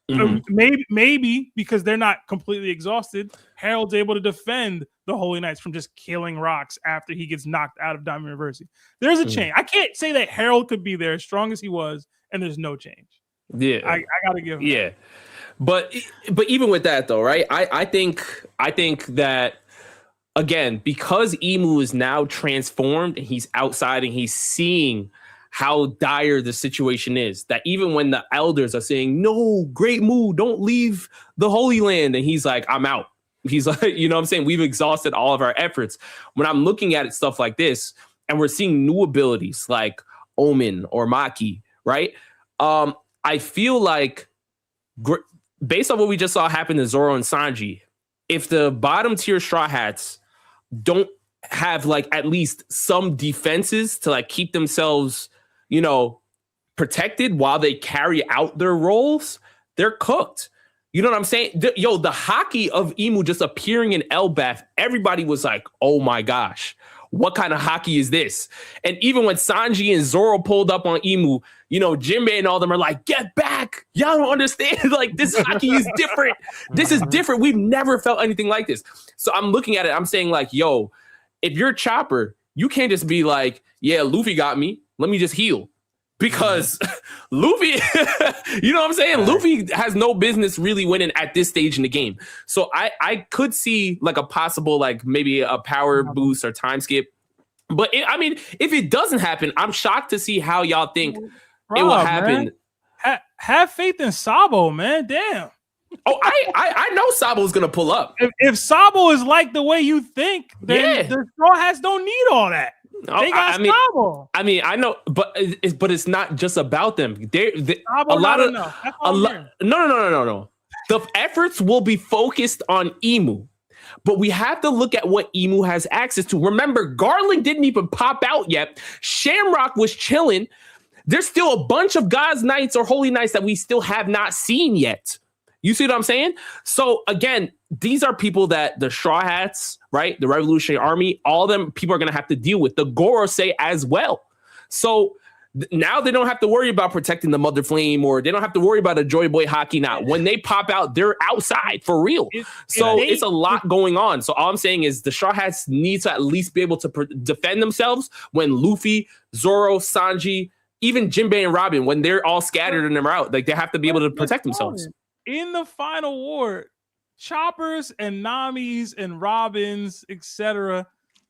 Maybe because they're not completely exhausted, Harold's able to defend the Holy Knights from just killing rocks after he gets knocked out of Diamond University. There's a change. I can't say that Harold could be there as strong as he was, and there's no change. Yeah, I gotta give him. Yeah, but even with that though, right? I think that again, because Emu is now transformed and he's outside and he's seeing how dire the situation is, that even when the elders are saying, no, Great Mu, don't leave the Holy Land, and he's like, I'm out. He's like, you know what I'm saying? We've exhausted all of our efforts. When I'm looking at it, stuff like this, and we're seeing new abilities like Omen or Maki, right? I feel like based on what we just saw happen to Zoro and Sanji, if the bottom tier Straw Hats don't have like at least some defenses to like keep themselves, you know, protected while they carry out their roles, they're cooked. You know what I'm saying? The haki of Emu just appearing in Elbaf, everybody was like, oh my gosh, what kind of haki is this? And even when Sanji and Zoro pulled up on Emu, you know, Jinbei and all them are like, get back. Y'all don't understand. Like, this haki is different. This is different. We've never felt anything like this. So I'm looking at it. I'm saying like, yo, if you're Chopper, you can't just be like, yeah, Luffy got me. Let me just heal. Because Luffy, you know what I'm saying? Luffy has no business really winning at this stage in the game. So I could see like a possible, like maybe a power boost or time skip. But I mean, if it doesn't happen, I'm shocked to see how y'all think it will happen. Have faith in Sabo, man. Damn. Oh, I know Sabo's going to pull up. If Sabo is like the way you think, then the Straw Hats don't need all that. They got Sabo. I mean, I know, but it's not just about them. Sabo, a lot of no. The efforts will be focused on Emu, but we have to look at what Emu has access to. Remember, Garland didn't even pop out yet. Shamrock was chilling. There's still a bunch of God's Knights or Holy Knights that we still have not seen yet. You see what I'm saying? So again, these are people that the Straw Hats, right? The Revolutionary Army, all them people are going to have to deal with. The Gorosei as well. So now they don't have to worry about protecting the Mother Flame, or they don't have to worry about a Joy Boy Haki now. When they pop out, they're outside for real. It's a lot going on. So all I'm saying is the Straw Hats need to at least be able to defend themselves when Luffy, Zoro, Sanji, even Jinbei and Robin, when they're all scattered and they're out, like they have to be able to protect themselves. In the final war, Choppers and Namis and Robins, etc.,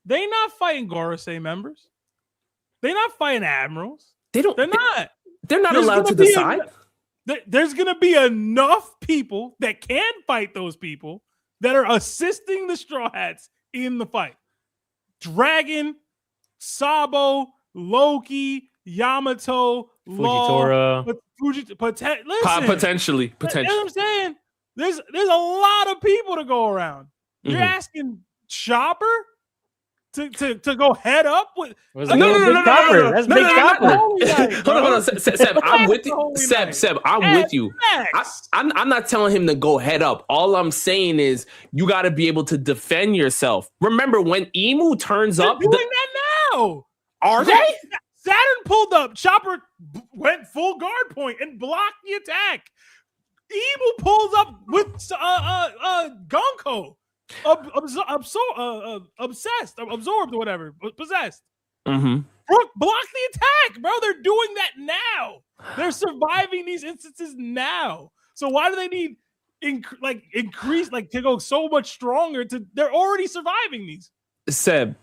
they not fighting Gorosei members. They're not fighting admirals. They're not. They're not allowed to decide. There's going to be enough people that can fight those people that are assisting the Straw Hats in the fight. Dragon, Sabo, Loki, Yamato, Fujitora. Potentially. You know what I'm saying? There's a lot of people to go around. You're asking Chopper to go head up with no. That's Big Chopper. Hold on. Seb, I'm with you. Seb, I'm with you. I'm not telling him to go head up. All I'm saying is you got to be able to defend yourself. Remember when Emu turns up? They're doing that now. Are they? Saturn pulled up. Chopper went full guard point and blocked the attack. Emu pulls up with Gonko, obsessed, absorbed, or whatever, possessed. Brook blocked the attack, bro. They're doing that now. They're surviving these instances now. So why do they need increase to go so much stronger? They're already surviving these. Seb,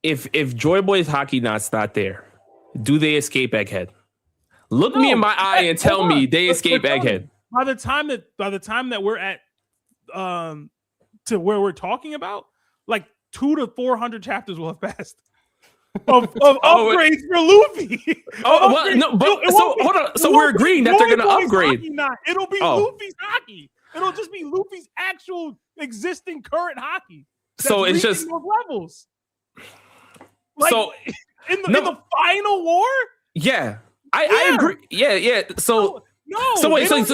if Joy Boy's Haki Knot's not there, do they escape Egghead? Look me in my eye and tell me they escape Egghead. By the time that we're at to where we're talking about, like 200 to 400 chapters will have passed of upgrades for Luffy. Hold on. So we're agreeing that they're going to upgrade. It'll be Luffy's Haki. It'll just be Luffy's actual existing current Haki. So it's just those levels. Like, so in the final war. Yeah, I agree. Yeah. So So wait, so you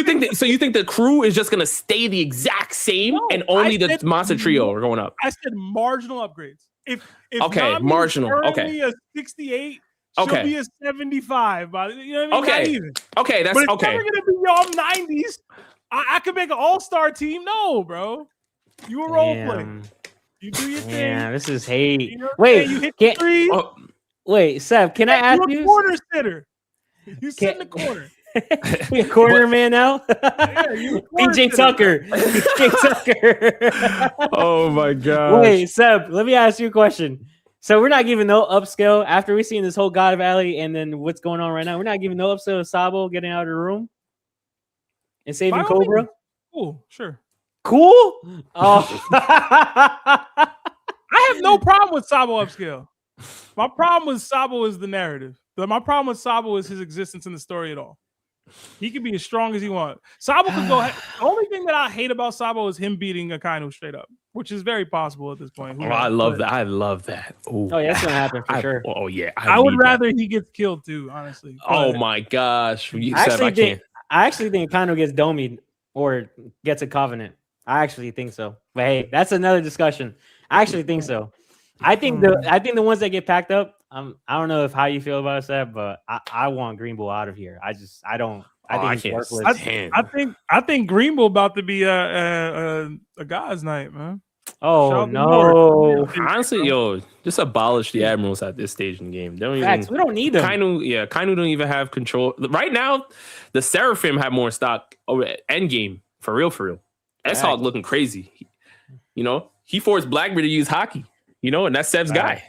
think the crew is just gonna stay the exact same and only the monster trio are going up? I said marginal upgrades. If okay, Nami's marginal. currently a 68, she'll be a 75. You know what I mean? Okay. Not even. Okay, that's but it's okay. never gonna be all 90s. I could make an all-star team. No, bro. You a role player. You do your thing. Yeah, this is hate. You know, wait, you hit the threes. Wait, Seb, can I ask you? Corner sitter. You sit in the corner. You a corner man now? PJ Tucker. PJ Tucker. Oh my god. Wait, Seb, let me ask you a question. So we're not giving no upscale after we've seen this whole God Valley and then what's going on right now. We're not giving no upscale to Sabo getting out of the room and saving Cobra. Cool, sure. Cool. Oh, I have no problem with Sabo upscale. My problem with Sabo is the narrative. My problem with Sabo is his existence in the story at all. He can be as strong as he wants. Sabo could go. The only thing that I hate about Sabo is him beating Akainu straight up, which is very possible at this point. I love that. I love that. Ooh. Oh, yeah, that's gonna happen for sure. Oh yeah, I would rather he gets killed too, honestly. Oh my gosh, I actually think Akainu gets domied or gets a covenant. I actually think so. But hey, that's another discussion. I actually think so. I think the ones that get packed up. I don't know how you feel about that, but I want Green Bull out of here. I think it's worthless. I think Green Bull about to be a God's night, man. Oh no! Honestly, just abolish the admirals at this stage in the game. We don't need them. Kainu don't even have control right now. The Seraphim have more stock over end game for real. S-Hog looking crazy. He forced Blackbeard to use hockey. And that's Seb's guy.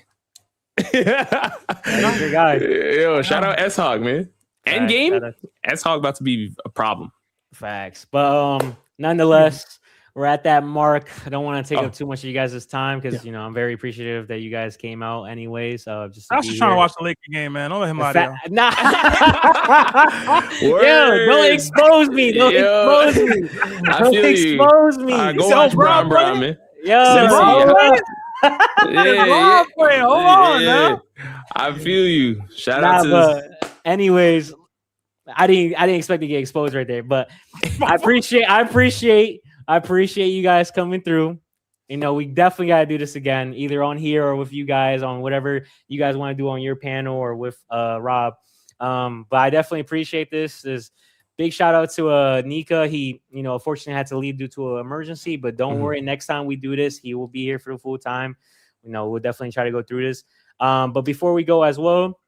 That's your guy. Yo, shout out S-Hog, man. End game, S-Hog about to be a problem. Facts. But nonetheless, we're at that mark. I don't want to take up too much of you guys' time because I'm very appreciative that you guys came out anyways. I was just trying to watch the Laker game, man. Don't let him out of Nah. Yo, don't expose me. Don't expose me. Don't expose me. Go watch Brown, man. Yo, Hold on, man. I feel you. Shout out to anyways, I didn't expect to get exposed right there, but I appreciate you guys coming through. We definitely got to do this again, either on here or with you guys on whatever you guys want to do on your panel or with Rob. But I definitely appreciate this. There's big shout out to Nika. He, unfortunately had to leave due to an emergency, but don't worry. Next time we do this, he will be here for the full time. We'll definitely try to go through this. But before we go as well,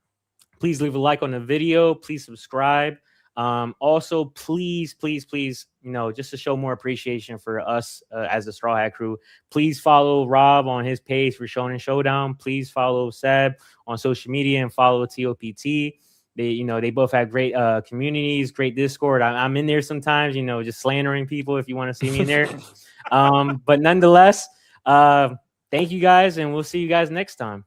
please leave a like on the video. Please subscribe. Also, please, just to show more appreciation for us as the Straw Hat crew, please follow Rob on his page for Shonen Showdown. Please follow Seb on social media and follow TOPT. They both have great communities, great Discord. I'm in there sometimes, just slandering people if you want to see me in there. But nonetheless, thank you guys, and we'll see you guys next time.